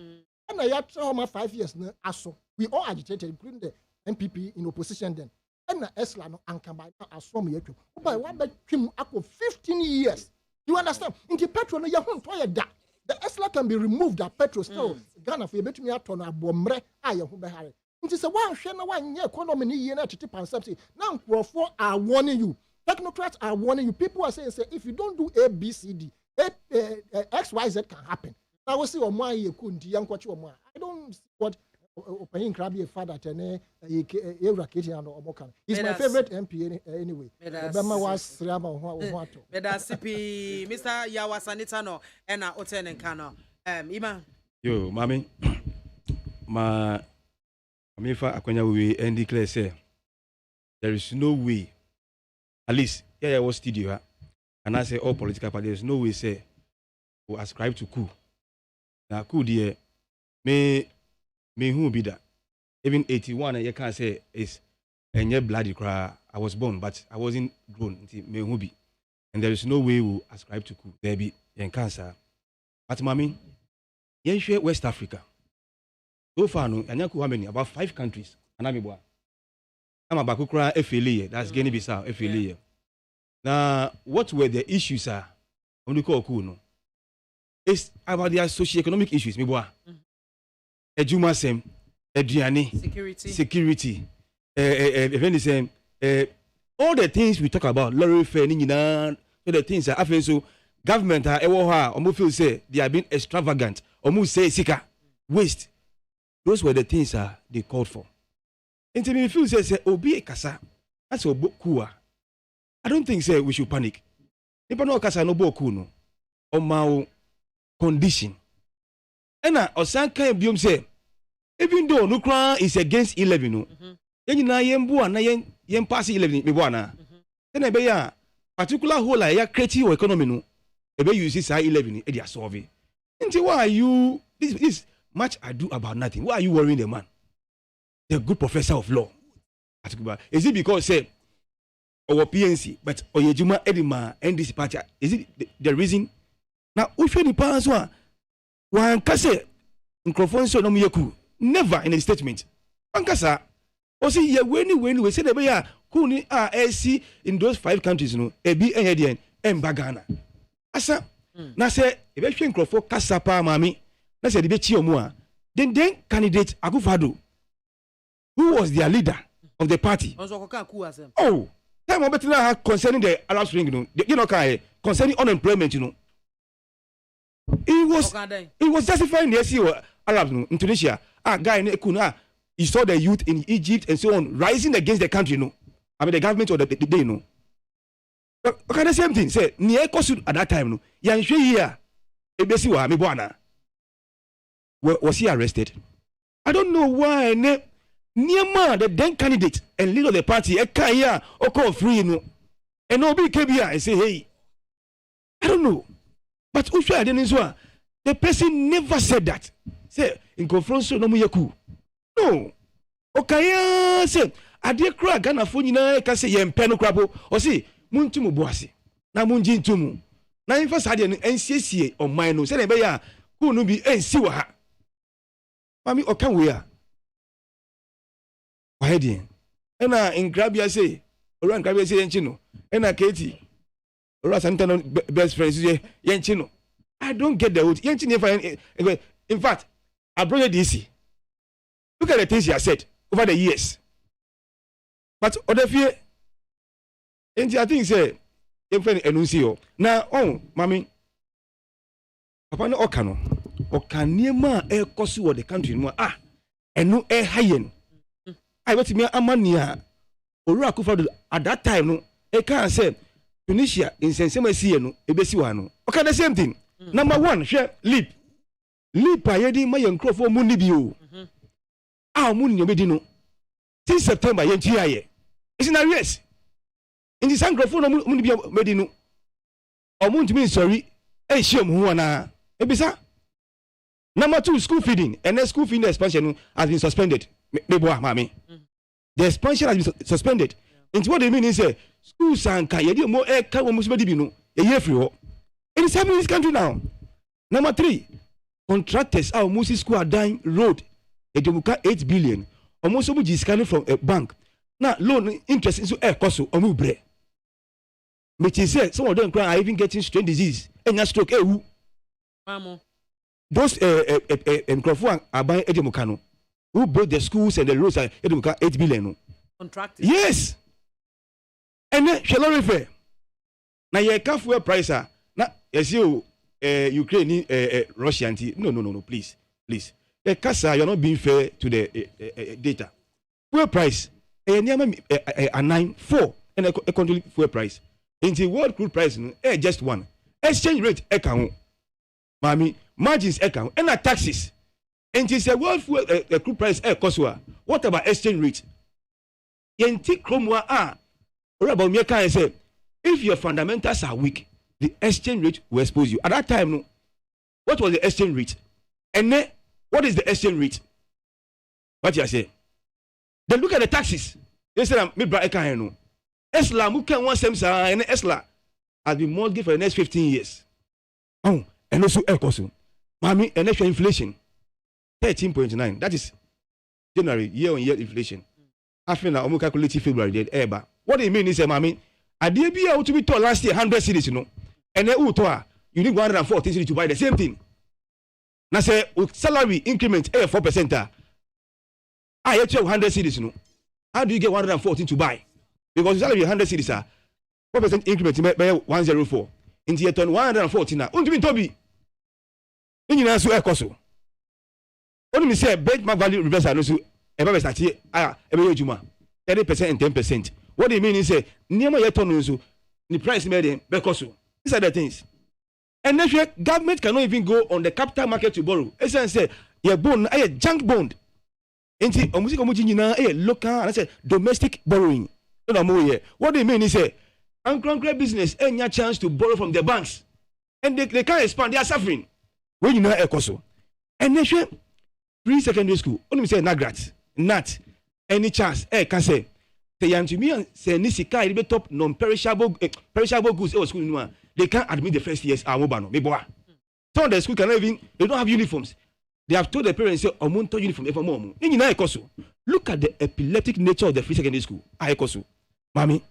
And I try home 5 years na aso. We all agitated including the MPP in opposition then. And Esla no ankamba asrom yetwem. Oba wa betwem akọ 15 years. You understand? Inti petrol no ye ho nto ye da. The Esla can be removed that petrol still Ghana for betumi ato no abomre aye ho behare. Inti se wan hwe na wan ye economy ni ye na tete pansam na nkrofo are warning you. Technocrats are warning you. People are saying say if you don't do A B C D XYZ can happen. Now we see omo aye ku ndi yankwachi omo. I don't see what Open Krabby father tene Evrakiti and Omokan. He's my favorite MP anyway. Obama was Rama Wato. Medasipi Mr. Yawasanitano and Oten and Kano. Ima. Yo, Mami. Ma Amifa Akwanya we and declare say there is no way, at least here I was studio, and I say all political parties, there's no way say who ascribe to coup. Now coup dear me who be that? Even 81, you can't say is and yet bloody cry. I was born, but I wasn't grown. Me who be, and there is no way we ascribe to coup. There be in cancer. But mommy, you share West Africa. So far, no, and how many? About 5 countries. And I'm about to cry FLA. That's Guinea Bissau, FLA. Now, what were the issues? On the call, no. It's about their socio-economic issues. Me boy. Ejuma sem, eduane, security, all the things we talk about, lorry fare, the things I feel so government almost feel say they are being extravagant, almost say sika waste. Those were the things they called for. And to me feel say obi kasa that's a book. I don't think say we should panic. If no kasa no boku no on my condition. And osan kan biom say even though Nukra is against 11 no. Yen na yembu na yen pass 11 me bo na. Then e be ya particular hole ya create your economy no. E be use say 11 e dey solve. Nti why are you this much ado about nothing? Why are you worrying the man? The good professor of law. Is it because say our PNC but oyejuma edima NDC party? Is it the reason? Now if any parents one can say microphone so no yeku never in a statement. Ankasa o see ye we say the be ya kuni AC in those 5 countries no e bi enye en bagana. Asa na say e be hwe microphone kasa pa mami na say de be chi omu a then candidate AKWAFO who was their leader of the party. Oh, time about concerning the Arab Spring, you know, concerning unemployment, you know. It was justifying the SEO Arabs in Tunisia. Guy in Kuna, he saw the youth in Egypt and so on rising against the country, you know. I mean the government or the day, you know. But okay, the same thing. Say near Kosu at that time, no. Yan here, Ebesiwa, Mibwana. Was he arrested? I don't know why. Niema, the then candidate and leader of the party, Ekaya, Oko free, no. And nobody came here and say, hey, I don't know. But Usha Adenizwa, the person never said that. Say, in confrontation, no muyaku. No. Okaya said, Adia crack, Ghana Funina, can say, Yem Peno Crabo, or see, Muntumu Boasi, Namunjin Tumu. Now, if I had an NCCA or mine, say, Beya, who no be NCWA. Mami, Okan we are. Wahedi ena Nkrabia say ora Nkrabia say yenchino ena Katie ora Santana best friends say yenchino. I don't get the word yenchino. In fact I brought it easy. Look at the things he has said over the years, but other fear and I think say your friend enuncio now mami papa no okano okaniema e kosu the country no enu e hayen. I went to me Amania or AKWAFO at that time. No, I can't say Tunisia in Sensema no, Ebesiwano. Okay, the same thing. Number 1, share leap. Leap, I had my young crop for Munibio. Our Munio Medino. Since September, Yentia. It's in a race. In the Sangrafon Munibio Medino. Or Munt mean sorry, a shame Huana. Ebisa. Number 2, school feeding. And the school feeding expansion has been suspended. Mami. The expansion has been suspended. And what they mean is schools and Kayedi more air cover Musbedibino, a year free. It is happening in this country now. Number 3, contractors our Musi school are dying road. A demuka 8 billion. Almost so is coming from a bank. Now loan interest into air cost or move bread. But he said some of them are even getting strange disease and stroke. Those microphone are buying a demukano. Who built the schools and the roads are 8 billion. Contracted. Yes. And then shall I refer? Now you can't fuel price. Now as you Ukraine Russian no please. Kasa you're not being fair to the data. Fuel price a 9.4 and a country fuel price. In the world crude price just one. Exchange rate account. Mami margins account and taxes. And it's a world fuel crude price koswa. What about exchange rate? Yenti kromwa or about me can say if your fundamentals are weak, the exchange rate will expose you. At that time, no, what was the exchange rate? And then what is the exchange rate? What you say? Then look at the taxes. They said I'm mid no. Esla muka one semsa and Esla has been mortgaged for the next 15 years. Oh, and also koso. Mami, and extra inflation. 13.9. That is January year-on-year inflation. After now, we calculate February. What do you mean is, Mami, I did be able to be told last year 100 cities, you know, and then you need 114 cities to buy the same thing. Now say with salary increment 4%. I have 100 cities, you know. How do you get 114 to buy? Because salary 100 cities 4% increment by 104. Into your turn 114 now. Untimi Toby. In your answer, Ecoso. Only say benchmark value reversal no so eba start here ebe juma 30% and 10%. What they mean is say near my turn so the price made because these are the things. And then government cannot even go on the capital market to borrow. Essence say your bond a junk bond. Enti omusi komuji nyina local and I say domestic borrowing. No more here. What they mean is say uncronkred business any chance to borrow from the banks. And they can't expand, they are suffering. When you know Ecoso. And then pre-secondary school, only say Nagrat, Nat, any chance, can say, say to me and say Nisika, it be top non-perishable perishable goods or school. They can't admit the first years are mobile. Some of the school cannot even, they don't have uniforms. They have told the parents, say, Omunto uniform, if more. Look at the epileptic nature of the free secondary school. Ekosu. Mami.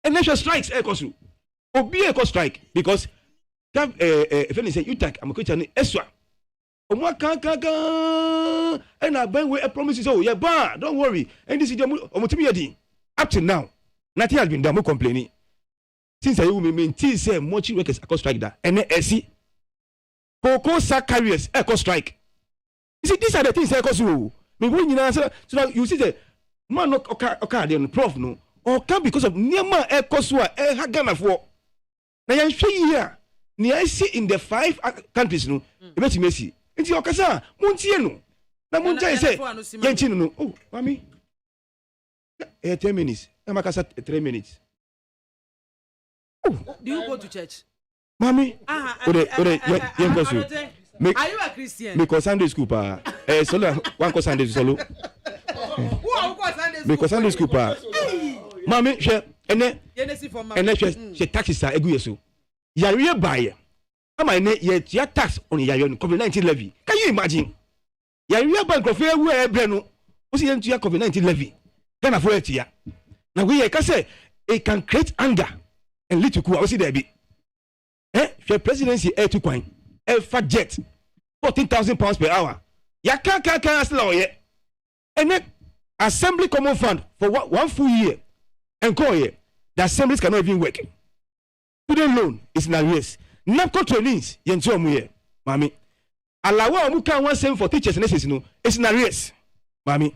And national strikes, Ekosu. Obi Eko strike, because if any say, you take, I'm going to Eswa. And I bang with a promise, oh, yeah, don't worry. And this is the up to now, nothing has been done, more complaining. Since I will maintain say much workers eco strike that, and then see Cocoa sack carriers eco strike. You see, these are the things eco so. But when you answer, so you see the man no okay, prof no, or come because of Nema eco so Hagana for. Now you see here, I see in the 5 countries no, bet you Messi. It's your casa, Montieno. Now Montia say, Yanchino no. Oh, mommy. 10 minutes. I'm a casa 3 minutes. Do you go to church? Mommy. Are you a Christian? Because Sunday school pa. Solo one Sunday solo. Because Sunday school pa. Mommy, she ene she taxes are egu yeso. Yare buy. Am I ne ye tax on yare COVID-19 levy. Can you imagine? Yare bank of where breno. Osi yentu ya COVID-19 levy. Can afford it ya. Now we can say it can create anger and lead to coup. Osi there be. The presidency air to coin. Alpha jet. 14,000 pounds per hour. Ya can't slow yet. And then assembly common fund for 1 full year. And call here. The assemblies cannot even work. Student loan is in arrears. NAPCO trainings, yentu omuye. Mami. Alawa omuka 1 for teachers and nurses no. It's in arrears. Mami.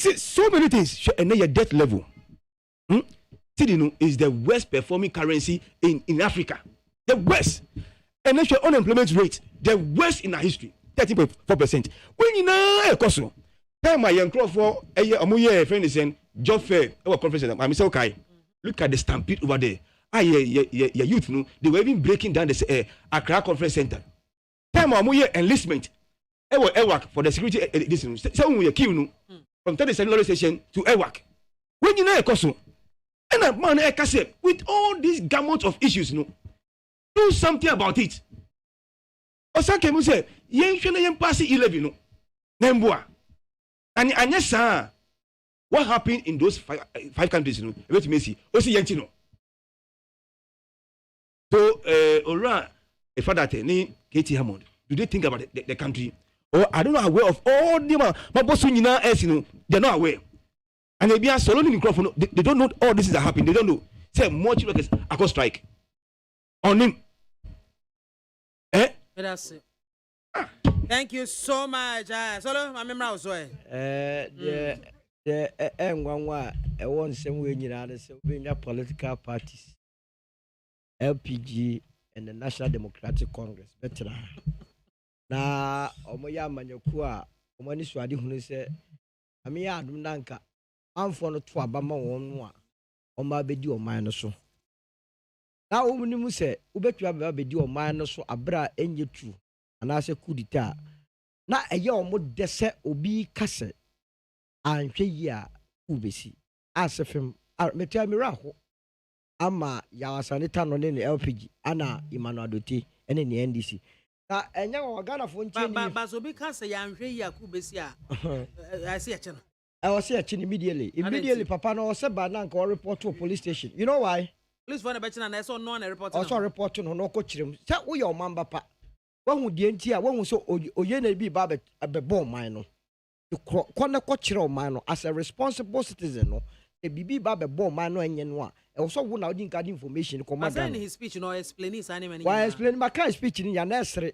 See, so many things. And then your debt level. Tidino is the worst performing currency in Africa. The worst. And then your unemployment rate, the worst in our history, 13.4%. When you know, Koso, time my young crop for a year, friend is saying, job fair, our conference, I'm so okay. Look at the stampede over there. Your youth, no, they were even breaking down the Accra Conference Center. Time my enlistment, work for the security edition. So we are killing from 37 station to work. When you know, Koso, and a man, with all these gamut of issues, no. Do something about it. Osaka mu say, yen hwe na yen pass 11 no. Nemboa. And yes sir. What happened in those 5 countries no? Wait me see. Osi yen no. So ora if that ni Katie Hammond, do they think about the country? Or I don't know aware of all the mabosu nyina else no. They're not aware. And they be solo in microphone. They don't know all this is happening. They don't know. Say much workers are strike. On him. That's it. Thank you so much. Solo, I remember also. The N11 won some way in political parties, LPG and the National Democratic Congress. Better now, Omoya Manyokua, Omani Swadi, who said, Amia Dundanka, I'm for the Twabama 1 on my video minus so. Now, when you say, Ubet you have a video minus so abra and you true, and I say, Kudita. Now, a young would desert obi cassette, and pay ya, Ubesi. As a film, Metia Miraho. Ama Yawasanita on any LPG, Anna Imanodote, and in the NDC. Now, and young Ghana for Basobi can't say, I'm here, Kubesia. I see a channel. I was here immediately. Papa no said by now go report to a police station. You know why? Please find a better and I saw no one report. I saw a report to no coach him. Say who your man papa. One would the entire one who saw Oyene be babet at the bomb mino. You corner coach your man as a responsible citizen. bibi ba be bomb man no enye no a e so wo na odi nka information ko ma in his speech no explain his anime. Why explain my kind speech ni ya na esre.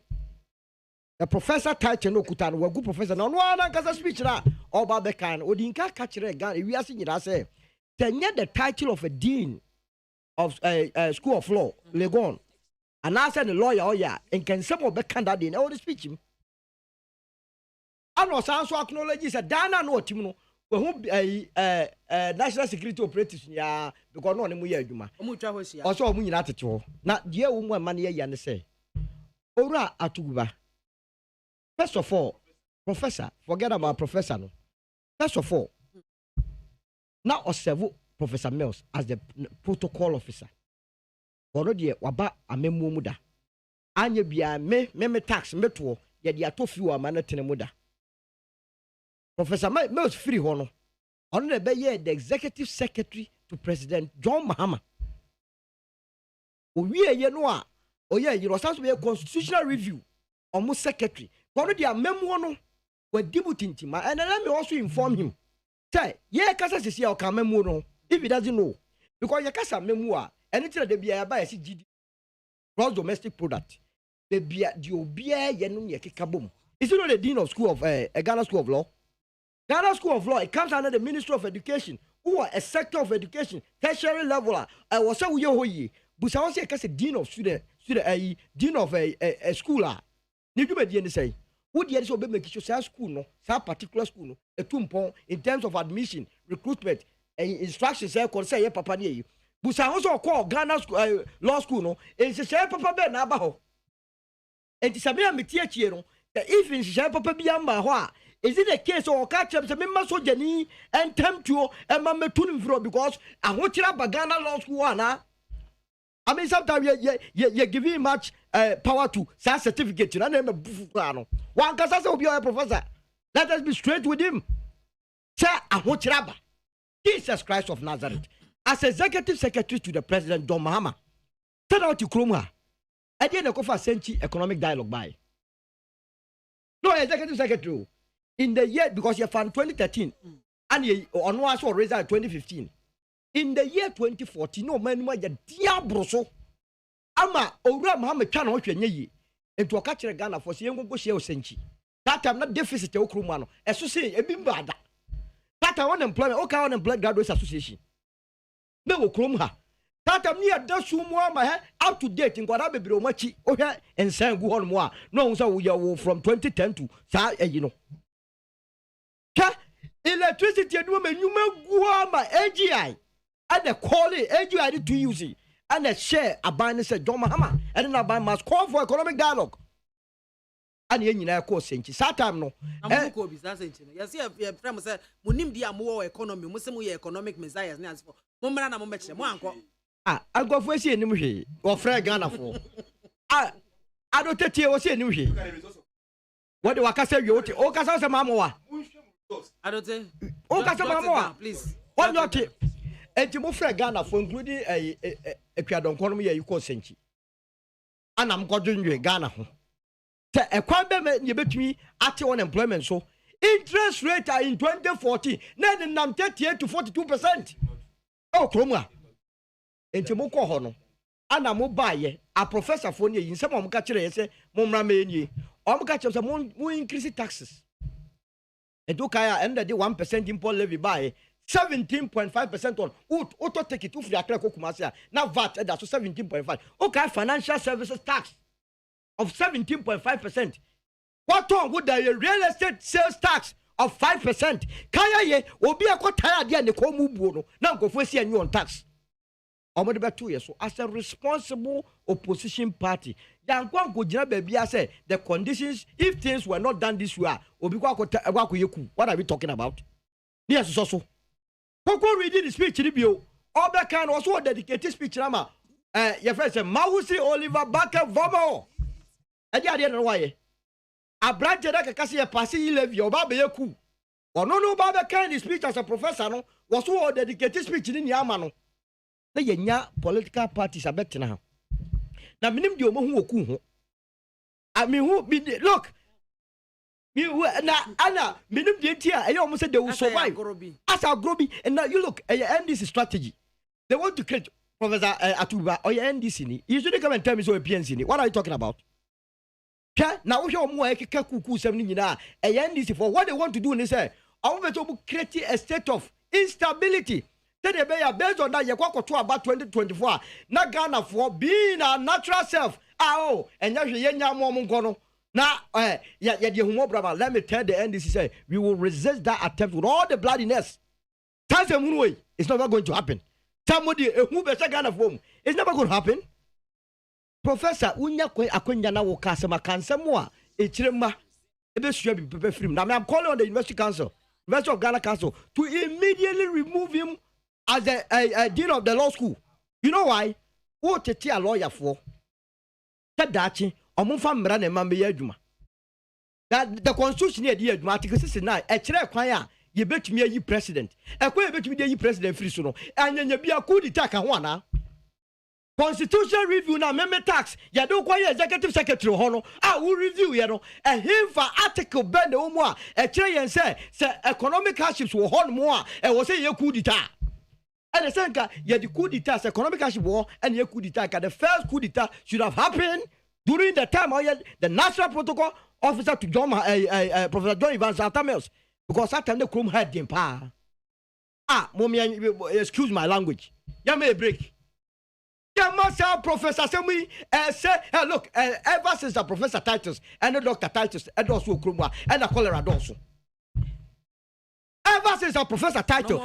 The professor title no kuta no wagu professor no na kasa speech na oba be kan odi nka ka kire Ghana wi ase nyira say tenye the title of a dean of school of law Legon and I said the lawyer oh yeah and can some be kan that in all the speech him and was also acknowledge say Dana no team no we hu national security operatives ya because no mu ya adwuma also mu nyina tete ho na de wo mu ma ne ya ne say owura atuguba. First of all, professor, forget about professor. No. First of all, now observe Professor Mills as the protocol officer. Already, waba amemu muda. Anye biya me tax metuo ye di atofi wa manetene muda. Professor Mills free hono. Ono ne be the executive secretary to President John Mahama. Owie ye no a oye you was be a constitutional review almost secretary. Already a memo no we debuting ma and let me also inform him. Say, yeah, kasa sisi ya ka memo no if he doesn't know. Because ya kasa memo a anything that be buy a GD gross domestic product. The bia the obia ye no ye keka bom. Is it not the dean of school of Ghana School of Law? Ghana School of Law, it comes under the Ministry of Education, who are a sector of education, tertiary level. I was say we hoyi. Busa was say kasa dean of student dean of a school. Need you be say would yet so be make sure school no some particular school no a tumpon in terms of admission recruitment and instructions say say papa near you busa also call Ghana law school no and say papa be na ba ho and sabia metie chie no if in say papa BIAMAH ho is it the case or catch them say me so jani and tempt you and ma metun fro because I want to Ghana law school na I mean, sometimes you're giving much power to that certificate. You know, one can say, "Be a professor." Let us be straight with him. Say, I want to Jesus Christ of Nazareth as executive secretary to the President John Mahama. Turn out to Kroma. I didn't go for century economic dialogue by. No executive secretary in the year because you found 2013 and you on was raised in 2015. In the year 2014, no man was a diabroso. Ama Owura Muhammad Chan ho hwenye yi. Ento ka kire Ghana for say ngo share osenchi. That time na deficit e okruma no. Eso say ebi mbada. That time unemployment, okay unemployment graduates association. Na wo krom ha. That time ni ada sumu ama he up to date ngwada bebre o machi. O hwe ensan gu hono mo a. No unsa wo from 2010 to sa eyi no. Ka electricity enu ma nyuma gu ama AGI. And the quality AGI to use it. And the share a band said John Mahama. And then a band must call for economic dialogue. And yen you know course Satam no. I'm go be that sense. You see your friend say munim dia mo economy, mo se mo economic messiahs na asfo. Mo mra na mo meche mo anko. Agofo esi enim hwe. Wo frɛ Ghana fo. Adotetie wo se enim hwe. What do wakasa wi wote? O kasa se mamo wa. Adote. O kasa mamo wa. Please. What not? Enti mo frɛ Ghana for including ekwadonko no ye ko senchi. Ana mkodunwe Ghana ho. Te ekwan be me betumi ate unemployment so interest rate in 2014 na nam 38 to 42%. Oh kroma. Enti mo ko ho no. Ana mo baaye a professor for ne yin se mo ka kire ye se mo mra me nie. O mo ka kire se mo increase taxes. Edukaya end the 1% import levy by 17.5% on auto take it to free akreko kumase na VAT that's 17.5. Okay, financial services tax of 17.5%. What on would the real estate sales tax of 5%? Kaya ye obi akotaya dia ne ko mu buo no na nkofo esi anyu on tax. Omo de 2 years so as a responsible opposition party yankwa go gina bia say the conditions if things were not done this way obi kwa yeku. What are we talking about? Yes so Poko reading the speech review. Obekan also dedicated speech nama. Your friend said Mausi Oliver Baker Vomo. I didn't know why. A branch that kasi a passy levy or baby ku. Or no Babekan speech as a professor no was so dedicated speech in Yamano. The Yenya political parties are better now. Now minim di omo hu oku ho. I mean who be look. Anna, minimum here, I almost said they will survive. As a groby, and now you look at your NDC strategy. They want to create Professor Atuba or your NDC. You should come and tell me so a PNC. What are you talking about? Now we show more Kuku 70 a NDC for what they want to do in this. I want to create a state of instability. Based on that, you talk about 2024. Not Ghana for being a natural self. And now now, let me tell the NDC say we will resist that attempt with all the bloodiness. It's never going to happen. Somebody who better Ghana form. It's never going to happen. Professor, unya akwenya na wokasema kansemwa echirema ebe sure be free. Now I'm calling on the University Council, University of Ghana Council to immediately remove him as a dean of the law school. You know why? Who tete a lawyer for? Tadachi omunfa mra na mambe adwuma. That the constitution here the adwuma article 69 e kire kwan a ye betumi ayi president. E kwa ye betumi ayi president free so no. Anyanya bia coup d'etat ka ho ana. Constitutional review na meme tax ya do kwa executive secretary hono who review ye no him for article bend the omo a kire yen say economic hardships wo hono mo a wo say ye coup d'etat and the senka ye the coup d'etat economic hardship wo and ye coup d'etat the first coup d'etat should have happened during the time of the national protocol officer to John Professor John Evans Atamels because that time the chrome had him pa mommy excuse my language ya may break. Professor Semi say, look, ever since the Professor Titus and the Dr. Titus and also Krumwa and the cholera also. Ever since the Professor Titus,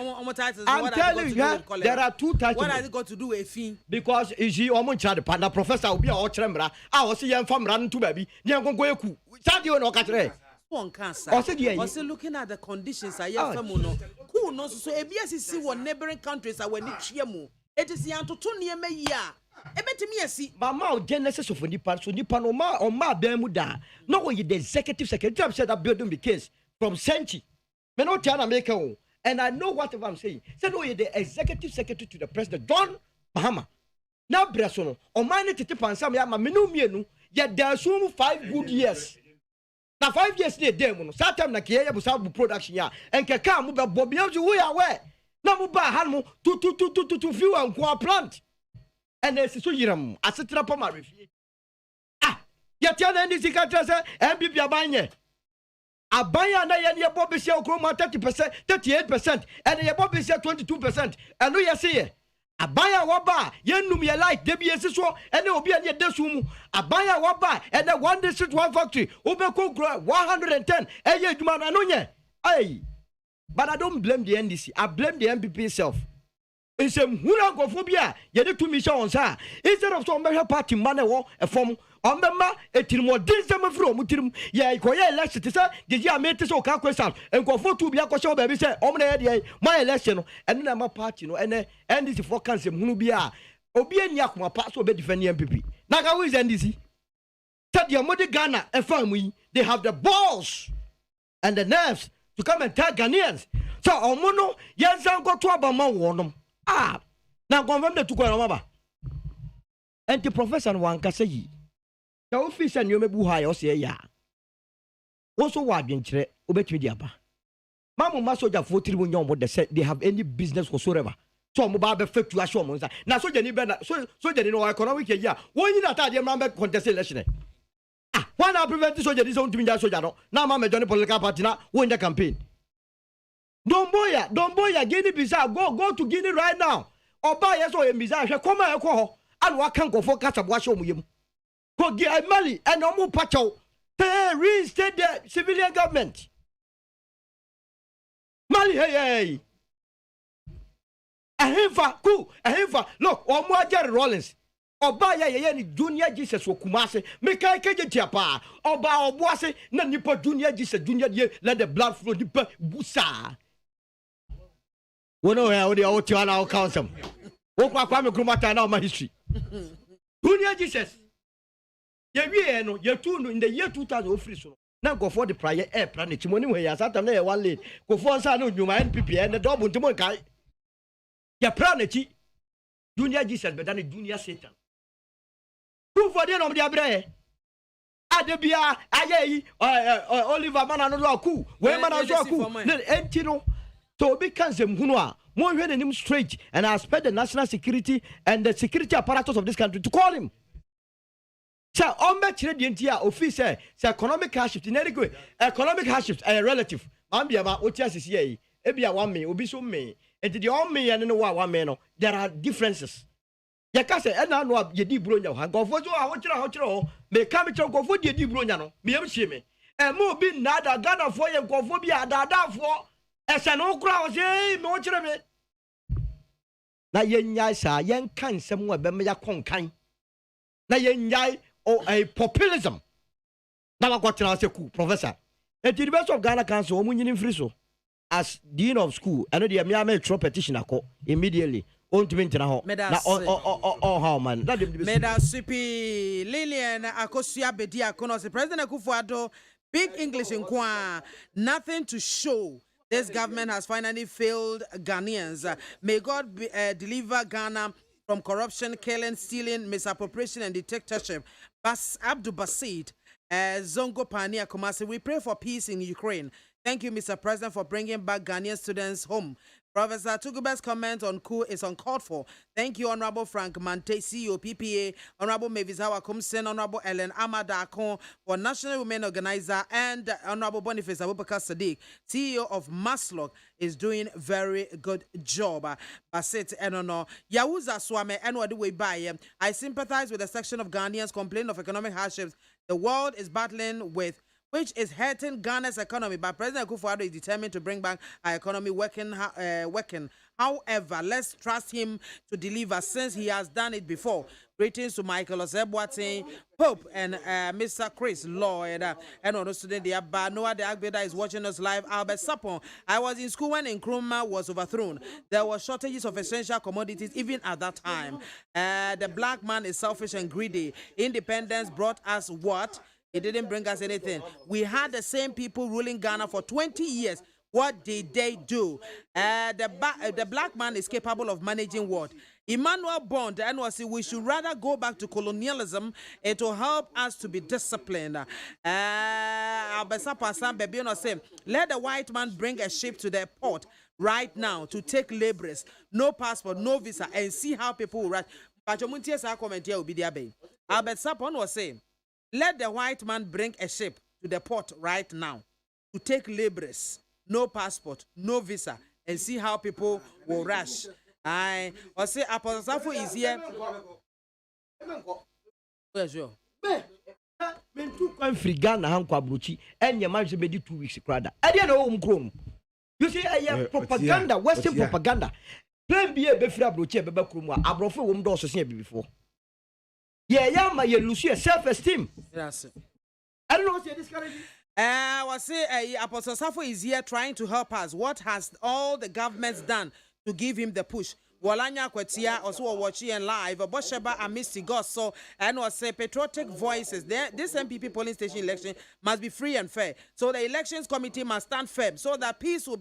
I'm telling you, there are two titles. What has it got to do with fee? Because is he almost child the Professor will be our trembler. I was young from run to baby. Young go ku. Sadio no katre. One cancer. Also looking at the conditions I have no. Who knows so ABS what neighboring countries are when it's yemu. It is the Antonia Maya. Ebetimi asi. Mama genesis of nipa so nipa no ma o ma ban mu da. No we the executive secretary said that building the case from Senchi. Me no tell America o. And I know whatever I'm saying. Said no the executive secretary to the president John Mahama. Now breso no o man tete pansam ya ma me no mienu ya da so 5 good years. Na 5 years dey dem no. That time na kiye ya busa production ya. Enke ka mu be bobia ju ya we. Na mu ba hanmu to view and go plant and there's so yiram asetra pa ma refie yet ya na ndisi ka tell say MPP abanya na ye ne bob se okroma 30% 38% and ye bob se 22% and no ye say abanya waba ye num ye like de bi esi so and obi an ye desu mu abanya waba and the one district one factory obeko grow 110 eye adwuma na no nye ai. But I don't blame the NDC. I blame the MPP itself. It's a hunagophobia. You need to mission on sir. Instead of some party money war a form on the ma a tilmo disem from Mutim. Yeah, election. Did you make this or question and go for 2 be a question baby say, my election and then my party no and NDC for cancer Munubia. Obien Yakma pass will be defending MPP. Now, how is NDC? Tell your mother Ghana and family, they have the balls and the nerves to come and tell Ghanaians. So, Omono, yes, I got to Abama warnum. Now confirm the Tukwamaba. And the professor one Kasayi. The office and you may be high or say, ya. Also, what being tre, obey me, Diaba. Mamma Masoja 40 million what they said they have any business whatsoever. So, Mobile effect to assure Monza. Now, so you need so you know economic year. When you not at the member contest election. Why not prevent the soldier this own to be Sojano? Now, Mamma Johnny political party now win the campaign. Don't boy, Guinea Bissau, go to Guinea right now. Or buy us or in Bissau, come on, and what can go for Casabwash with him. Go get Mali and no more pacho. Reinstate the civilian government. Mali, hey. A himfa, look, or more Jerry Rollins. Oba ya ni junior Jesus wo kumase me kai keje tiapa oba oboase na nipa junior Jesus junior ye let the blood flow nipa busa wono ya odi o tiwa na o council wo kwa me kromata na o ma history junior Jesus ye wie no ye tu no in the year 2000 o free so na go for the prayer air plan chimoni we ya satam na ye one lane go for sa no nyuma NPP and the double ntimo kai ye plan chi junior Jesus be than junior Satan. Who for the end of the abre? Adebia, aye, Oliver Mananoku, where Manazoku, Entino, Toby Kansem Hunua, more than him straight, and I expect the national security and the security apparatus of this country to call him. So, on my children, officer, economic hardship in any way, economic hardship, a relative. Mambiama, what yes is ye, Ebia 1 me, Obiso me, and the on me and no 1 man, there are differences. Yakase, and I know ye di bruno, and go for I want you may come to go for ye di bruno, me am shame. And more be nada Ghana for you, go for be a dada for as an old crowd, eh, no children. Na yen yai sa yen kan somewhere bemia conkin. Na yen yai or a populism. Now I got to ask you, Professor. At the University of Ghana Council, Omunyin Friso, as Dean of School, and the MAAME petition immediately. On to maintain how man. Meda Sipi Lillian Akosia Bedia Konos, President Akufo-Addo, big English in Kwa, nothing to show. This government has finally failed Ghanaians. May God deliver Ghana from corruption, killing, stealing, misappropriation, and dictatorship. Abdul Basid, Zongo Pania Kumasi, we pray for peace in Ukraine. Thank you, Mr. President, for bringing back Ghanaian students home. Professor Tugube's comment on coup is uncalled for. Thank you, Honorable Frank Mante, CEO PPA, Honorable Mavisawa Kumsen, Honorable Ellen Amadakon, for National Women Organizer, and Honorable Boniface Abubakar Sadiq, CEO of Maslock, is doing very good job. Basit Enono, Yahuza Swame, and what do we buy? I sympathize with the section of Ghanaians complaining of economic hardships the world is battling with, which is hurting Ghana's economy. But President Akufo-Addo is determined to bring back our economy working. However, let's trust him to deliver since he has done it before. Greetings to Michael Osebwate, Pope, and Mr. Chris Lloyd. And on student, the Noah the Agbeda is watching us live. Albert Sapon. I was in school when Nkrumah was overthrown. There were shortages of essential commodities even at that time. The black man is selfish and greedy. Independence brought us what? It didn't bring us anything. We had the same people ruling Ghana for 20 years. What did they do? The black man is capable of managing what? Emmanuel Bond, the NYC, we should rather go back to colonialism. It will help us to be disciplined. Let the white man bring a ship to the port right now to take laborers. No passport, no visa, and see how people will rise. Albert Sapon was saying, let the white man bring a ship to the port right now to take laborers, no passport, no visa, and see how people will rush. I say Apostle Safo is here. Where's your? Free Ghana Hankwa Bruchi, and your man should be 2 weeks. Crowder. I didn't know home. You see, I have propaganda, Western propaganda. Plan be a befra Bruchi, Bebakruma, Abrofo womb doors before. Yeah, my lose your self-esteem. Yes. I don't know what you're discouraging. I was say Apostle Safo is here trying to help us. What has all the governments done to give him the push? Walanya Kwetia also watching live. Bosheba Amisti Gosso and was say patriotic voices. This MPP polling station election must be free and fair. So the elections committee must stand firm so that peace will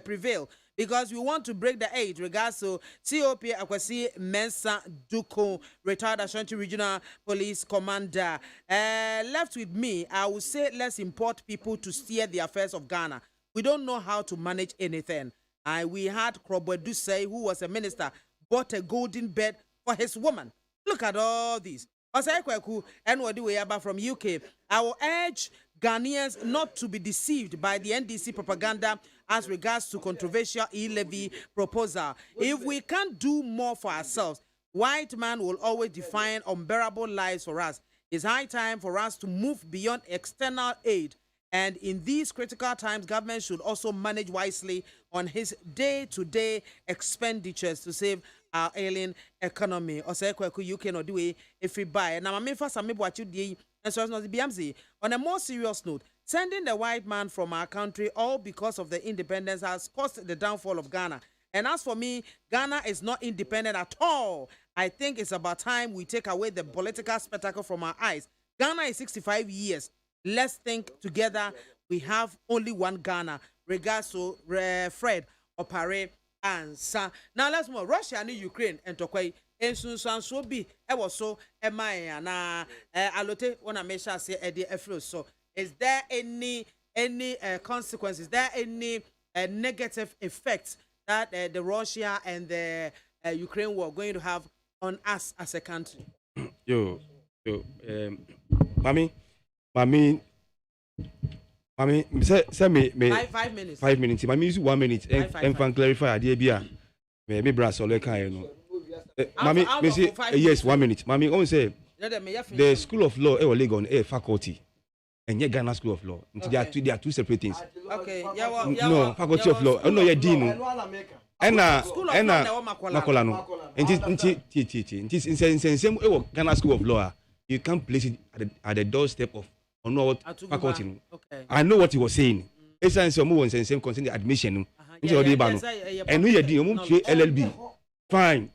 prevail. Because we want to break the age regards to COP Akwasi Mensa Duko, retired Ashanti Regional Police Commander. Left with me, I would say let's import people to steer the affairs of Ghana. We don't know how to manage anything. We had Krobwe Dusey, who was a minister, bought a golden bed for his woman. Look at all these. And what do we have from UK? I will urge Ghanaians not to be deceived by the NDC propaganda as regards to controversial e-levy proposal. If we can't do more for ourselves, white man will always define unbearable lives for us. It's high time for us to move beyond external aid. And in these critical times, government should also manage wisely on his day-to-day expenditures to save our ailing economy. You cannot do it if we buy. Now, I'm first what you did, and so not the BMC. On a more serious note, sending the white man from our country all because of the independence has caused the downfall of Ghana. And as for me, Ghana is not independent at all. I think it's about time we take away the political spectacle from our eyes. Ghana is 65 years. Let's think together. We have only one Ghana. Regards to Fred Opare Ansa. Now let's move. Russia and Ukraine and Tokwe. And soon so be was so na alote wanna make sure say Eddie Efro. So is there any consequences? Is there any negative effects that the Russia and the Ukraine war going to have on us as a country? Mami, say me 5 minutes. 5 minutes. Mami use 1 minute. And can clarify idea bia. Me brass ole kan no. Mami, me say yes 1 minute. Mami, on say the School of Law Legon faculty. And yet Ghana School of Law. Okay. They are two separate things. Okay. No, Faculty of Law. No, you're Dean. And Makola no. And it is same Ghana School of Law. You can't place it at the doorstep of what faculty. Okay. I know what he was saying. It's an same concern the admission. And we are doing LLB. Fine,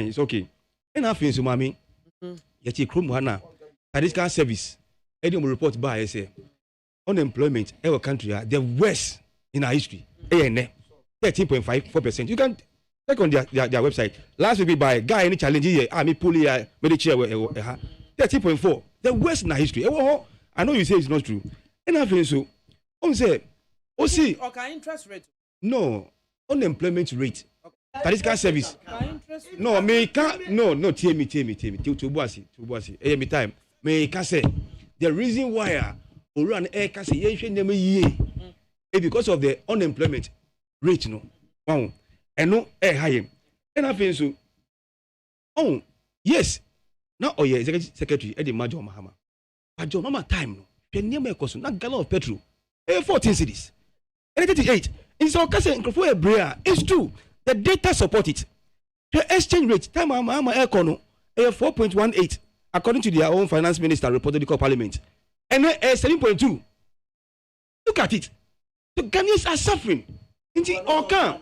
it's okay. And I feel so, mommy. Yet you come hana. This kind of service. Edium report by say unemployment in our country are the worst in our history. 13.54%. You can check on their website. Last week by guy any challenge here. Me pull here, me chair 13.4. The worst in our history. I know you say it's not true. And I feel so. Say, see. Okay, interest rate. No, unemployment rate. That is kind of service. No, me can't. No. Tell me. To me time. Me can say. The reason why Oran Air can say because of the unemployment rate, no. Wow. And no high. And I feel so. Oh, yes. Now, Executive Secretary Eddie Majo Mahama. Majo Mama time, no. The near my cost, not gallon of petrol. 14 cities. And 38. In South Castle, it's true. The data support it. The exchange rate, time Mama Air Cono, 4.18. According to their own finance minister reported to the parliament. And 7.2. Look at it. The Ghanaians are suffering. Inti Okan.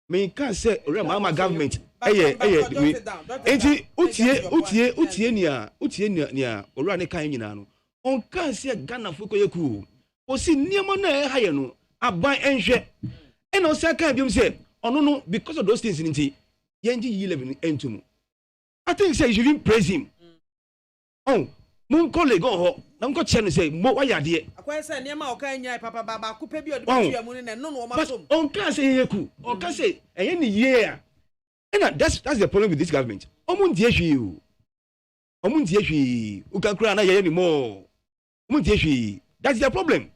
Me can say Mama government. Inti utie nia orane kan nyina no. On can say Ghana foko yeku. O si niamo na haye no aban enhwe. And on say kan biom say ono no because of those things inti yenji yi 11 entum. I think say you should even praise him. Oh, mon colleague go na go chen say mo why ade. Akwa say niam a okan nyai papa baba ko pe bi odi mu ne no no ma som. On can say yeku. On can say enye ni year. And that's the problem with this government. Omun die hwi o. Omun die hwi. Uka kura na ye ni mo. Omun die hwi. That's the problem.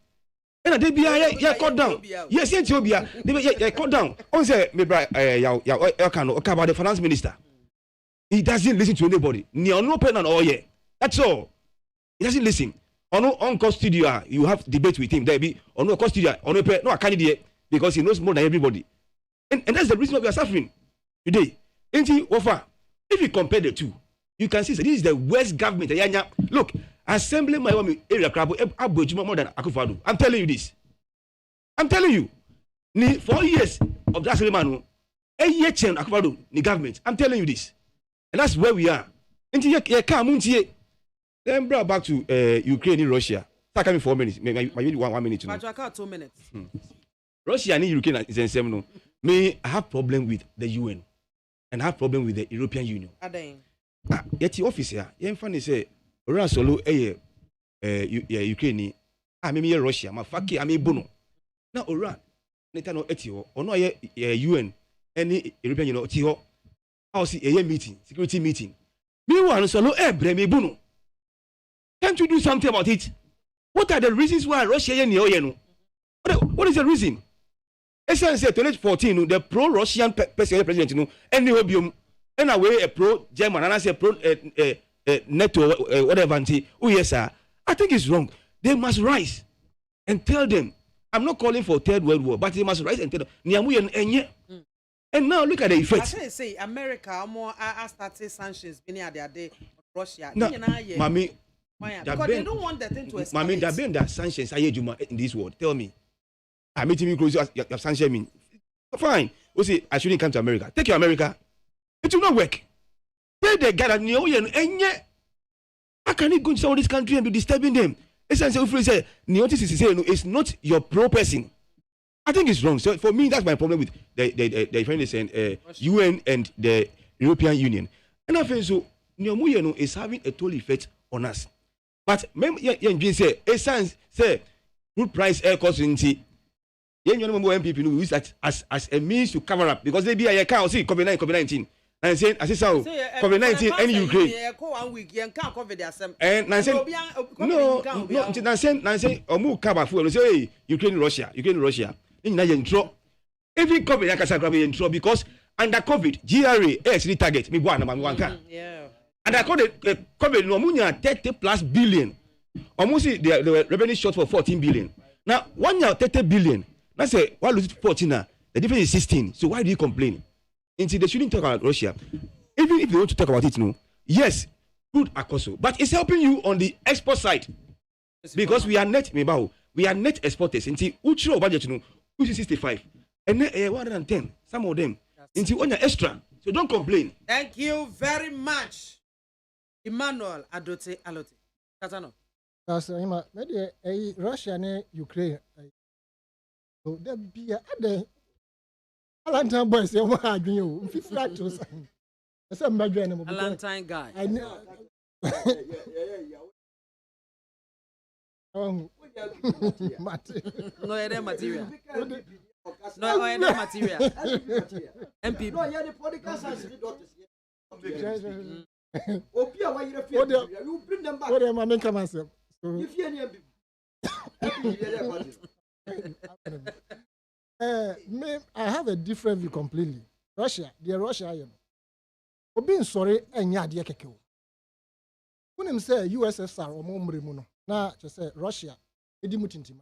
And they be ya cut down. Yes, Ethiopia. They cut down. On say me bra ya kan about the finance minister. He doesn't listen to anybody. Ni ono pen and all yeah. That's all. He doesn't listen. On cost studio, you have debate with him. There be on cost studio, on pen no candidate because he knows more than everybody. And that's the reason why we are suffering today. If you compare the two, you can see that this is the worst government. Look, Assembly Miami area crab more than AKWAFO. I'm telling you this. I'm telling you. 4 years of that Assembly a year change AKWAFO the government. I'm telling you this. And that's where we are. Then brought back to Ukraine and Russia. Start coming 4 minutes. Maybe 1 minute. But 2 minutes. Russia and Ukraine is the same. May have problem with the UN and have problem with the European Union. Yet the officer, funny say, Oran solo Ukraine. Maybe Russia. Ma faki ame bono. Now Oran. Netano etio. Ono UN any European Union etio. I see a meeting, security meeting. Meanwhile, solo me bono. Can't you do something about it? What are the reasons why Russia what is the reason? Essence 2014, the pro-Russian president, and away a pro-German, and I say pro NATO, whatever. Oh yes, sir. I think it's wrong. They must rise and tell them. I'm not calling for third world war, but they must rise and tell them. And now look at the effects. I say America more started sanctions being at their day Russia. No, Mami, because they don't want that thing to escalate. Mami, there been that sanctions in this world. Tell me. I meet me close your sanctions mean. Fine. We say I shouldn't come to America. Take your America. It will not work. Tell the guy that and yet how can he go to some of this country and be disturbing them? Essentially, if we say it's not your pro person. I think it's wrong. So for me, that's my problem with the UN and the European Union. And I think so. Nyomuye is having a total effect on us. But you say a sense say food price air cost in tea. You know MPP we use that as a means to cover up because they be a can't see COVID-19. And saying as how COVID-19 and Ukraine. And I said no. Nansen omu cover fuel say Ukraine Russia. In na intro. Every COVID yakasa grab intro because under COVID GRA actually target me one number 1 can. Yeah. And I call it COVID no munya 30+ billion. Almost the revenue short for 14 billion. Now 1 year 30 billion. Let's say why lose 14 now? The difference is 16. So why do you complain? Until they shouldn't talk about Russia. Even if they want to talk about it, no. Yes, good Akoso, but it's helping you on the export side because we are net exporters. Until Ucho budget, you know, which is 65 and 110. Some of them until on your extra. So don't complain. Thank you very much, Emmanuel Adote Alote. Katano. That's maybe Russia and Ukraine. So there be other. Valentine boys, you want to you? If flat to some, that's a Valentine guy. I know. No, other material. No, other material. MPP. No, yeah, the podcast has been you bring them back. What am I making myself? If you any I have a different view completely. Russia, I am. For being sorry, and ya dear keke. When him say USSR or Momrimuno, now just say Russia, Edimutintima.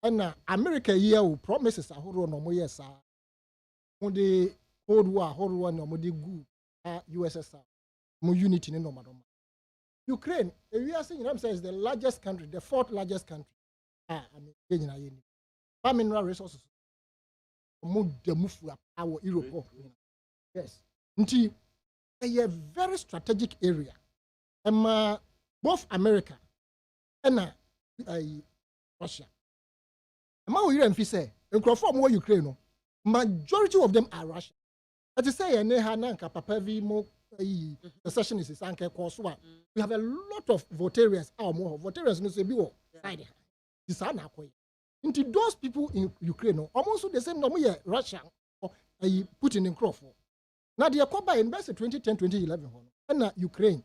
And America here will promises a whole no more yes, when the Cold War, no more good USSR, more unity in no matter. Ukraine, we are saying, is the largest country, the 4th largest country. Mineral resources. Our Europe. Yes. Until a very strategic area. And both America and Russia. And we say, in Crawford, Ukraine, majority of them are Russian. That is say, and they have the session is we have a lot of votarians. Our more votarians no say be side. Into those people in Ukraine, almost the same number Russia or Putin in Crawford. Now they are called by invested 2010, 2011, and Ukraine.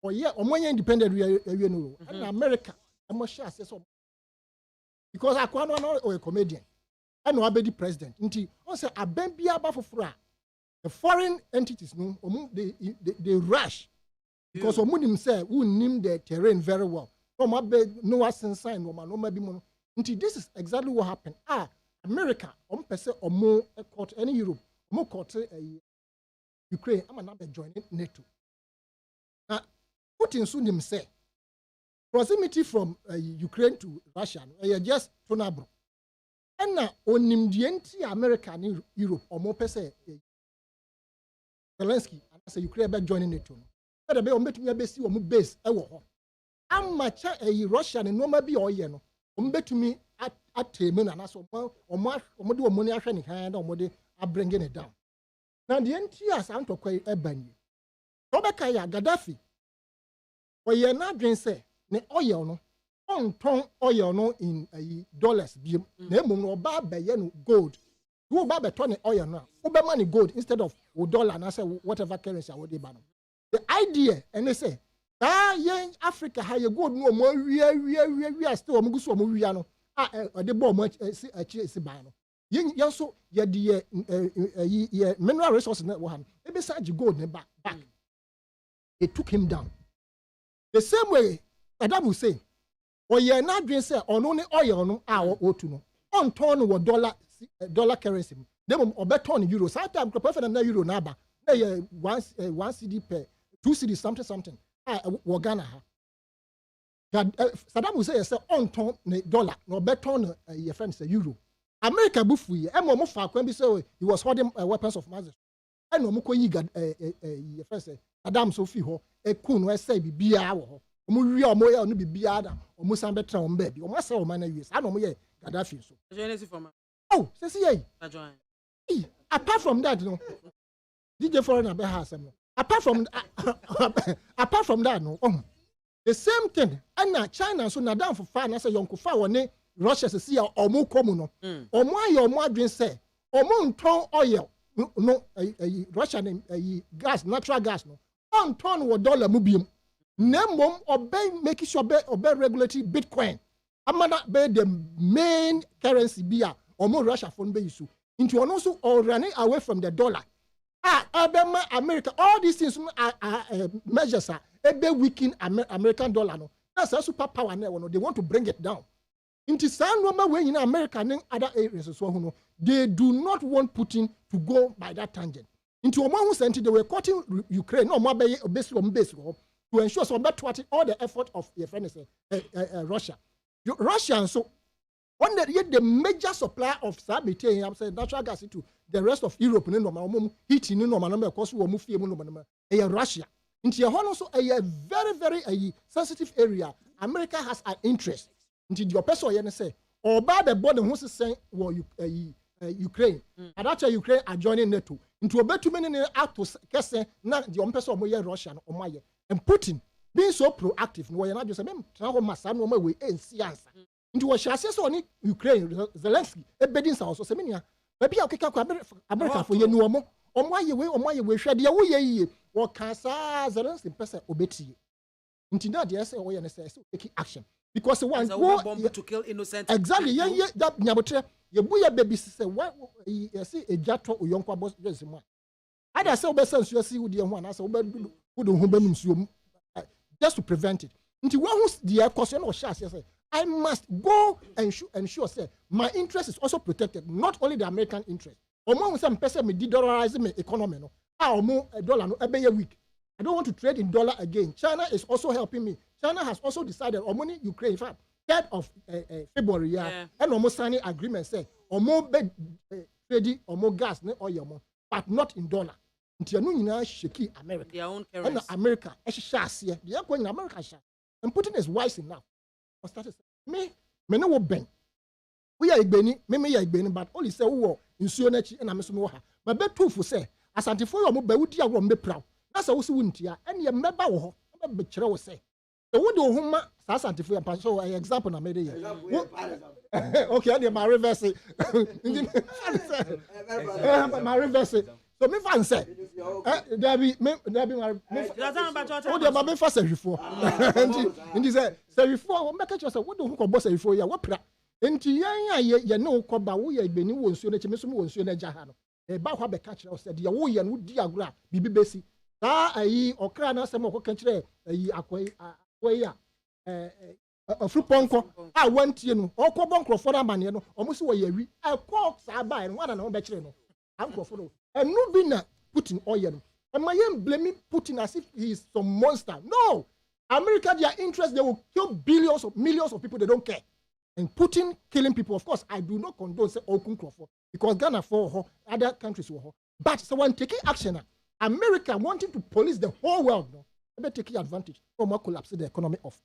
Or or more independent and America. I must share so because I can't or a comedian. I know the president. Until also a bambia bafufra. The foreign entities no they rush because Omunim say who name the terrain very well. No sign no maybe mono. Until this is exactly what happened. America, or more court any Europe, more court Ukraine, I'm not joining NATO. Now, Putin soon himself, proximity from Ukraine to Russia, just Tonabro. And now, on the America and Europe, or more per se, Zelensky, and I say Ukraine by joining NATO. But the base or base, I'm much a Russian and no maybe or yeno. To me at Taman and as or do money in hand or mode are bringing it down. Now the NTS aren't quite a bany. Robakaya Gaddafi. Or you're not drink say, ne oil no, on ton oil no in dollars, name or bar gold. You buy a ton of oil now, over money gold instead of $1 and I say whatever currency I would ban. The idea, and they say, young Africa, how you go no more, we are still Muguso Muriano. The bomb much a chase bano. Young so, the mineral resources network, besides you go back. They took him down. The same way, Adam will say, or you're not doing say, on only oil no hour or two no. On ton or dollar currency. They will bet on euros. Sometimes prefer than euro naba. One CD per 2 CD something. Ghana. Saddam will say, on ton dollar, no bet on your friends a euro. America buffy, and more far when we say he was holding weapons of mass. And no more your friends Adam Sophie ho, a coon where say be our. Muria moya no be biada, or Musambetra on baby, or Massa or Mana use. I know me Gaddafi so. Oh, say apart from that, no. DJ Foreigner be has no. Apart from that, no. The same thing. And China so na down for far na say yonko fa woni Russia say omo komu no. Omo aye omo adwen say omo nton oil no Russia gas natural gas no. On ton wo dollar mu biem. Na mom obey make sure obey regulatory Bitcoin. Amana be the main currency bia omo Russia phone be use. Into one also or running away from the dollar. America, all these things are measures are weaken American dollar. No, that's a superpower now. They want to bring it down. Into some normal way in America and other areas as well. They do not want Putin to go by that tangent. Into a moment they were cutting Ukraine, no more base to ensure so better all the effort of your friends, Russia. Russia, so one that yet the major supplier of Sabitain, I'm saying natural gas to the rest of Europe, heating, because we move here, Russia. Into also a very, very sensitive area. America has an interest. Into your person, say, or by the border, who's saying, well, Ukraine. And that's Ukraine are joining NATO. Into a better many actors, not the person of Russia or Maya. And Putin being so proactive, no, you're not just a member, no way, and science. Into what she says on Ukraine, Zelensky, a bedding house or seminar. Maybe I'll kick out America for your normal. On my way, share the away, or Casa Zelensky person obey. Into that, yes, or taking action. Because the one bomb to kill innocent. Exactly, yeah, that Nabatre, your boy baby say, what you see a jato or young boss, just one. I say, best you see with the one, I said, who just to prevent it. Into one who's the question or shas, yes. I must go and ensure say my interest is also protected, not only the American interest. Omo some person me de-dollarize my economy no. Omo dollar no every week. I don't want to trade in dollar again. China is also helping me. China has also decided omo Ukraine, in fact, 3rd of February, and almost signing agreement say omo trade omo gas ne oil omo, but not in dollar. Until no nyina shake America. Their own currency. And America, share. They are going in America share. And Putin is wise enough. Me no ben. We are igbeni, me are igbeni, but only say wo nsuo na chi na me so me wo ha. Ma betu fu say asantefo yo mo ba wudi agro me praw. Na say wo se wuntia, ene ye meba wo ho, be kire wo say. E wo de ohuma sa asantefo ya pa so example na me de ye. Okay, and my reverse. My reverse. So me fan say there be my oh there my first before and he say before we make sure say we do ko boss before ya we pra enti ye no ko ba wo ye gbeni wo nsuo na che me so wo nsuo na ja ha no e ba kwa be ka kire say de wo ye no di agura bibi besi ta ayi okra na sem ko ka kire ayi akwai ya fruponko a wantie no okobọ nkrofo na mane no omo si wo ye wi e ko sa ba no wana na wo be kire no ankrofo no and no be na Putin oil. And my am blaming Putin as if he is some monster. No! America, their interest, they will kill millions of people, they don't care. And Putin killing people, of course, I do not condone say Okun Crawford, because Ghana for other countries will. But so when taking action, America wanting to police the whole world, no, they taking advantage or more collapse the economy of.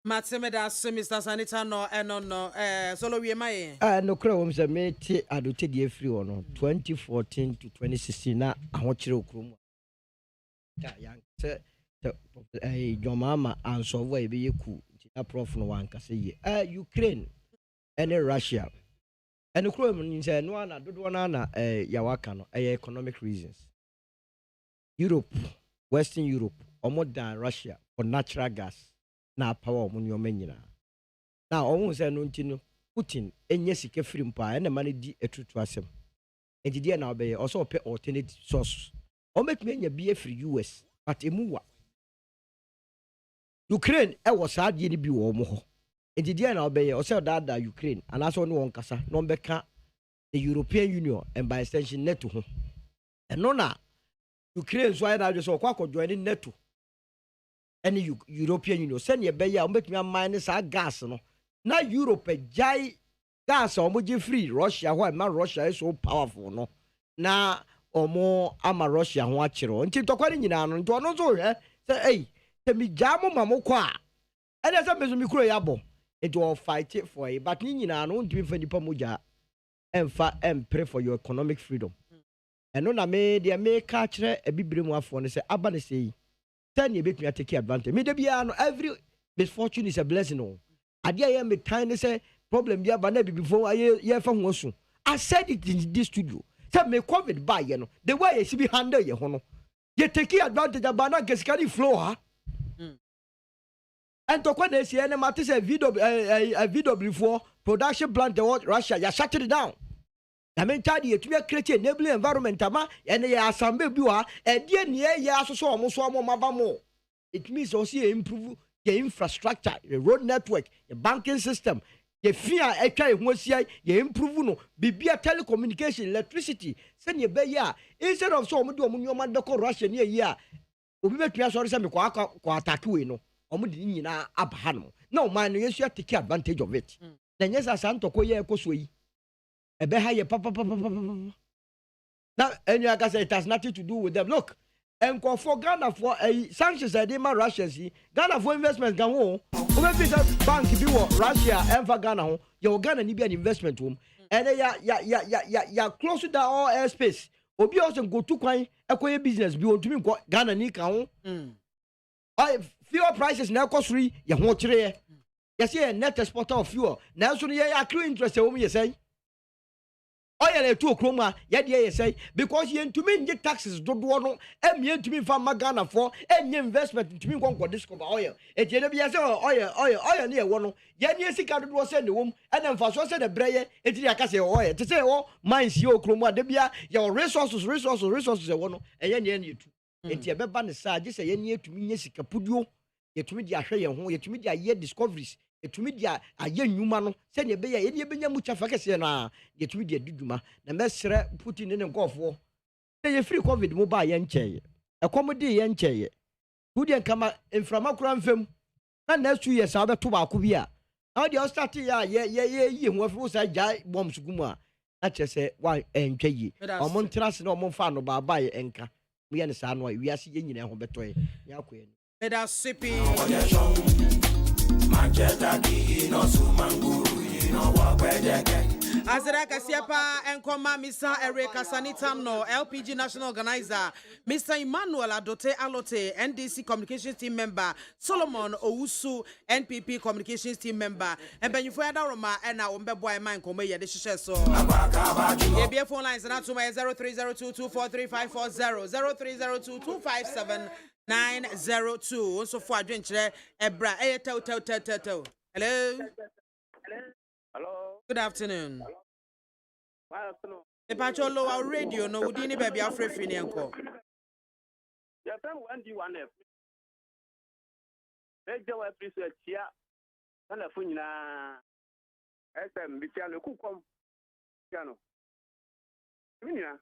Matsemeda Mr. Sanita no solo we mai no kro say me ti adote die free ono 2014 to 2016 na ahokire okrom ta yan se jomama anso wo e be yeku na prof no wan ka say Ukraine and Russia and kro ni say no na dodo na ya waka no economic reasons. Europe, Western Europe, or than Russia for natural gas. Na power mun yo menyina na owu se no ntino Putin enye sike firim pa na mane di etutu asem enti die na obeye also pe alternative source o metime nya bi afri US but emuwa Ukraine e wo sa die ni bi wo mo ho enti die na obeye o se da Ukraine anaso no won kasa no mbeka the European Union and by extension NATO ho eno na Ukraine so ai da jo so kwa join NATO any European Union send ye be ya o metumi mine sa gas no na Europe jai gas o mo je free Russia why man Russia is so powerful no na omo ama Russia ho akiro nti tokwa ni nyina no nto no so hwe say eh se mi jamo mamoko a ene se mezo mi kuro ya bo it will fight it for it but ni nyina no ntimi fa nipa moja emfa pray for your economic freedom eno na me de me ka kire ebibire mu afo ne se aba ne sei ten ye betumi take advantage me de bia no every misfortune is a blessing no ade aye me time ne se problem bia ba na bibifo ye fa ho so I said it in this studio say me covid buy ye no the way ye be handle ye ho no ye take advantage aba na gesikari flow ha and to kwa na esi ene mate say VW4 production plant the Russia ya shut it down. I mean tadi yetumi create enabling environment ama ene ya asambe bi wa e die ne ya asoso omo maba mo. It means also improve the infrastructure, the road network, the banking system, the fear etwa ehuasia ye improve no bibia telecommunication, electricity. Send ye be ya instead of so omo di omo nyoma doko Russia ne ya obi betumi asori se me kwa attack we no. Omo di nyina abaha no na o man no yesu take advantage of it na nyesa santoko ye ekoso yi ebe ha ye papa na enu aka say it has nothing to do with them. Look enko for Ghana for sanctions dey ma Russia si Ghana for investment gan ho o be visa bank bi wo Russia enfa Ghana ho ye Ghana ni bi an investment wo and ya close to all airspace obi also go to kwan ekoye business bi ontumi nko Ghana ni kan ho fuel prices now cost free. You want to yes, yeah, net exporter of fuel. Now, so yeah, accrue interest. You say, oh, yeah, 2 chroma. Yeah, say because you to me get taxes. Don't want no. To me from Magana for any investment to me go discover oil. It you be say oil near one. Yeah, yes, it can do send the womb and then for so said the brayer. It is say oil to say oh, mines your chroma. Debia your resources. One and yen you too. It ya beba ne sa je say yen to me sika puduo. Yetumi di ahwe ye ho yetumi di aye discoveries yetumi di aye nnwuma no se ne be ye benya mu chafa kese na yetumi di aduduma na mesre Putin ne nkofo ye free covid mo ba ye nkyeye ekomodi ye nkyeye wudi kama inframa kura mfem na 2 years abeto ba ko bi a na di start ya ye ho afu sa ja bom sugumu a na chese wa enkyeye omo ntrase na omo fa no ba ye enka mo ye ne sa no wi ase ye nyina ho betoye ya koye Let us sip it. Azeraka Siapa and Koma Mr. Erika Sanitam no LPG National Organizer, Mr. Emmanuel Adote Alote, NDC Communications Team Member, Solomon Owusu, NPP Communications Team Member, and Benyufuada Roma and our Mbeboy Mine Komaya de so. The phone lines are not to my 0302243540, 0302257902. Also for adventure, Ebra, tell. Hello. Hello. Good afternoon. Good afternoon. The patrol low radio no would any baby afraid free uncle. Yeah, when do you want to make the web research here? And a funina SM Bichano Kukom Piano. Minia,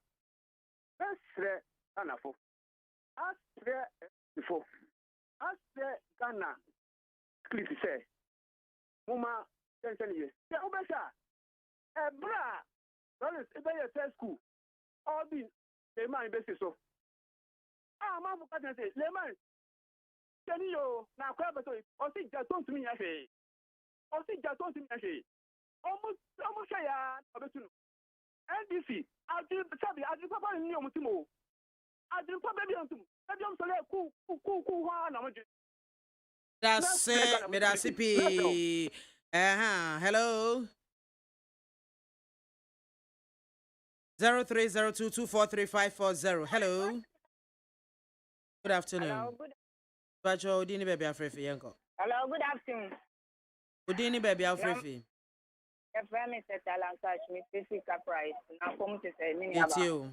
that's the Anafo. Ask there before. Ask the Ghana. Cliff say, Muma. Yeah, Obesa. Bra. That is a school. All the Leman basis so. Mamma can say, Leman. Can you now crab or see just don't me a say? Or see just don't me a say? Almost NDC. I did Sabi, I did Papa in Yomutimo. I did Papa Biantum. I don't say cool. That's it, Medasipi. Hello. 0302243540. Hello. Good afternoon. Hello, good. Bacho Udini baby Afrefi yanko. Hello, good afternoon. Udini baby Afrefi. Your friend is a talent touch me physical price. Now come to say me It's you.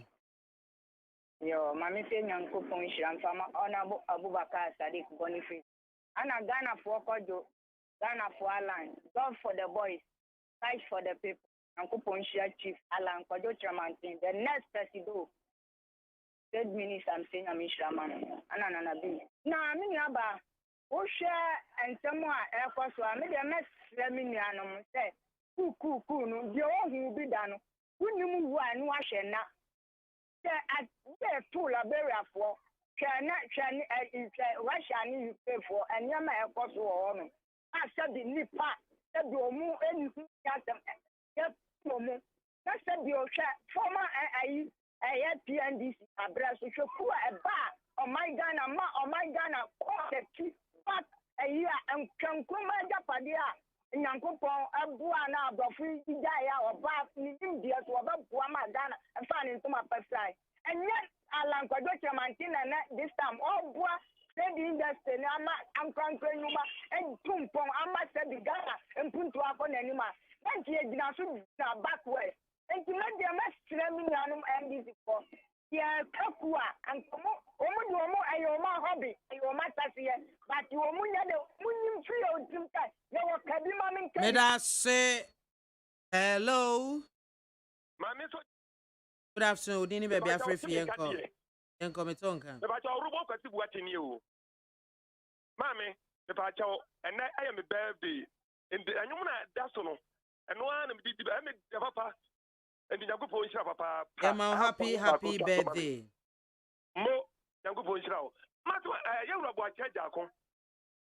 Yo, mommy say young coupon sham from honorable Abubakar Sadiq Boniface. And a Ghana for Kojo, Ghana for Alan, God for the boys, fight for the people. And coupon share chief Alan Kojo Tramantin. The next president, 3 minutes I'm saying I'm Ishraman. Anana B. Now, I mean, Abba, who share and someone air force, I made a mess, let me say, cool, no, the old who be done. Who knew one wash and now? At the tool a barrier for. Russia need pay for and Yama air force war. I said the Nipa said the Omu and you got them. Yes, Omu. That's the former PNDC, Abra, so a bar, or my Ghana, call the key, but a year and can come Japadia. Nyankopon abua na abofri ijaya oba ni India so oba bua ma Ghana and fan into my pesai and yet alan kwajo chamantina na this time all bua trade industry na ama amkwankwa nyuma and tumpon ama se the Ghana and punto akọ n'anima and ye gina so na backward and to let them strem nyanum MDC for yeah kakua and omo ayoma hobby ayoma tasiye but you omo nya de munyim free o timka ye wo kabi mamin kai May I say hello? Mami so Good afternoon. Dini baby afre fi enko. Enko me tonka. me ba cha orubo kwati buati ni o. Mami me ba cha ene aye me birthday. Ende anyum na da so no. Eno a na me di me papa. Ende Nyankopon hira papa. Yeah, my happy birthday. Mo Nyankopon hira o. Mato ye wura bo acha jako.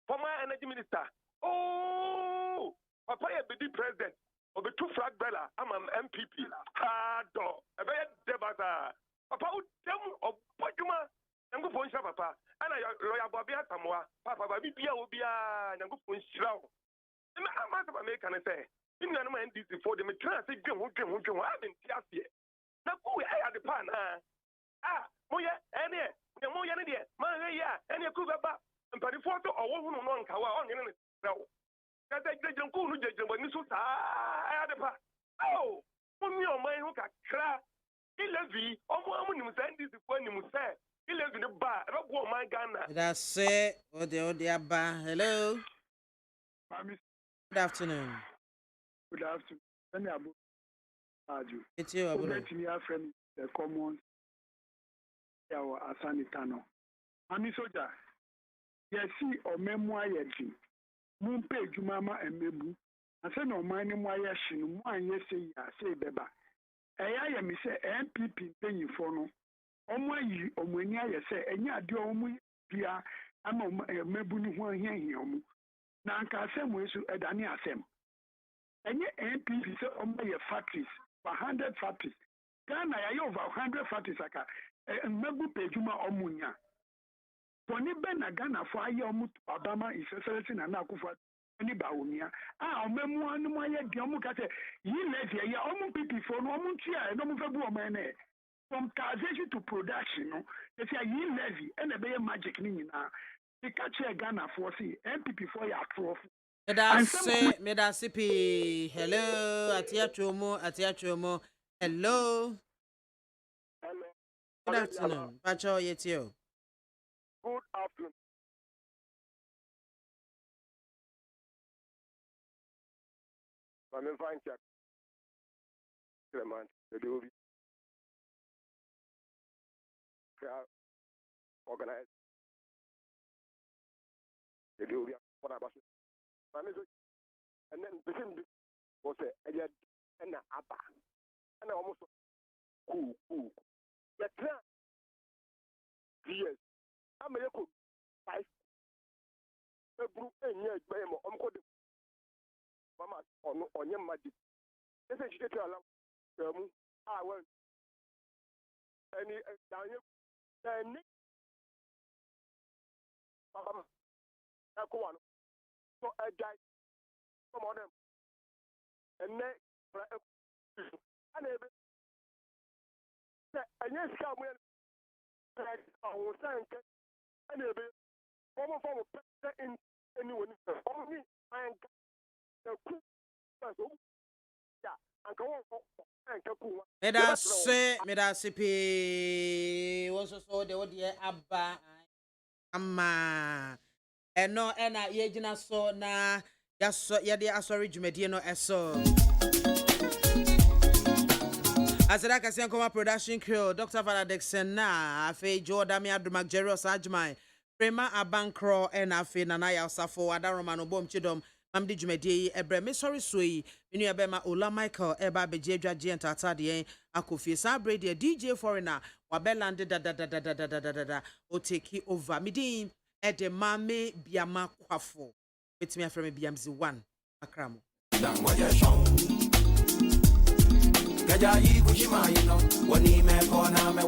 Former energy minister. Oh, papa ye be the president. Obe two flag bearer, I'm an MPP. Hado. Ebe ye debata. Papa u dem obojuma. Nyankopon hira papa. Ana lawyer Bobby Atamwa. Papa ba bibia obia Nyankopon hira o. Me amata ba me kan say. Ina no man NDC for them try say dwen ho I been tiasie. Na ku I had the pan mo ye ene mo ye ne de man we ya ene ku beba mpari foto owo hu no nka wa onye ne rawo. Kata jejen ku nu jejen bani so ta I had the pan. Oh, mo mi o man hu kakra. Ilevi omo nim say NDC for nim say Ilevi ne ba ebe go man Ghana. That's it. Ode aba. Hello. Mami, Good afternoon. good afternoon. Any abu aju. It's you, Abu. Let me have friend the common yawo asanitano. Mami soja. Yesi o memwa yedi. Mumpe jumama emebu. Ase no mani mwa yashinu mwa yesi ya se beba. Eya ya mi se MPP penyifo no. Omwa yi omweni aye se enya ade omu bia ama emebu ni ho ahia omu. Na nka asem esu edane asem. Enye NPP say omo ye factories, 100 factories. Ghana ya over 100 factories aka. Mmebu pejuma omunya. Poni ben na Ghana fo aye omu Obama iseselesi na Akufo ani ba omia. Omemu anu mo aye di omu ka say yi levy ya omu PP fo no omu tua no mu febu omo ene. From causation to production no, they say yi levy and e be magic ni nyina. They catch a Ghana for see MPP for ya trough. Medasipi. Hello. Atiachomo. Hello. Hello. Good afternoon. Pacho yetio. Good afternoon. I'm fine, Jack. Clement, the Dovi. Organized. The Dovi. What about it? And then the thing was a and a abba. And I almost cool. Yet, yes, I'm a cool. Five. A group and yet, Mama on your magic. This is to allow them. I will. Any Daniel, and Mama, so I died. Come on them. And then, and yes, come when I was saying, and former in anyone, only I am. Medasipi. Also so the odie abba ama. Eno ena yejina so na yaso yede asori dwumedie no eso. Asiraka Senkoma production crew Dr. Valadexen na afi Jordan Adumak Jeros Ajmai Prema Abankro and afi Nanaya Safo Adaromano Bom Chidom Mamdi Jumedi Ebre Missouri Sui Minu Abema Ola Michael Eba Bejedra Gent Atadie Akofi Sabre DJ Foreigner Wabelande da o take over Midin Ede MAAME BIAMAH AKWAFO with me from BMZ1 Akramo. dan waje show Gaja yi kushima you know wani me kona me